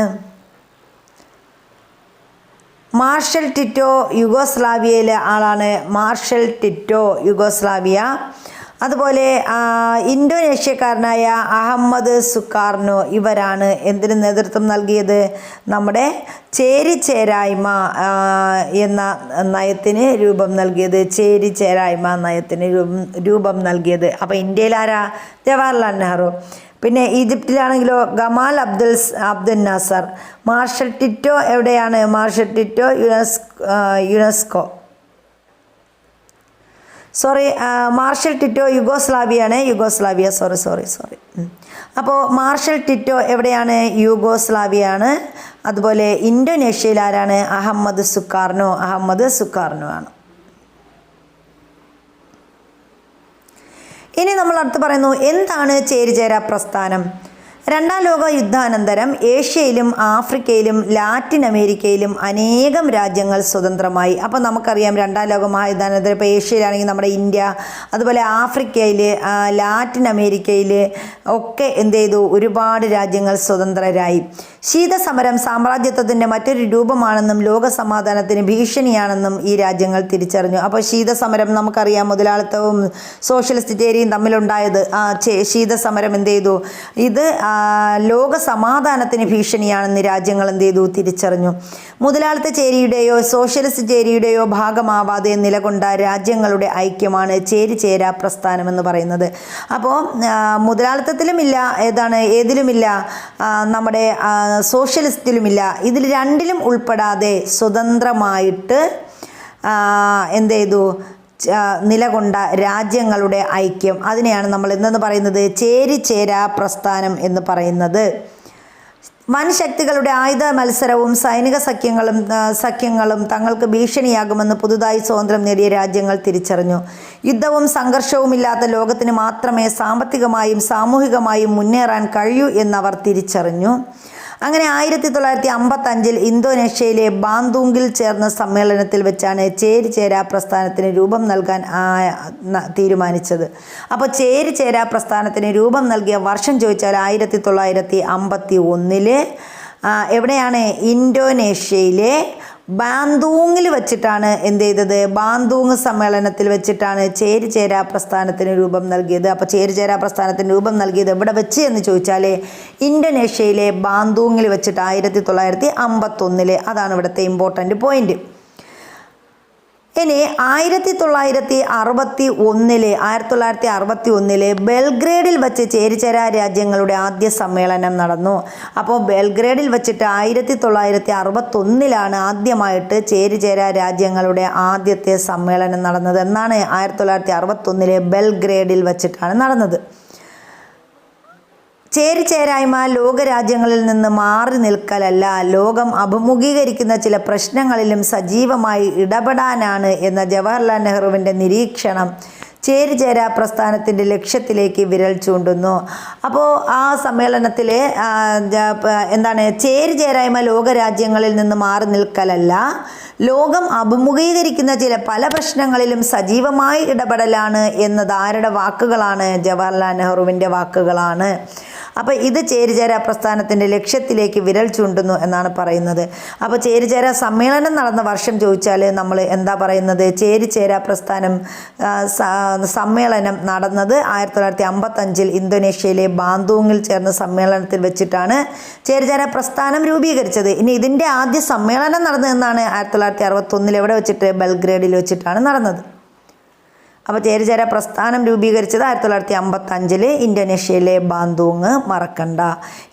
മാർഷൽ ടിറ്റോ, യുഗോസ്ലാവിയയിലെ ആളാണ്. Marshal Tito, Yugoslavia. അതുപോലെ ഇന്തോനേഷ്യക്കാരനായ അഹമ്മദ് സുകാർണോ. ഇവരാണ് എന്തിന് നേതൃത്വം നൽകിയത്? നമ്മുടെ ചേരി ചേരായ്മ എന്ന നയത്തിന് രൂപം നൽകിയത്. ചേരി ചേരായ്മ നയത്തിന് രൂപം നൽകിയത്. അപ്പോൾ ഇന്ത്യയിൽ ആരാ? ജവഹർലാൽ നെഹ്റു. പിന്നെ ഈജിപ്തിലാണെങ്കിലോ Gamal Abdul Nasser. Marshal Tito എവിടെയാണ്? Marshal Tito Marshal Tito Yugoslavia. Sorry. അപ്പോൾ മാർഷൽ ടിറ്റോ എവിടെയാണ്? യുഗോസ്ലാവിയാണ്. അതുപോലെ ഇന്തോനേഷ്യയിൽ ആരാണ്? അഹമ്മദ് സുകാർണോ ആണ്. ഇനി നമ്മൾ അടുത്ത് പറയുന്നു എന്താണ് ചേരിചേരാ പ്രസ്ഥാനം? രണ്ടാം ലോക യുദ്ധാനന്തരം ഏഷ്യയിലും ആഫ്രിക്കയിലും ലാറ്റിൻ അമേരിക്കയിലും അനേകം രാജ്യങ്ങൾ സ്വതന്ത്രമായി. അപ്പോൾ നമുക്കറിയാം രണ്ടാം ലോക മഹായുദ്ധാനന്തരം ഇപ്പോൾ ഏഷ്യയിലാണെങ്കിൽ നമ്മുടെ ഇന്ത്യ, അതുപോലെ ആഫ്രിക്കയിൽ, ലാറ്റിൻ അമേരിക്കയിൽ ഒക്കെ എന്ത് ചെയ്തു? ഒരുപാട് രാജ്യങ്ങൾ സ്വതന്ത്രരായി. ശീതസമരം സാമ്രാജ്യത്വത്തിൻ്റെ മറ്റൊരു രൂപമാണെന്നും ലോക സമാധാനത്തിന് ഭീഷണിയാണെന്നും ഈ രാജ്യങ്ങൾ തിരിച്ചറിഞ്ഞു. അപ്പോൾ ശീതസമരം നമുക്കറിയാം, മുതലാളിത്തവും സോഷ്യലിസ്റ്റ് ചേരിയും തമ്മിലുണ്ടായത്. ശീതസമരം എന്ത് ചെയ്തു? ഇത് ലോക സമാധാനത്തിന് ഭീഷണിയാണെന്ന് രാജ്യങ്ങൾ എന്ത് ചെയ്തു? തിരിച്ചറിഞ്ഞു. മുതലാളിത്ത ചേരിയുടെയോ സോഷ്യലിസ്റ്റ് ചേരിയുടെയോ ഭാഗമാവാതെ നിലകൊണ്ട രാജ്യങ്ങളുടെ ഐക്യമാണ് ചേരിചേരാ പ്രസ്ഥാനം എന്ന് പറയുന്നത്. അപ്പോൾ മുതലാളിത്തത്തിലുമില്ല, ഏതിലുമില്ല, നമ്മുടെ സോഷ്യലിസ്റ്റിലുമില്ല, ഇതിൽ രണ്ടിലും ഉൾപ്പെടാതെ സ്വതന്ത്രമായിട്ട് എന്ത് ചെയ്തു? നിലകൊണ്ട രാജ്യങ്ങളുടെ ഐക്യം, അതിനെയാണ് നമ്മൾ എന്തെന്ന് പറയുന്നത്? ചേരിചേരാ പ്രസ്ഥാനം എന്ന് പറയുന്നത്. വൻ ശക്തികളുടെ ആയുധ മത്സരവും സൈനിക സഖ്യങ്ങളും തങ്ങൾക്ക് ഭീഷണിയാകുമെന്ന് പുതുതായി സ്വാതന്ത്ര്യം നേടിയ രാജ്യങ്ങൾ തിരിച്ചറിഞ്ഞു. യുദ്ധവും സംഘർഷവുമില്ലാത്ത ലോകത്തിന് മാത്രമേ സാമ്പത്തികമായും സാമൂഹികമായും മുന്നേറാൻ കഴിയൂ എന്നവർ തിരിച്ചറിഞ്ഞു. അങ്ങനെ 1955 ഇന്തോനേഷ്യയിലെ ബാന്തൂങ്ങിൽ ചേർന്ന സമ്മേളനത്തിൽ വെച്ചാണ് ചേരിചേരാ പ്രസ്ഥാനത്തിന് രൂപം നൽകാൻ തീരുമാനിച്ചത്. അപ്പോൾ ചേരിചേരാ പ്രസ്ഥാനത്തിന് രൂപം നൽകിയ വർഷം ചോദിച്ചാൽ 1951 എവിടെയാണ്? ഇന്തോനേഷ്യയിലെ ബാന്തൂങ്ങിൽ വെച്ചിട്ടാണ് എന്ത് ചെയ്തത്? ബാന്തൂങ് സമ്മേളനത്തിൽ വെച്ചിട്ടാണ് ചേരിചേരാ പ്രസ്ഥാനത്തിന് രൂപം നൽകിയത്. അപ്പോൾ ചേരിചേരാ പ്രസ്ഥാനത്തിന് രൂപം നൽകിയത് എവിടെ വെച്ച് എന്ന് ചോദിച്ചാൽ ഇന്തോനേഷ്യയിലെ ബാന്തൂങ്ങിൽ വെച്ചിട്ട് 1951. അതാണ് ഇവിടുത്തെ ഇമ്പോർട്ടൻ്റ് പോയിന്റ്. ഇനി 1961 ബെൽഗ്രേഡിൽ വെച്ച് ചേരിചേരാ രാജ്യങ്ങളുടെ ആദ്യ സമ്മേളനം നടന്നു. അപ്പോൾ ബെൽഗ്രേഡിൽ വെച്ചിട്ട് 1961 ആദ്യമായിട്ട് ചേരിചേരാ രാജ്യങ്ങളുടെ ആദ്യത്തെ സമ്മേളനം നടന്നത്. എന്നാണ്? 1961 ബെൽഗ്രേഡിൽ വെച്ചിട്ടാണ് നടന്നത്. ചേരിചേരായ്മ ലോകരാജ്യങ്ങളിൽ നിന്ന് മാറി നിൽക്കലല്ല, ലോകം അഭിമുഖീകരിക്കുന്ന ചില പ്രശ്നങ്ങളിലും സജീവമായി ഇടപെടാനാണ് എന്ന ജവഹർലാൽ നെഹ്റുവിൻ്റെ നിരീക്ഷണം ചേരിചേരാ പ്രസ്ഥാനത്തിൻ്റെ ലക്ഷ്യത്തിലേക്ക് വിരൽ ചൂണ്ടുന്നു. അപ്പോൾ ആ സമ്മേളനത്തിൽ എന്താണ്, ചേരിചേരായ്മ ലോകരാജ്യങ്ങളിൽ നിന്ന് മാറി നിൽക്കലല്ല, ലോകം അഭിമുഖീകരിക്കുന്ന പല പ്രശ്നങ്ങളിലും സജീവമായി ഇടപെടലാണ് എന്നത് ആരുടെ വാക്കുകളാണ്? ജവഹർലാൽ നെഹ്റുവിൻ്റെ വാക്കുകളാണ്. അപ്പോൾ ഇത് ചേരിചേരാ പ്രസ്ഥാനത്തിൻ്റെ ലക്ഷ്യത്തിലേക്ക് വിരൽ ചൂണ്ടുന്നു എന്നാണ് പറയുന്നത്. അപ്പോൾ ചേരിചേരാ സമ്മേളനം നടന്ന വർഷം ചോദിച്ചാൽ നമ്മൾ എന്താ പറയുന്നത്? ചേരിചേരാ പ്രസ്ഥാനം സമ്മേളനം നടന്നത് 1955 ഇന്തോനേഷ്യയിലെ ബാന്തൂങ്ങിൽ ചേർന്ന സമ്മേളനത്തിൽ വെച്ചിട്ടാണ് ചേരിചേരാ പ്രസ്ഥാനം രൂപീകരിച്ചത്. ഇനി ഇതിൻ്റെ ആദ്യ സമ്മേളനം നടന്നതെന്നാണ് 1961 എവിടെ വെച്ചിട്ട്? ബെൽഗ്രേഡിൽ വെച്ചിട്ടാണ് നടന്നത്. അപ്പോൾ ചേരിചേരാ പ്രസ്ഥാനം രൂപീകരിച്ചത് 1955 ഇന്തോനേഷ്യയിലെ ബാന്തൂങ്, മറക്കണ്ട.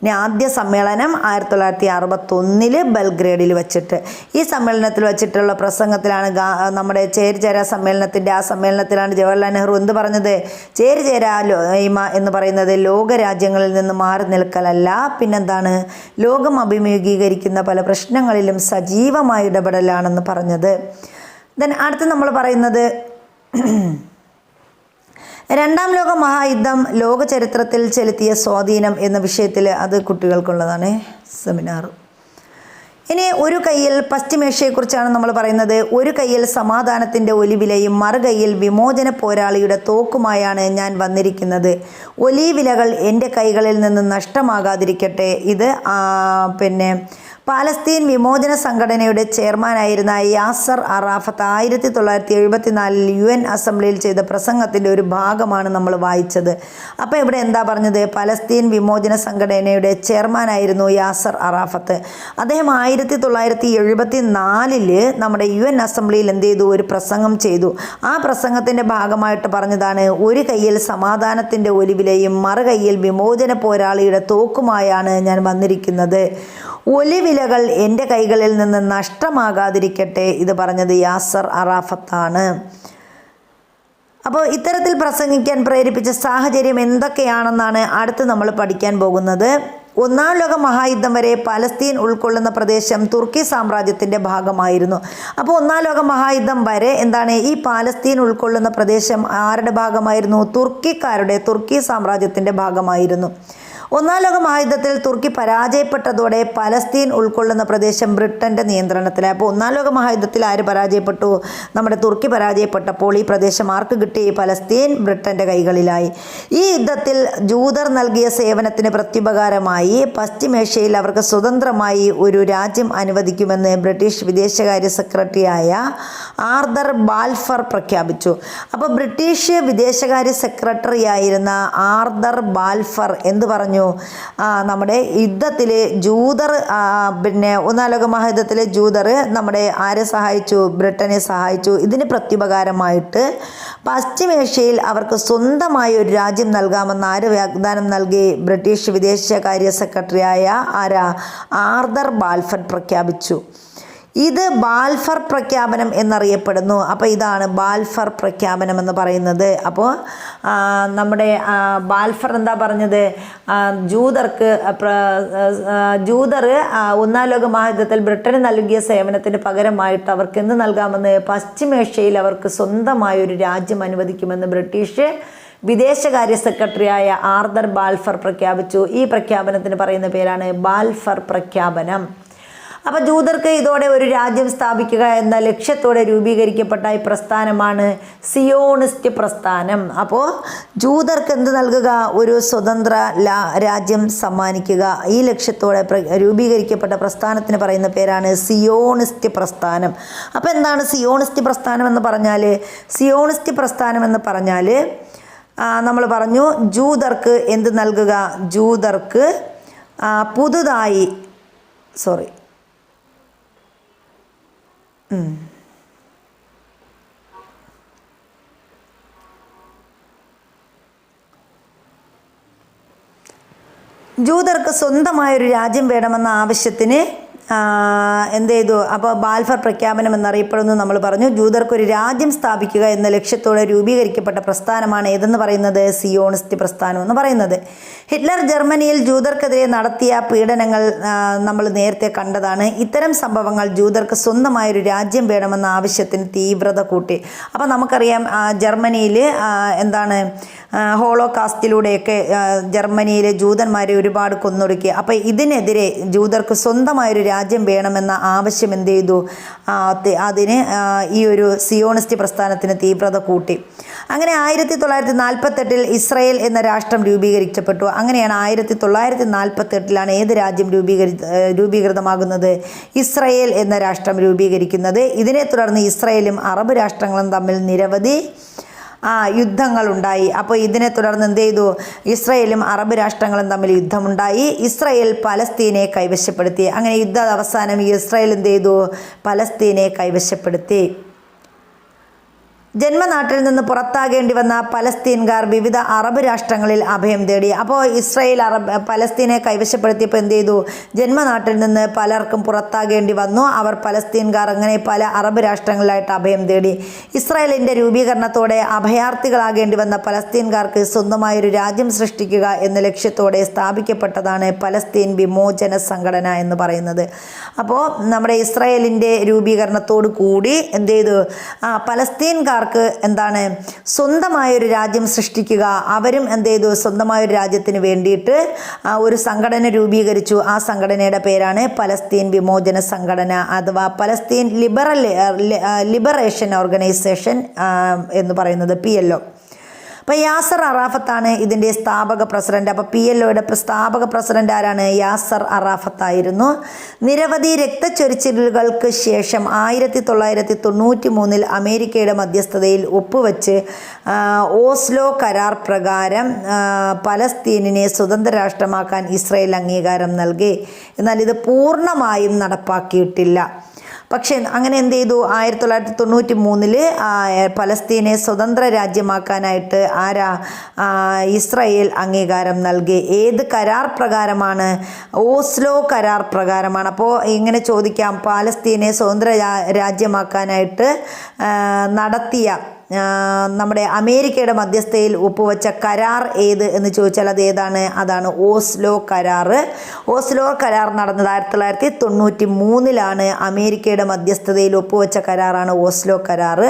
ഇനി ആദ്യ സമ്മേളനം 1961 ബെൽഗ്രേഡിൽ വെച്ചിട്ട്. ഈ സമ്മേളനത്തിൽ വെച്ചിട്ടുള്ള പ്രസംഗത്തിലാണ് നമ്മുടെ ചേരിചേരാ സമ്മേളനത്തിൻ്റെ ആ സമ്മേളനത്തിലാണ് ജവഹർലാൽ നെഹ്റു എന്ത് പറഞ്ഞത്? ചേരിചേരായ്മ എന്ന് പറയുന്നത് ലോകരാജ്യങ്ങളിൽ നിന്ന് മാറി നിൽക്കലല്ല, പിന്നെന്താണ്, ലോകം അഭിമുഖീകരിക്കുന്ന പല പ്രശ്നങ്ങളിലും സജീവമായി ഇടപെടലാണെന്ന് പറഞ്ഞത്. അടുത്ത് നമ്മൾ പറയുന്നത് രണ്ടാം ലോക മഹായുദ്ധം ലോക ചരിത്രത്തിൽ ചെലുത്തിയ സ്വാധീനം എന്ന വിഷയത്തിൽ, അത് കുട്ടികൾക്കുള്ളതാണ് സെമിനാർ. ഇനി ഒരു കൈയിൽ പശ്ചിമേഷ്യയെക്കുറിച്ചാണ് നമ്മൾ പറയുന്നത്. ഒരു കൈയിൽ സമാധാനത്തിൻ്റെ ഒലിവിലയും മറുകൈയിൽ വിമോചന പോരാളിയുടെ തോക്കുമായാണ് ഞാൻ വന്നിരിക്കുന്നത്. ഒലിവിലകൾ എൻ്റെ കൈകളിൽ നിന്ന് നഷ്ടമാകാതിരിക്കട്ടെ. ഇത് പാലസ്തീൻ വിമോചന സംഘടനയുടെ ചെയർമാനായിരുന്ന യാസർ അറാഫത്ത് 1974 UN അസംബ്ലിയിൽ ചെയ്ത പ്രസംഗത്തിൻ്റെ ഒരു ഭാഗമാണ് നമ്മൾ വായിച്ചത്. അപ്പോൾ ഇവിടെ എന്താ പറഞ്ഞത്? പലസ്തീൻ വിമോചന സംഘടനയുടെ ചെയർമാനായിരുന്നു യാസർ അറാഫത്ത്. അദ്ദേഹം 1974 നമ്മുടെ UN അസംബ്ലിയിൽ എന്ത് ചെയ്തു? ഒരു പ്രസംഗം ചെയ്തു. ആ പ്രസംഗത്തിൻ്റെ ഭാഗമായിട്ട് പറഞ്ഞതാണ്, ഒരു കൈയിൽ സമാധാനത്തിൻ്റെ ഒലിവിലയും മറുകൈയിൽ വിമോചന പോരാളിയുടെ തോക്കുമായാണ് ഞാൻ വന്നിരിക്കുന്നത്. ഒലിവിലകൾ എൻ്റെ കൈകളിൽ നിന്ന് നഷ്ടമാകാതിരിക്കട്ടെ. ഇത് പറഞ്ഞത് യാസർ അറാഫത്താണ്. അപ്പോൾ ഇത്തരത്തിൽ പ്രസംഗിക്കാൻ പ്രേരിപ്പിച്ച സാഹചര്യം എന്തൊക്കെയാണെന്നാണ് അടുത്ത് നമ്മൾ പഠിക്കാൻ പോകുന്നത്. ഒന്നാം ലോക മഹായുദ്ധം വരെ പലസ്തീൻ ഉൾക്കൊള്ളുന്ന പ്രദേശം തുർക്കി സാമ്രാജ്യത്തിൻ്റെ ഭാഗമായിരുന്നു. അപ്പോൾ ഒന്നാം ലോക മഹായുദ്ധം വരെ എന്താണ്, ഈ പാലസ്തീൻ ഉൾക്കൊള്ളുന്ന പ്രദേശം ആരുടെ ഭാഗമായിരുന്നു? തുർക്കി സാമ്രാജ്യത്തിൻ്റെ ഭാഗമായിരുന്നു. ഒന്നാം ലോക മഹായുദ്ധത്തിൽ തുർക്കി പരാജയപ്പെട്ടതോടെ പലസ്തീൻ ഉൾക്കൊള്ളുന്ന പ്രദേശം ബ്രിട്ടൻ്റെ നിയന്ത്രണത്തിലായി. അപ്പോൾ ഒന്നാം ലോക മഹായുദ്ധത്തിൽ ആര് പരാജയപ്പെട്ടു? നമ്മുടെ തുർക്കി പരാജയപ്പെട്ടപ്പോൾ ഈ പ്രദേശം ആർക്ക് കിട്ടി? പലസ്തീൻ ബ്രിട്ടൻ്റെ കൈകളിലായി. ഈ യുദ്ധത്തിൽ ജൂതർ നൽകിയ സേവനത്തിന് പ്രത്യുപകാരമായി പശ്ചിമേഷ്യയിൽ അവർക്ക് സ്വതന്ത്രമായി ഒരു രാജ്യം അനുവദിക്കുമെന്ന് ബ്രിട്ടീഷ് വിദേശകാര്യ സെക്രട്ടറിയായ ആർതർ ബാൽഫർ പ്രഖ്യാപിച്ചു. അപ്പോൾ ബ്രിട്ടീഷ് വിദേശകാര്യ സെക്രട്ടറിയായിരുന്ന ആർതർ ബാൽഫർ എന്ത് പറഞ്ഞു? നമ്മുടെ യുദ്ധത്തിൽ ജൂതർ ഒന്നാം ലോക മഹായുദ്ധത്തിൽ ജൂതർ നമ്മുടെ ആരെ സഹായിച്ചു? ബ്രിട്ടനെ സഹായിച്ചു. ഇതിന് പ്രത്യുപകാരമായിട്ട് പശ്ചിമേഷ്യയിൽ അവർക്ക് സ്വന്തമായ ഒരു രാജ്യം നൽകാമെന്ന് ആര് വാഗ്ദാനം നൽകി? ബ്രിട്ടീഷ് വിദേശകാര്യ സെക്രട്ടറിയായ ആർതർ ബാൽഫർ പ്രഖ്യാപിച്ചു. ഇത് ബാൽഫർ പ്രഖ്യാപനം എന്നറിയപ്പെടുന്നു. അപ്പോൾ ഇതാണ് ബാൽഫർ പ്രഖ്യാപനം എന്ന് പറയുന്നത്. അപ്പോൾ നമ്മുടെ ബാൽഫർ എന്താ പറഞ്ഞത്? ജൂതർ ഒന്നാം ലോക മഹായുദ്ധത്തിൽ ബ്രിട്ടന് നൽകിയ സേവനത്തിന് പകരമായിട്ട് അവർക്ക് എന്ത് നൽകാമെന്ന്? പശ്ചിമേഷ്യയിൽ അവർക്ക് സ്വന്തമായ ഒരു രാജ്യം അനുവദിക്കുമെന്ന് ബ്രിട്ടീഷ് വിദേശകാര്യ സെക്രട്ടറിയായ ആർതർ ബാൽഫർ പ്രഖ്യാപിച്ചു. ഈ പ്രഖ്യാപനത്തിന് പറയുന്ന പേരാണ് ബാൽഫർ പ്രഖ്യാപനം. അപ്പോൾ ജൂതർക്ക് ഇതോടെ ഒരു രാജ്യം സ്ഥാപിക്കുക എന്ന ലക്ഷ്യത്തോടെ രൂപീകരിക്കപ്പെട്ട ഈ പ്രസ്ഥാനമാണ് സിയോണിസ്റ്റ് പ്രസ്ഥാനം. അപ്പോൾ ജൂതർക്ക് എന്ത് നൽകുക? ഒരു സ്വതന്ത്ര രാജ്യം സമ്മാനിക്കുക. ഈ ലക്ഷ്യത്തോടെ രൂപീകരിക്കപ്പെട്ട പ്രസ്ഥാനത്തിന് പറയുന്ന പേരാണ് സിയോണിസ്റ്റ് പ്രസ്ഥാനം. അപ്പോൾ എന്താണ് സിയോണിസ്റ്റ് പ്രസ്ഥാനം എന്ന് പറഞ്ഞാൽ? സിയോണിസ്റ്റ് പ്രസ്ഥാനം എന്ന് പറഞ്ഞാൽ നമ്മൾ പറഞ്ഞു, ജൂതർക്ക് എന്ത് നൽകുക? ജൂതർക്ക് പുതുതായി ജൂതർക്ക് സ്വന്തമായൊരു രാജ്യം വേണമെന്ന ആവശ്യത്തിന് എന്ത് ചെയ്തു? അപ്പോൾ ബാൽഫർ പ്രഖ്യാപനം എന്നറിയപ്പെടുന്നു നമ്മൾ പറഞ്ഞു. ജൂതർക്കൊരു രാജ്യം സ്ഥാപിക്കുക എന്ന ലക്ഷ്യത്തോടെ രൂപീകരിക്കപ്പെട്ട പ്രസ്ഥാനമാണ് ഏതെന്ന് പറയുന്നത്? സിയോണിസ്റ്റ് പ്രസ്ഥാനം എന്ന് പറയുന്നത്. ഹിറ്റ്ലർ ജർമ്മനിയിൽ ജൂതർക്കെതിരെ നടത്തിയ പീഡനങ്ങൾ നമ്മൾ നേരത്തെ കണ്ടതാണ്. ഇത്തരം സംഭവങ്ങൾ ജൂതർക്ക് സ്വന്തമായൊരു രാജ്യം വേണമെന്ന ആവശ്യത്തിന് തീവ്രത കൂട്ടി. അപ്പോൾ നമുക്കറിയാം ജർമ്മനിയിൽ എന്താണ് ഹോളോകാസ്റ്റിലൂടെയൊക്കെ ജർമ്മനിയിലെ ജൂതന്മാരെ ഒരുപാട് കൊന്നൊടുക്കി. അപ്പോൾ ഇതിനെതിരെ ജൂതർക്ക് സ്വന്തമായൊരു രാജ്യം വേണമെന്ന ആവശ്യം എന്ത് ചെയ്തു? അതിന് ഈ ഒരു സിയോണിസ്റ്റ് പ്രസ്ഥാനത്തിന് തീവ്രത കൂട്ടി. അങ്ങനെ 1948 ഇസ്രായേൽ എന്ന രാഷ്ട്രം രൂപീകരിക്കപ്പെട്ടു. അങ്ങനെയാണ് 1948 ഏത് രാജ്യം രൂപീകൃതമാകുന്നത്? ഇസ്രായേൽ എന്ന രാഷ്ട്രം രൂപീകരിക്കുന്നത്. ഇതിനെ തുടർന്ന് ഇസ്രായേലും അറബ് രാഷ്ട്രങ്ങളും തമ്മിൽ നിരവധി യുദ്ധങ്ങളുണ്ടായി. അപ്പോൾ ഇതിനെ തുടർന്ന് എന്ത് ചെയ്തു? ഇസ്രായേലും അറബ് രാഷ്ട്രങ്ങളും തമ്മിൽ യുദ്ധമുണ്ടായി. ഇസ്രായേൽ പലസ്തീനെ കൈവശപ്പെടുത്തി. അങ്ങനെ യുദ്ധ അവസാനം ഇസ്രായേൽ എന്ത് ചെയ്തു? പലസ്തീനെ കൈവശപ്പെടുത്തി. ജന്മനാട്ടിൽ നിന്ന് പുറത്താകേണ്ടി വന്ന പലസ്തീൻകാർ വിവിധ അറബ് രാഷ്ട്രങ്ങളിൽ അഭയം തേടി. അപ്പോൾ ഇസ്രായേൽ പലസ്തീനെ കൈവശപ്പെടുത്തിയപ്പോൾ എന്ത് ചെയ്തു? ജന്മനാട്ടിൽ നിന്ന് പലർക്കും പുറത്താകേണ്ടി വന്നു. അവർ പലസ്തീൻകാർ അങ്ങനെ പല അറബ് രാഷ്ട്രങ്ങളിലായിട്ട് അഭയം തേടി. ഇസ്രായേലിൻ്റെ രൂപീകരണത്തോടെ അഭയാർത്ഥികളാകേണ്ടി വന്ന പലസ്തീൻകാർക്ക് സ്വന്തമായൊരു രാജ്യം സൃഷ്ടിക്കുക എന്ന ലക്ഷ്യത്തോടെ സ്ഥാപിക്കപ്പെട്ടതാണ് പലസ്തീൻ വിമോചന സംഘടന എന്ന് പറയുന്നത്. അപ്പോൾ നമ്മുടെ ഇസ്രായേലിൻ്റെ രൂപീകരണത്തോടു കൂടി എന്ത് ചെയ്തു? പലസ്തീൻകാർ എന്താണ് സ്വന്തമായൊരു രാജ്യം സൃഷ്ടിക്കുക. അവരും എന്ത് ചെയ്തു? സ്വന്തമായൊരു രാജ്യത്തിന് വേണ്ടിയിട്ട് ഒരു സംഘടന രൂപീകരിച്ചു. ആ സംഘടനയുടെ പേരാണ് പലസ്തീൻ വിമോചന സംഘടന അഥവാ പലസ്തീൻ ലിബറേഷൻ ഓർഗനൈസേഷൻ എന്ന് പറയുന്നത് PLO. അപ്പോൾ യാസർ അറാഫത്താണ് ഇതിൻ്റെ സ്ഥാപക പ്രസിഡന്റ്. അപ്പോൾ PLOയുടെ സ്ഥാപക പ്രസിഡന്റ് ആരാണ്? യാസർ അറാഫത്തായിരുന്നു. നിരവധി രക്തച്ചൊരിച്ചിലുകൾക്ക് ശേഷം 1993 അമേരിക്കയുടെ മധ്യസ്ഥതയിൽ ഒപ്പുവെച്ച് ഓസ്ലോ കരാർ പ്രകാരം പലസ്തീനിനെ സ്വതന്ത്ര രാഷ്ട്രമാക്കാൻ ഇസ്രായേൽ അംഗീകാരം നൽകി. എന്നാൽ ഇത് പൂർണ്ണമായും നടപ്പാക്കിയിട്ടില്ല. പക്ഷേ അങ്ങനെ എന്ത് ചെയ്തു? 1993 പലസ്തീനെ സ്വതന്ത്ര രാജ്യമാക്കാനായിട്ട് ഇസ്രായേൽ അംഗീകാരം നൽകി. ഏത് കരാർ പ്രകാരമാണ്? ഓസ്ലോ കരാർ പ്രകാരമാണ്. അപ്പോൾ ഇങ്ങനെ ചോദിക്കാം, പാലസ്തീനെ സ്വതന്ത്ര രാജ്യമാക്കാനായിട്ട് നടത്തിയ നമ്മുടെ അമേരിക്കയുടെ മധ്യസ്ഥതയിൽ ഒപ്പുവെച്ച കരാർ ഏത് എന്ന് ചോദിച്ചാൽ അത് ഏതാണ്? അതാണ് ഓസ്ലോ കരാർ. ഓസ്ലോ കരാർ നടന്നത് 1993 അമേരിക്കയുടെ മധ്യസ്ഥതയിൽ ഒപ്പുവെച്ച കരാറാണ് ഓസ്ലോ കരാർ.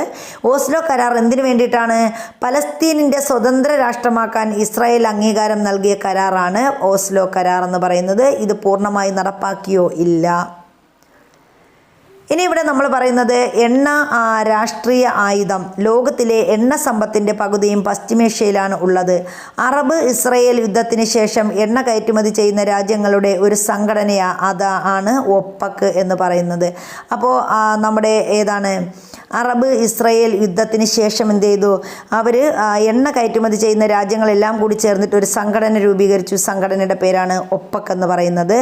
ഓസ്ലോ കരാർ എന്തിനു വേണ്ടിയിട്ടാണ്? പലസ്തീനിൻ്റെ സ്വതന്ത്ര രാഷ്ട്രമാക്കാൻ ഇസ്രായേൽ അംഗീകാരം നൽകിയ കരാറാണ് ഓസ്ലോ കരാർ എന്ന് പറയുന്നത്. ഇത് പൂർണ്ണമായി നടപ്പാക്കിയോ? ഇല്ല. ഇനി ഇവിടെ നമ്മൾ പറയുന്നത് എണ്ണ രാഷ്ട്രീയ ആയുധം. ലോകത്തിലെ എണ്ണ സമ്പത്തിൻ്റെ പകുതിയും പശ്ചിമേഷ്യയിലാണ് ഉള്ളത്. അറബ് ഇസ്രായേൽ യുദ്ധത്തിന് ശേഷം എണ്ണ കയറ്റുമതി ചെയ്യുന്ന രാജ്യങ്ങളുടെ ഒരു സംഘടനയാണ് അതാണ് ഒപ്പക് എന്ന് പറയുന്നത്. അപ്പോൾ നമ്മുടെ ഏതാണ് അറബ് ഇസ്രായേൽ യുദ്ധത്തിന് ശേഷം എന്ത് ചെയ്തു? അവർ എണ്ണ കയറ്റുമതി ചെയ്യുന്ന രാജ്യങ്ങളെല്ലാം കൂടി ചേർന്നിട്ട് ഒരു സംഘടന രൂപീകരിച്ചു. സംഘടനയുടെ പേരാണ് ഒപ്പക് എന്ന് പറയുന്നത്.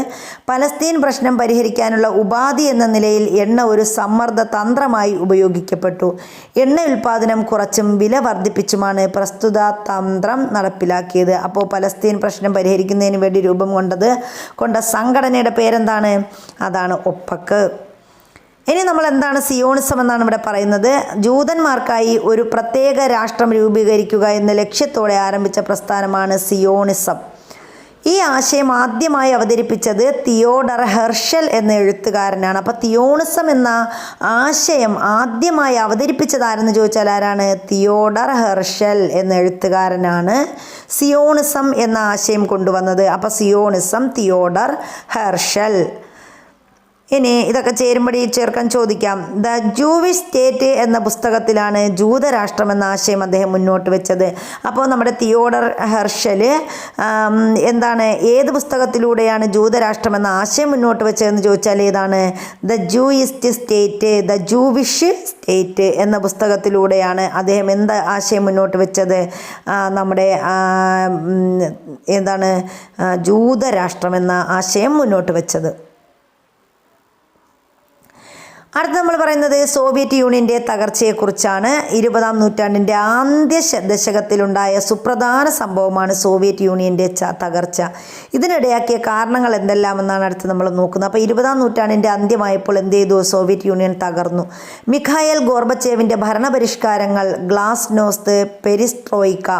പലസ്തീൻ പ്രശ്നം പരിഹരിക്കാനുള്ള ഉപാധി എന്ന നിലയിൽ എണ്ണ ഒരു സമ്മർദ്ദ തന്ത്രമായി ഉപയോഗിക്കപ്പെട്ടു. എണ്ണ ഉൽപ്പാദനം കുറച്ചും വില വർദ്ധിപ്പിച്ചുമാണ് പ്രസ്തുത തന്ത്രം നടപ്പിലാക്കിയത്. അപ്പോൾ പലസ്തീൻ പ്രശ്നം പരിഹരിക്കുന്നതിന് വേണ്ടി രൂപം കൊണ്ട സംഘടനയുടെ പേരെന്താണ്? അതാണ് ഒപ്പക്. ഇനി നമ്മൾ എന്താണ് സിയോണിസം എന്നാണ് ഇവിടെ പറയുന്നത്. ജൂതന്മാർക്കായി ഒരു പ്രത്യേക രാഷ്ട്രം രൂപീകരിക്കുക എന്ന ലക്ഷ്യത്തോടെ ആരംഭിച്ച പ്രസ്ഥാനമാണ് സിയോണിസം. ഈ ആശയം ആദ്യമായി അവതരിപ്പിച്ചത് തിയോഡർ ഹെർഷൽ എന്ന എഴുത്തുകാരനാണ്. അപ്പോൾ തിയോണിസം എന്ന ആശയം ആദ്യമായി അവതരിപ്പിച്ചതാരെന്ന് ചോദിച്ചാൽ ആരാണ്? തിയോഡർ ഹെർഷൽ എന്ന എഴുത്തുകാരനാണ് സിയോണിസം എന്ന ആശയം കൊണ്ടുവന്നത്. അപ്പോൾ സിയോണിസം തിയോഡർ ഹെർഷൽ. ഇനി ഇതൊക്കെ ചേർക്കാൻ ചോദിക്കാം. ദ ജൂവിഷ് സ്റ്റേറ്റ് എന്ന പുസ്തകത്തിലാണ് ജൂതരാഷ്ട്രം എന്ന ആശയം അദ്ദേഹം മുന്നോട്ട് വെച്ചത്. അപ്പോൾ നമ്മുടെ തിയോഡർ ഹെർഷൽ എന്താണ് ഏത് പുസ്തകത്തിലൂടെയാണ് ജൂതരാഷ്ട്രം എന്ന ആശയം മുന്നോട്ട് വെച്ചതെന്ന് ചോദിച്ചാൽ ഏതാണ്? The Jewish State, the Jewish State എന്ന പുസ്തകത്തിലൂടെയാണ് അദ്ദേഹം എന്ത് ആശയം മുന്നോട്ട് വെച്ചത്? നമ്മുടെ എന്താണ് ജൂതരാഷ്ട്രം എന്ന ആശയം മുന്നോട്ട് വെച്ചത്. അടുത്ത നമ്മൾ പറയുന്നത് സോവിയറ്റ് യൂണിയൻ്റെ തകർച്ചയെക്കുറിച്ചാണ്. 20-ാം നൂറ്റാണ്ടിൻ്റെ ആദ്യ ദശകത്തിലുണ്ടായ സുപ്രധാന സംഭവമാണ് സോവിയറ്റ് യൂണിയൻ്റെ തകർച്ച. ഇതിനിടയാക്കിയ കാരണങ്ങൾ എന്തെല്ലാമെന്നാണ് അടുത്ത് നമ്മൾ നോക്കുന്നത്. അപ്പോൾ 20-ാം നൂറ്റാണ്ടിൻ്റെ അന്ത്യമായപ്പോൾ എന്ത് ചെയ്തു? സോവിയറ്റ് യൂണിയൻ തകർന്നു. മിഖായേൽ ഗോർബച്ചേവിൻ്റെ ഭരണപരിഷ്കാരങ്ങൾ, ഗ്ലാസ്നോസ്ത്, പെരിസ്ട്രോയിക്ക.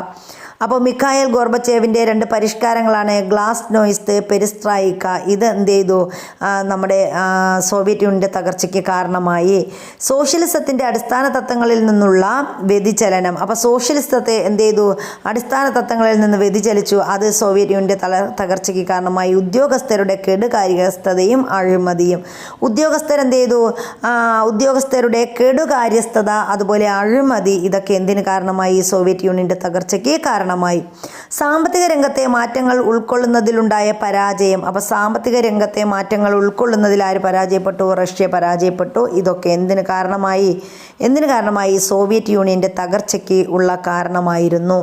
അപ്പോൾ മിഖായേൽ ഗോർബച്ചേവിൻ്റെ 2 പരിഷ്കാരങ്ങളാണ് ഗ്ലാസ്നോയിസ്ത്, പെരിസ്ട്രോയിക്ക. ഇത് എന്ത് ചെയ്തു? നമ്മുടെ സോവിയറ്റ് യൂണിയൻ്റെ തകർച്ചയ്ക്ക് കാരണമായി. സോഷ്യലിസത്തിൻ്റെ അടിസ്ഥാന തത്വങ്ങളിൽ നിന്നുള്ള വ്യതിചലനം. അപ്പോൾ സോഷ്യലിസത്തെ എന്ത് ചെയ്തു? അടിസ്ഥാന തത്വങ്ങളിൽ നിന്ന് വ്യതിചലിച്ചു. അത് സോവിയറ്റ് യൂണിയൻ്റെ തകർച്ചയ്ക്ക് കാരണമായി. ഉദ്യോഗസ്ഥരുടെ കെടുകാര്യസ്ഥതയും അഴിമതിയും. ഉദ്യോഗസ്ഥരെന്ത് ചെയ്തു? ഉദ്യോഗസ്ഥരുടെ കെടുകാര്യസ്ഥത അതുപോലെ അഴിമതി, ഇതൊക്കെ എന്തിന് കാരണമായി? സോവിയറ്റ് യൂണിയൻ്റെ തകർച്ചയ്ക്ക് കാരണമായി. സാമ്പത്തിക രംഗത്തെ മാറ്റങ്ങൾ ഉൾക്കൊള്ളുന്നതിലുണ്ടായ പരാജയം. അപ്പോൾ സാമ്പത്തിക രംഗത്തെ മാറ്റങ്ങൾ ഉൾക്കൊള്ളുന്നതിൽ ആര് പരാജയപ്പെട്ടു? റഷ്യ പരാജയപ്പെട്ടു. ഇതൊക്കെ എന്തിന് കാരണമായി? സോവിയറ്റ് യൂണിയൻ്റെ തകർച്ചയ്ക്ക് ഉള്ള കാരണമായിരുന്നു.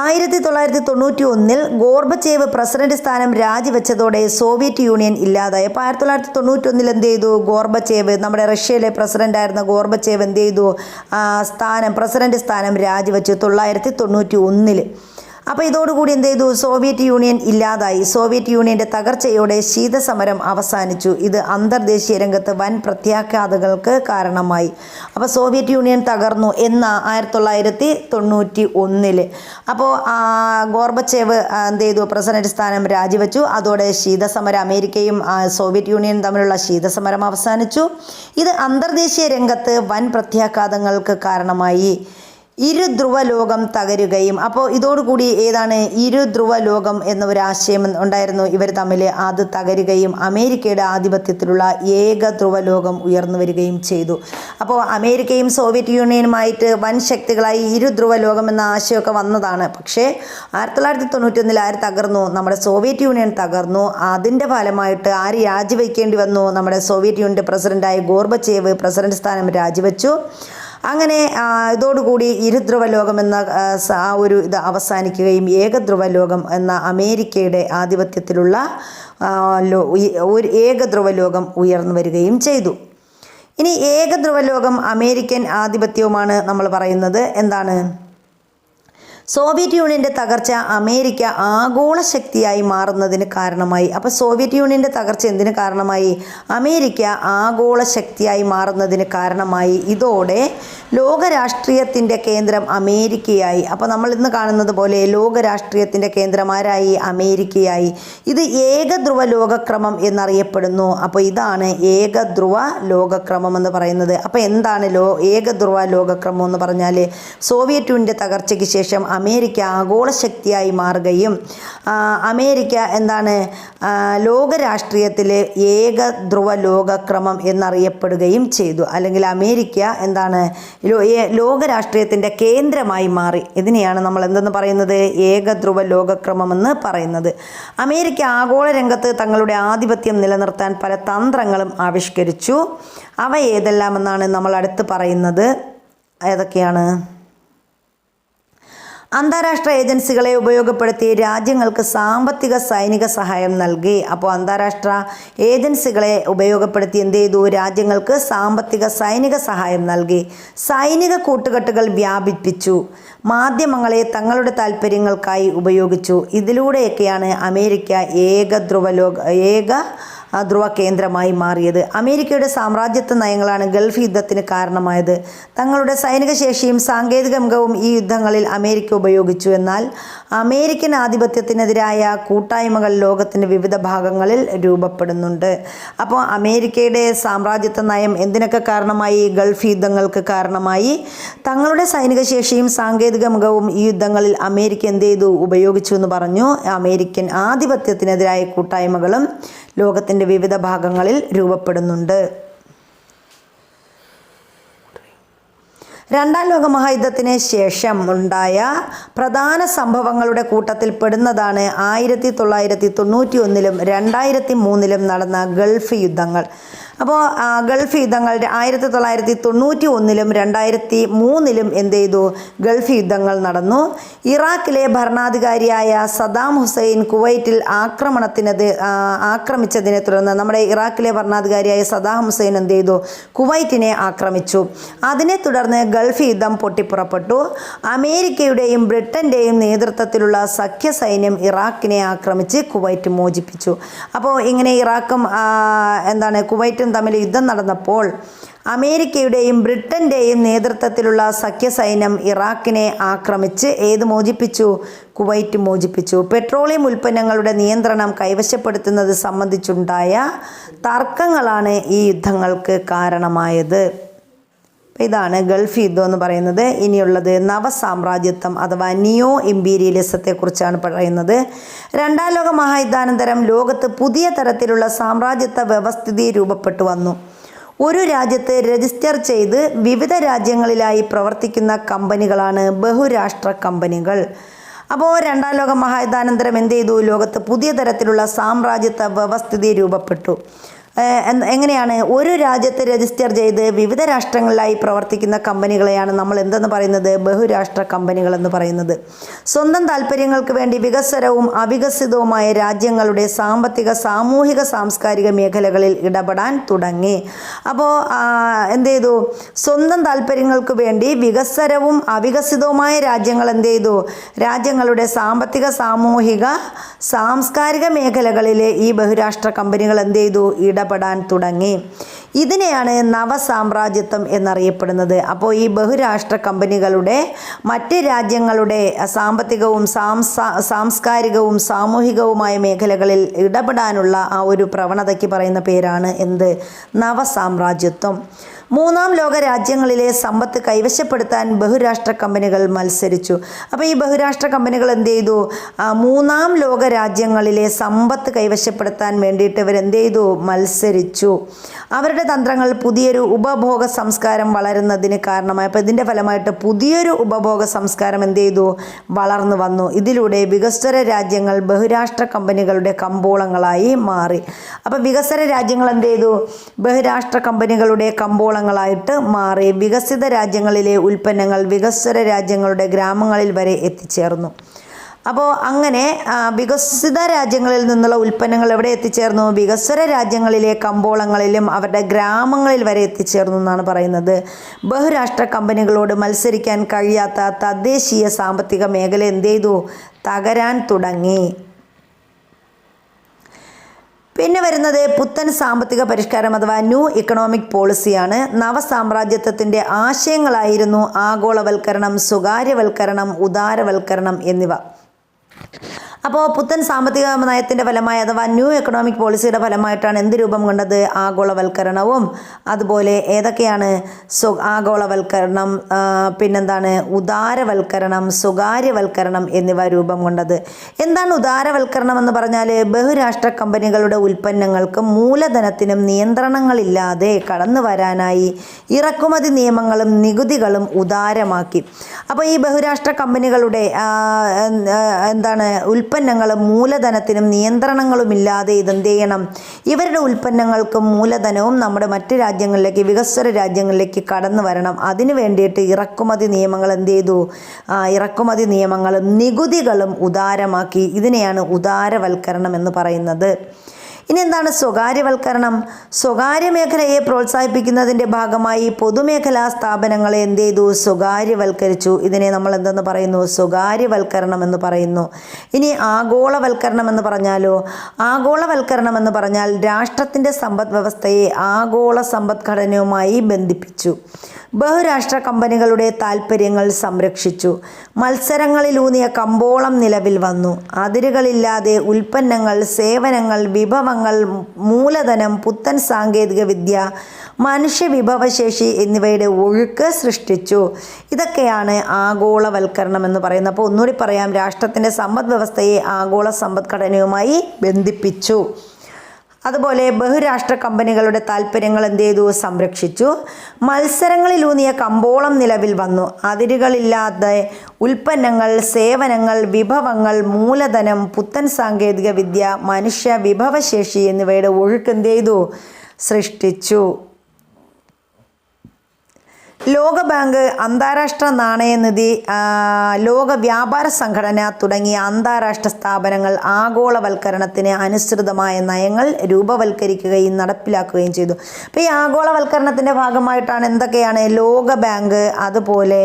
1991 ഗോർബച്ചേവ് പ്രസിഡന്റ് സ്ഥാനം രാജിവെച്ചതോടെ സോവിയറ്റ് യൂണിയൻ ഇല്ലാതായി. അപ്പോൾ 1991 എന്ത് ചെയ്തു? ഗോർബച്ചേവ്, നമ്മുടെ റഷ്യയിലെ പ്രസിഡന്റായിരുന്ന ഗോർബച്ചേവ് എന്ത് ചെയ്തു? പ്രസിഡന്റ് സ്ഥാനം രാജിവെച്ചു 1991. അപ്പോൾ ഇതോടുകൂടി എന്ത് ചെയ്തു? സോവിയറ്റ് യൂണിയൻ ഇല്ലാതായി. സോവിയറ്റ് യൂണിയൻ്റെ തകർച്ചയോടെ ശീതസമരം അവസാനിച്ചു. ഇത് അന്തർദേശീയ രംഗത്ത് വൻ പ്രത്യാഘാതങ്ങൾക്ക് കാരണമായി. അപ്പോൾ സോവിയറ്റ് യൂണിയൻ തകർന്നു എന്ന 1991. അപ്പോൾ ഗോർബച്ചേവ് എന്ത് ചെയ്തു? പ്രസിഡന്റ് സ്ഥാനം രാജിവെച്ചു. അതോടെ ശീതസമരം, അമേരിക്കയും സോവിയറ്റ് യൂണിയനും തമ്മിലുള്ള ശീതസമരം അവസാനിച്ചു. ഇത് അന്തർദേശീയ രംഗത്ത് വൻ പ്രത്യാഘാതങ്ങൾക്ക് കാരണമായി. ഇരുധ്രുവ ലോകം തകരുകയും. അപ്പോൾ ഇതോടുകൂടി ഏതാണ്? ഇരുധ്രുവ ലോകം എന്ന ഒരു ആശയം ഉണ്ടായിരുന്നു ഇവർ തമ്മിൽ. അത് തകരുകയും അമേരിക്കയുടെ ആധിപത്യത്തിലുള്ള ഏകധ്രുവ ലോകം ഉയർന്നു വരികയും ചെയ്തു. അപ്പോൾ അമേരിക്കയും സോവിയറ്റ് യൂണിയനുമായിട്ട് വൻ ശക്തികളായി ഇരുധ്രുവ ലോകം എന്ന ആശയമൊക്കെ വന്നതാണ്. പക്ഷേ 1991 ആര് തകർന്നു? നമ്മുടെ സോവിയറ്റ് യൂണിയൻ തകർന്നു. അതിൻ്റെ ഫലമായിട്ട് ആര് രാജിവെക്കേണ്ടി വന്നു? നമ്മുടെ സോവിയറ്റ് യൂണിയൻ്റെ പ്രസിഡന്റായ ഗോർബച്ചേവ് പ്രസിഡന്റ് സ്ഥാനം രാജിവെച്ചു. അങ്ങനെ ഇതോടുകൂടി ഇരുധ്രുവ ലോകം എന്ന ഒരു ഇത് അവസാനിക്കുകയും ഏകധ്രുവ ലോകം എന്ന അമേരിക്കയുടെ ആധിപത്യത്തിലുള്ള ഒരു ഏകധ്രുവ ലോകം ഉയർന്നു വരികയും ചെയ്തു. ഇനി ഏകധ്രുവ ലോകം അമേരിക്കൻ ആധിപത്യവുമാണ് നമ്മൾ പറയുന്നത്. എന്താണ്? സോവിയറ്റ് യൂണിയൻ്റെ തകർച്ച അമേരിക്ക ആഗോള ശക്തിയായി മാറുന്നതിന് കാരണമായി. അപ്പോൾ സോവിയറ്റ് യൂണിയൻ്റെ തകർച്ച എന്തിന് കാരണമായി? അമേരിക്ക ആഗോള ശക്തിയായി മാറുന്നതിന് കാരണമായി. ഇതോടെ ലോകരാഷ്ട്രീയത്തിൻ്റെ കേന്ദ്രം അമേരിക്കയായി. അപ്പോൾ നമ്മൾ ഇന്ന് കാണുന്നത് പോലെ ലോകരാഷ്ട്രീയത്തിൻ്റെ കേന്ദ്രം ആരായി? അമേരിക്കയായി. ഇത് ഏകധ്രുവ ലോകക്രമം എന്നറിയപ്പെടുന്നു. അപ്പോൾ ഇതാണ് ഏകധ്രുവ ലോകക്രമം എന്ന് പറയുന്നത്. അപ്പോൾ എന്താണ് ഏകധ്രുവ ലോകക്രമം എന്ന് പറഞ്ഞാൽ? സോവിയറ്റ് യൂണിയൻ്റെ തകർച്ചയ്ക്ക് ശേഷം അമേരിക്ക ആഗോള ശക്തിയായി മാറുകയും അമേരിക്ക എന്താണ്? ലോകരാഷ്ട്രീയത്തിൽ ഏകധ്രുവ ലോകക്രമം എന്നറിയപ്പെടുകയും ചെയ്തു. അല്ലെങ്കിൽ അമേരിക്ക എന്താണ്? ലോകരാഷ്ട്രീയത്തിൻ്റെ കേന്ദ്രമായി മാറി. ഇതിനെയാണ് നമ്മൾ എന്തെന്ന് പറയുന്നത്? ഏകധ്രുവ ലോകക്രമം എന്ന് പറയുന്നത്. അമേരിക്ക ആഗോള രംഗത്ത് തങ്ങളുടെ ആധിപത്യം നിലനിർത്താൻ പല തന്ത്രങ്ങളും ആവിഷ്കരിച്ചു. അവ ഏതെല്ലാമെന്നാണ് നമ്മൾ അടുത്ത് പറയുന്നത്. ഏതൊക്കെയാണ്? അന്താരാഷ്ട്ര ഏജൻസികളെ ഉപയോഗപ്പെടുത്തി രാജ്യങ്ങൾക്ക് സാമ്പത്തിക സൈനിക സഹായം നൽകി. അപ്പോൾ അന്താരാഷ്ട്ര ഏജൻസികളെ ഉപയോഗപ്പെടുത്തി എന്ത് ചെയ്തു? രാജ്യങ്ങൾക്ക് സാമ്പത്തിക സൈനിക സഹായം നൽകി. സൈനിക കൂട്ടുകെട്ടുകൾ വ്യാപിപ്പിച്ചു. മാധ്യമങ്ങളെ തങ്ങളുടെ താല്പര്യങ്ങൾക്കായി ഉപയോഗിച്ചു. ഇതിലൂടെയൊക്കെയാണ് അമേരിക്ക ധ്രുവ കേന്ദ്രമായി മാറിയത്. അമേരിക്കയുടെ സാമ്രാജ്യത്വ നയങ്ങളാണ് ഗൾഫ് യുദ്ധത്തിന് കാരണമായത്. തങ്ങളുടെ സൈനിക ശേഷിയും സാങ്കേതിക മികവും ഈ യുദ്ധങ്ങളിൽ അമേരിക്ക ഉപയോഗിച്ചു. എന്നാൽ അമേരിക്കൻ ആധിപത്യത്തിനെതിരായ കൂട്ടായ്മകൾ ലോകത്തിൻ്റെ വിവിധ ഭാഗങ്ങളിൽ രൂപപ്പെടുന്നുണ്ട്. അപ്പോൾ അമേരിക്കയുടെ സാമ്രാജ്യത്വ നയം എന്തിനൊക്കെ കാരണമായി? ഗൾഫ് യുദ്ധങ്ങൾക്ക് കാരണമായി. തങ്ങളുടെ സൈനിക ശേഷിയും സാങ്കേതിക മികവും ഈ യുദ്ധങ്ങളിൽ അമേരിക്ക എന്ത് ചെയ്തു? ഉപയോഗിച്ചു എന്ന് പറഞ്ഞു. അമേരിക്കൻ ആധിപത്യത്തിനെതിരായ കൂട്ടായ്മകളും ലോകത്തിൻ്റെ വിവിധ ഭാഗങ്ങളിൽ രൂപപ്പെടുന്നുണ്ട്. രണ്ടാം ലോക മഹായുദ്ധത്തിന് ശേഷം ഉണ്ടായ പ്രധാന സംഭവങ്ങളുടെ കൂട്ടത്തിൽ പെടുന്നതാണ് 1991 2003 നടന്ന ഗൾഫ് യുദ്ധങ്ങൾ. അപ്പോൾ ഗൾഫ് യുദ്ധങ്ങൾ 1991-ലും 2003-ലും എന്ത് ചെയ്തു? ഗൾഫ് യുദ്ധങ്ങൾ നടന്നു. ഇറാഖിലെ ഭരണാധികാരിയായ സദാം ഹുസൈൻ കുവൈറ്റിൽ ആക്രമിച്ചതിനെ തുടർന്ന് നമ്മുടെ ഇറാഖിലെ ഭരണാധികാരിയായ സദാം ഹുസൈൻ എന്ത് ചെയ്തു? കുവൈറ്റിനെ ആക്രമിച്ചു. അതിനെ തുടർന്ന് ഗൾഫ് യുദ്ധം പൊട്ടിപ്പുറപ്പെട്ടു. അമേരിക്കയുടെയും ബ്രിട്ടൻ്റെയും നേതൃത്വത്തിലുള്ള സഖ്യസൈന്യം ഇറാഖിനെ ആക്രമിച്ച് കുവൈറ്റ് മോചിപ്പിച്ചു. അപ്പോൾ ഇങ്ങനെ ഇറാഖും കുവൈറ്റും തമ്മിൽ യുദ്ധം നടന്നപ്പോൾ അമേരിക്കയുടെയും ബ്രിട്ടൻ്റെയും നേതൃത്വത്തിലുള്ള സഖ്യസൈന്യം ഇറാഖിനെ ആക്രമിച്ച് മോചിപ്പിച്ചു? കുവൈറ്റ് മോചിപ്പിച്ചു. പെട്രോളിയം ഉൽപ്പന്നങ്ങളുടെ നിയന്ത്രണം കൈവശപ്പെടുത്തുന്നത് സംബന്ധിച്ചുണ്ടായ തർക്കങ്ങളാണ് ഈ യുദ്ധങ്ങൾക്ക് കാരണമായത്. ഇതാണ് ഗൾഫ് യുദ്ധം എന്ന് പറയുന്നത്. ഇനിയുള്ളത് നവസാമ്രാജ്യത്വം അഥവാ നിയോ ഇമ്പീരിയലിസത്തെക്കുറിച്ചാണ് പറയുന്നത്. രണ്ടാം ലോക മഹായുദ്ധാനന്തരം ലോകത്ത് പുതിയ തരത്തിലുള്ള സാമ്രാജ്യത്വ വ്യവസ്ഥിതി രൂപപ്പെട്ടു വന്നു. ഒരു രാജ്യത്ത് രജിസ്റ്റർ ചെയ്ത് വിവിധ രാജ്യങ്ങളിലായി പ്രവർത്തിക്കുന്ന കമ്പനികളാണ് ബഹുരാഷ്ട്ര കമ്പനികൾ. അപ്പോൾ രണ്ടാം ലോക മഹായുദ്ധാനന്തരം എന്ത് ചെയ്തു? ലോകത്ത് പുതിയ തരത്തിലുള്ള സാമ്രാജ്യത്വ വ്യവസ്ഥിതി രൂപപ്പെട്ടു. എങ്ങനെയാണ്? ഒരു രാജ്യത്ത് രജിസ്റ്റർ ചെയ്ത് വിവിധ രാഷ്ട്രങ്ങളിലായി പ്രവർത്തിക്കുന്ന കമ്പനികളെയാണ് നമ്മൾ എന്തെന്ന് പറയുന്നത്? ബഹുരാഷ്ട്ര കമ്പനികൾ എന്ന് പറയുന്നത്. സ്വന്തം താല്പര്യങ്ങൾക്ക് വേണ്ടി വികസ്വരവും അവികസിതവുമായ രാജ്യങ്ങളുടെ സാമ്പത്തിക, സാമൂഹിക, സാംസ്കാരിക മേഖലകളിൽ ഇടപെടാൻ തുടങ്ങി. അപ്പോൾ എന്ത് ചെയ്തു? സ്വന്തം താല്പര്യങ്ങൾക്ക് വേണ്ടി വികസ്വരവും അവികസിതവുമായ രാജ്യങ്ങൾ എന്ത് ചെയ്തു? രാജ്യങ്ങളുടെ സാമ്പത്തിക, സാമൂഹിക, സാംസ്കാരിക മേഖലകളിൽ ഈ ബഹുരാഷ്ട്ര കമ്പനികൾ എന്ത് ചെയ്തു? ഇടപെടാൻ തുടങ്ങി. ഇതിനെയാണ് നവസാമ്രാജ്യത്വം എന്നറിയപ്പെടുന്നത്. അപ്പോൾ ഈ ബഹുരാഷ്ട്ര കമ്പനികളുടെ മറ്റ് രാജ്യങ്ങളുടെ സാമ്പത്തികവും സാംസ്കാരികവും സാമൂഹികവുമായ മേഖലകളിൽ ഇടപെടാനുള്ള ആ ഒരു പ്രവണതയ്ക്ക് പറയുന്ന പേരാണ് എന്ത്? നവസാമ്രാജ്യത്വം. മൂന്നാം ലോക രാജ്യങ്ങളിലെ സമ്പത്ത് കൈവശപ്പെടുത്താൻ ബഹുരാഷ്ട്ര കമ്പനികൾ മത്സരിച്ചു. അപ്പോൾ ഈ ബഹുരാഷ്ട്ര കമ്പനികൾ എന്ത് ചെയ്തു? മൂന്നാം ലോക രാജ്യങ്ങളിലെ സമ്പത്ത് കൈവശപ്പെടുത്താൻ വേണ്ടിയിട്ട് ഇവരെന്ത് ചെയ്തു? മത്സരിച്ചു. അവരുടെ തന്ത്രങ്ങൾ പുതിയൊരു ഉപഭോഗ സംസ്കാരം വളരുന്നതിന് കാരണമായി. അപ്പോൾ ഇതിൻ്റെ ഫലമായിട്ട് പുതിയൊരു ഉപഭോഗ സംസ്കാരം എന്ത് ചെയ്തു? വളർന്നു വന്നു. ഇതിലൂടെ വികസ്വര രാജ്യങ്ങൾ ബഹുരാഷ്ട്ര കമ്പനികളുടെ കമ്പോളങ്ങളായി മാറി. അപ്പോൾ വികസ്വര രാജ്യങ്ങൾ എന്ത് ചെയ്തു? ബഹുരാഷ്ട്ര കമ്പനികളുടെ കമ്പോളങ്ങളായിട്ട് മാറി. വികസിത രാജ്യങ്ങളിലെ ഉൽപ്പന്നങ്ങൾ വികസ്വര രാജ്യങ്ങളുടെ ഗ്രാമങ്ങളിൽ വരെ എത്തിച്ചേർന്നു. അപ്പോൾ അങ്ങനെ വികസിത രാജ്യങ്ങളിൽ നിന്നുള്ള ഉൽപ്പന്നങ്ങൾ എവിടെ എത്തിച്ചേർന്നു? വികസ്വര രാജ്യങ്ങളിലെ കമ്പോളങ്ങളിലും അവരുടെ ഗ്രാമങ്ങളിൽ വരെ എത്തിച്ചേർന്നു എന്നാണ് പറയുന്നത്. ബഹുരാഷ്ട്ര കമ്പനികളോട് മത്സരിക്കാൻ കഴിയാത്ത തദ്ദേശീയ സാമ്പത്തിക മേഖല എന്ത് ചെയ്തു? തകരാൻ തുടങ്ങി. പിന്നെ വരുന്നത് പുത്തൻ സാമ്പത്തിക പരിഷ്കാരം അഥവാ ന്യൂ ഇക്കണോമിക് പോളിസിയാണ്. നവസാമ്രാജ്യത്വത്തിൻ്റെ ആശയങ്ങളായിരുന്നു ആഗോളവൽക്കരണം, സ്വകാര്യവൽക്കരണം, ഉദാരവൽക്കരണം എന്നിവ. അപ്പോൾ പുത്തൻ സാമ്പത്തിക നയത്തിൻ്റെ ഫലമായി അഥവാ ന്യൂ എക്കണോമിക് പോളിസിയുടെ ഫലമായിട്ടാണ് എന്ത് രൂപം കൊണ്ടത്? ആഗോളവൽക്കരണവും അതുപോലെ ഏതൊക്കെയാണ്? ആഗോളവൽക്കരണം, പിന്നെന്താണ്? ഉദാരവൽക്കരണം, സ്വകാര്യവൽക്കരണം എന്നിവ രൂപം കൊണ്ടത്. എന്താണ് ഉദാരവൽക്കരണം എന്ന് പറഞ്ഞാൽ? ബഹുരാഷ്ട്ര കമ്പനികളുടെ ഉൽപ്പന്നങ്ങൾക്ക് മൂലധനത്തിനും നിയന്ത്രണങ്ങളില്ലാതെ കടന്നു വരാനായി ഇറക്കുമതി നിയമങ്ങളും നികുതികളും ഉദാരമാക്കി. അപ്പോൾ ഈ ബഹുരാഷ്ട്ര കമ്പനികളുടെ ഉൽപ്പന്നങ്ങളും മൂലധനത്തിനും നിയന്ത്രണങ്ങളുമില്ലാതെ ഇതെന്ത് ചെയ്യണം? ഇവരുടെ ഉൽപ്പന്നങ്ങൾക്കും മൂലധനവും നമ്മുടെ മറ്റ് രാജ്യങ്ങളിലേക്ക്, വികസ്വര രാജ്യങ്ങളിലേക്ക് കടന്നു വരണം. അതിനു വേണ്ടിയിട്ട് ഇറക്കുമതി നിയമങ്ങൾ എന്ത് ചെയ്തു? ഇറക്കുമതി നിയമങ്ങളും നികുതികളും ഉദാരമാക്കി. ഇതിനെയാണ് ഉദാരവൽക്കരണം എന്ന് പറയുന്നത്. ഇനി എന്താണ് സ്വകാര്യവൽക്കരണം? സ്വകാര്യ മേഖലയെ പ്രോത്സാഹിപ്പിക്കുന്നതിൻ്റെ ഭാഗമായി പൊതുമേഖലാ സ്ഥാപനങ്ങളെ എന്ത് ചെയ്തു? സ്വകാര്യവൽക്കരിച്ചു. ഇതിനെ നമ്മൾ എന്തെന്ന് പറയുന്നു? സ്വകാര്യവൽക്കരണം എന്ന് പറയുന്നു. ഇനി ആഗോളവൽക്കരണം എന്ന് പറഞ്ഞാലോ? ആഗോളവൽക്കരണം എന്ന് പറഞ്ഞാൽ രാഷ്ട്രത്തിൻ്റെ സമ്പദ് വ്യവസ്ഥയെ ആഗോള സമ്പദ്ഘടനയുമായി ബന്ധിപ്പിച്ചു. ബഹുരാഷ്ട്ര കമ്പനികളുടെ താൽപ്പര്യങ്ങൾ സംരക്ഷിച്ചു. മത്സരങ്ങളിലൂന്നിയ കമ്പോളം നിലവിൽ വന്നു. അതിരുകളില്ലാതെ ഉൽപ്പന്നങ്ങൾ, സേവനങ്ങൾ, വിഭവങ്ങൾ, മൂലധനം, പുത്തൻ സാങ്കേതിക വിദ്യ, മനുഷ്യ വിഭവശേഷി എന്നിവയുടെ ഒഴുക്ക് സൃഷ്ടിച്ചു. ഇതൊക്കെയാണ് ആഗോളവൽക്കരണം എന്ന് പറയുന്നത്. അപ്പോൾ ഒന്നുകൂടി പറയാം, രാഷ്ട്രത്തിൻ്റെ സമ്പദ് വ്യവസ്ഥയെ ആഗോള സമ്പദ്ഘടനയുമായി ബന്ധിപ്പിച്ചു. അതുപോലെ ബഹുരാഷ്ട്ര കമ്പനികളുടെ താൽപ്പര്യങ്ങൾ എന്ത് ചെയ്തു? സംരക്ഷിച്ചു. മത്സരങ്ങളിലൂന്നിയ കമ്പോളം നിലവിൽ വന്നു. അതിരുകളില്ലാതെ ഉൽപ്പന്നങ്ങൾ, സേവനങ്ങൾ, വിഭവങ്ങൾ, മൂലധനം, പുത്തൻ സാങ്കേതിക വിദ്യ, മനുഷ്യ വിഭവശേഷി എന്നിവയുടെ ഒഴുക്ക് എന്ത് ചെയ്തു? സൃഷ്ടിച്ചു. ലോകബാങ്ക്, അന്താരാഷ്ട്ര നാണയനിധി, ലോക വ്യാപാര സംഘടന തുടങ്ങിയ അന്താരാഷ്ട്ര സ്ഥാപനങ്ങൾ ആഗോളവൽക്കരണത്തിന് അനുസൃതമായ നയങ്ങൾ രൂപവൽക്കരിക്കുകയും നടപ്പിലാക്കുകയും ചെയ്തു. അപ്പോൾ ഈ ആഗോളവൽക്കരണത്തിൻ്റെ ഭാഗമായിട്ടാണ് എന്തൊക്കെയാണ് ലോകബാങ്ക്, അതുപോലെ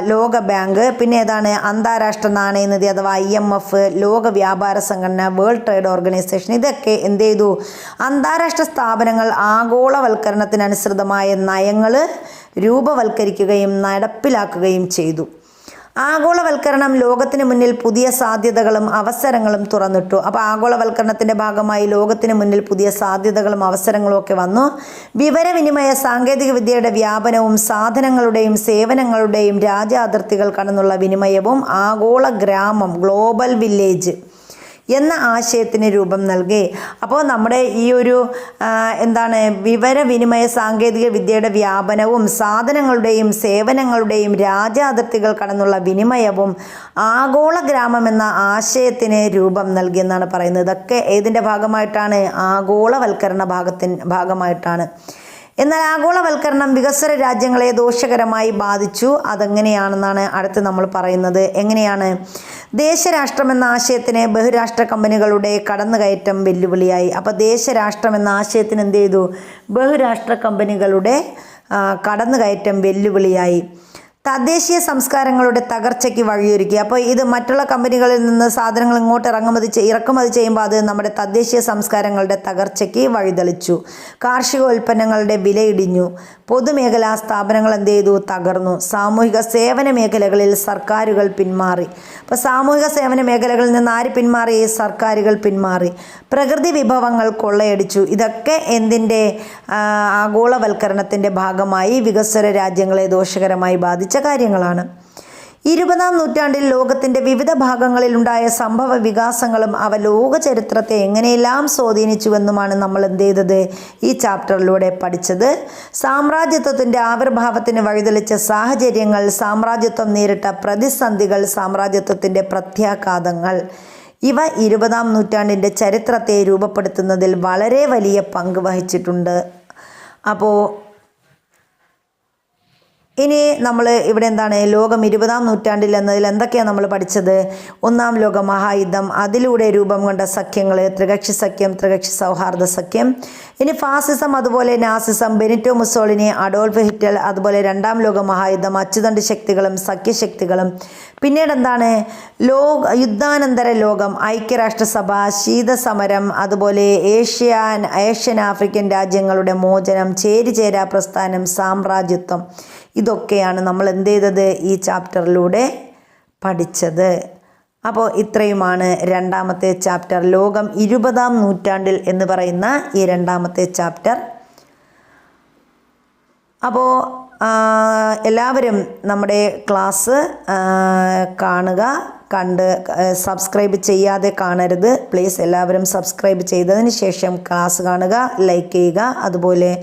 ലോകബാങ്ക്, പിന്നെ ഏതാണ് അന്താരാഷ്ട്ര നാണയനിധി അഥവാ IMF, ലോക വ്യാപാര സംഘടന, വേൾഡ് ട്രേഡ് ഓർഗനൈസേഷൻ, ഇതൊക്കെ എന്ത് ചെയ്തു? അന്താരാഷ്ട്ര സ്ഥാപനങ്ങൾ ആഗോളവൽക്കരണത്തിനനുസൃതമായ നയങ്ങൾ രൂപവൽക്കരിക്കുകയും നടപ്പിലാക്കുകയും ചെയ്തു. ആഗോളവൽക്കരണം ലോകത്തിന് മുന്നിൽ പുതിയ സാധ്യതകളും അവസരങ്ങളും തുറന്നിട്ടു. അപ്പോൾ ആഗോളവൽക്കരണത്തിൻ്റെ ഭാഗമായി ലോകത്തിന് മുന്നിൽ പുതിയ സാധ്യതകളും അവസരങ്ങളും ഒക്കെ വന്നു. വിവരവിനിമയ സാങ്കേതിക വിദ്യയുടെ വ്യാപനവും സാധനങ്ങളുടെയും സേവനങ്ങളുടെയും രാജ്യാതിർത്തികൾ കടന്നുള്ള വിനിമയവും ആഗോള ഗ്രാമം, ഗ്ലോബൽ വില്ലേജ് എന്ന ആശയത്തിന് രൂപം നൽകി. അപ്പോൾ നമ്മുടെ ഈ ഒരു വിവരവിനിമയ സാങ്കേതിക വിദ്യയുടെ വ്യാപനവും സാധനങ്ങളുടെയും സേവനങ്ങളുടെയും രാജ്യാതിർത്തികൾ കടന്നുള്ള വിനിമയവും ആഗോള ഗ്രാമം എന്ന ആശയത്തിന് രൂപം നൽകിയെന്നാണ് പറയുന്നത്. ഇതൊക്കെ ഏതിൻ്റെ ഭാഗമായിട്ടാണ്? ആഗോളവൽക്കരണ ഭാഗമായിട്ടാണ്. എന്നാൽ ആഗോളവൽക്കരണം വികസ്വര രാജ്യങ്ങളെ ദോഷകരമായി ബാധിച്ചു. അതെങ്ങനെയാണെന്നാണ് അടുത്ത് നമ്മൾ പറയുന്നത്. എങ്ങനെയാണ്? ദേശരാഷ്ട്രം എന്ന ആശയത്തിന് ബഹുരാഷ്ട്ര കമ്പനികളുടെ കടന്നുകയറ്റം വെല്ലുവിളിയായി. അപ്പോൾ ദേശരാഷ്ട്രം എന്ന ആശയത്തിന് എന്ത് ചെയ്തു? ബഹുരാഷ്ട്ര കമ്പനികളുടെ കടന്നുകയറ്റം വെല്ലുവിളിയായി. തദ്ദേശീയ സംസ്കാരങ്ങളുടെ തകർച്ചയ്ക്ക് വഴിയൊരുക്കി. അപ്പോൾ ഇത് മറ്റുള്ള കമ്പനികളിൽ നിന്ന് സാധനങ്ങൾ ഇങ്ങോട്ട് ഇറക്കുമതി ചെയ്യുമ്പോൾ അത് നമ്മുടെ തദ്ദേശീയ സംസ്കാരങ്ങളുടെ തകർച്ചയ്ക്ക് വഴിതെളിച്ചു. കാർഷിക ഉൽപ്പന്നങ്ങളുടെ വില ഇടിഞ്ഞു. പൊതുമേഖലാ സ്ഥാപനങ്ങൾ എന്ത് ചെയ്തു? തകർന്നു. സാമൂഹിക സേവന മേഖലകളിൽ സർക്കാരുകൾ പിന്മാറി. അപ്പോൾ സാമൂഹിക സേവന മേഖലകളിൽ നിന്ന് ആര് പിന്മാറി? സർക്കാരുകൾ പിന്മാറി. പ്രകൃതി വിഭവങ്ങൾ കൊള്ളയടിച്ചു. ഇതൊക്കെ എന്തിൻ്റെ? ആഗോളവൽക്കരണത്തിൻ്റെ ഭാഗമായി വികസ്വര രാജ്യങ്ങളെ ദോഷകരമായി ബാധിച്ച കാര്യങ്ങളാണ്. 20-ാം നൂറ്റാണ്ടിൽ ലോകത്തിൻ്റെ വിവിധ ഭാഗങ്ങളിലുണ്ടായ സംഭവ വികാസങ്ങളും അവ ലോക ചരിത്രത്തെ എങ്ങനെയെല്ലാം സ്വാധീനിച്ചുവെന്നുമാണ് നമ്മൾ എന്ത് ചെയ്തത്? ഈ ചാപ്റ്ററിലൂടെ പഠിച്ചത്. സാമ്രാജ്യത്വത്തിൻ്റെ ആവിർഭാവത്തിന് വഴിതെളിച്ച സാഹചര്യങ്ങൾ, സാമ്രാജ്യത്വം നേരിട്ട പ്രതിസന്ധികൾ, സാമ്രാജ്യത്വത്തിൻ്റെ പ്രത്യാഘാതങ്ങൾ, ഇവ 20-ാം നൂറ്റാണ്ടിൻ്റെ ചരിത്രത്തെ രൂപപ്പെടുത്തുന്നതിൽ വളരെ വലിയ പങ്ക് വഹിച്ചിട്ടുണ്ട്. അപ്പോൾ ഇനി നമ്മൾ ഇവിടെ ലോകം 20-ാം നൂറ്റാണ്ടിൽ എന്നതിൽ എന്തൊക്കെയാണ് നമ്മൾ പഠിച്ചത്? 1-ാം ലോക മഹായുദ്ധം, അതിലൂടെ രൂപം കൊണ്ട സഖ്യങ്ങൾ, ത്രികക്ഷി സഖ്യം, ത്രികക്ഷി സൗഹാർദ്ദ സഖ്യം. ഇനി ഫാസിസം, അതുപോലെ Nazism, Benito Mussolini, Adolf Hitler, അതുപോലെ 2-ാം ലോക മഹായുദ്ധം, അച്ചുതണ്ട് ശക്തികളും സഖ്യശക്തികളും. പിന്നീട് യുദ്ധാനന്തര ലോകം, ഐക്യരാഷ്ട്രസഭ, ശീതസമരം, അതുപോലെ ഏഷ്യൻ ആഫ്രിക്കൻ രാജ്യങ്ങളുടെ മോചനം, ചേരിചേരാ പ്രസ്ഥാനം, സാമ്രാജ്യത്വം. ഇതൊക്കെയാണ് നമ്മൾ എന്ത് ചെയ്തത്? ഈ ചാപ്റ്ററിലൂടെ പഠിച്ചത്. അപ്പോൾ ഇത്രയുമാണ് 2ാമത്തെ ചാപ്റ്റർ, ലോകം 20-ാം നൂറ്റാണ്ടിൽ എന്ന് പറയുന്ന ഈ 2ാമത്തെ ചാപ്റ്റർ. അപ്പോൾ എല്ലാവരും നമ്മുടെ ക്ലാസ് കണ്ട് സബ്സ്ക്രൈബ് ചെയ്യാതെ കാണരുത്. പ്ലീസ് എല്ലാവരും സബ്സ്ക്രൈബ് ചെയ്തതിന് ശേഷം ക്ലാസ് കാണുക, ലൈക്ക് ചെയ്യുക. അതുപോലെ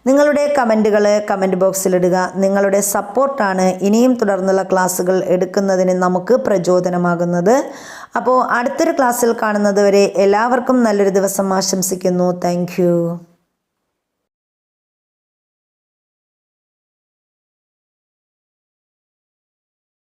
നിങ്ങളുടെ കമൻറ്റുകൾ കമൻറ്റ് ബോക്സിലിടുക. നിങ്ങളുടെ സപ്പോർട്ടാണ് ഇനിയും തുടർന്നുള്ള ക്ലാസ്സുകൾ എടുക്കുന്നതിന് നമുക്ക് പ്രചോദനമാകുന്നത്. അപ്പോൾ അടുത്തൊരു ക്ലാസ്സിൽ കാണുന്നത് വരെ എല്ലാവർക്കും നല്ലൊരു ദിവസം ആശംസിക്കുന്നു. താങ്ക്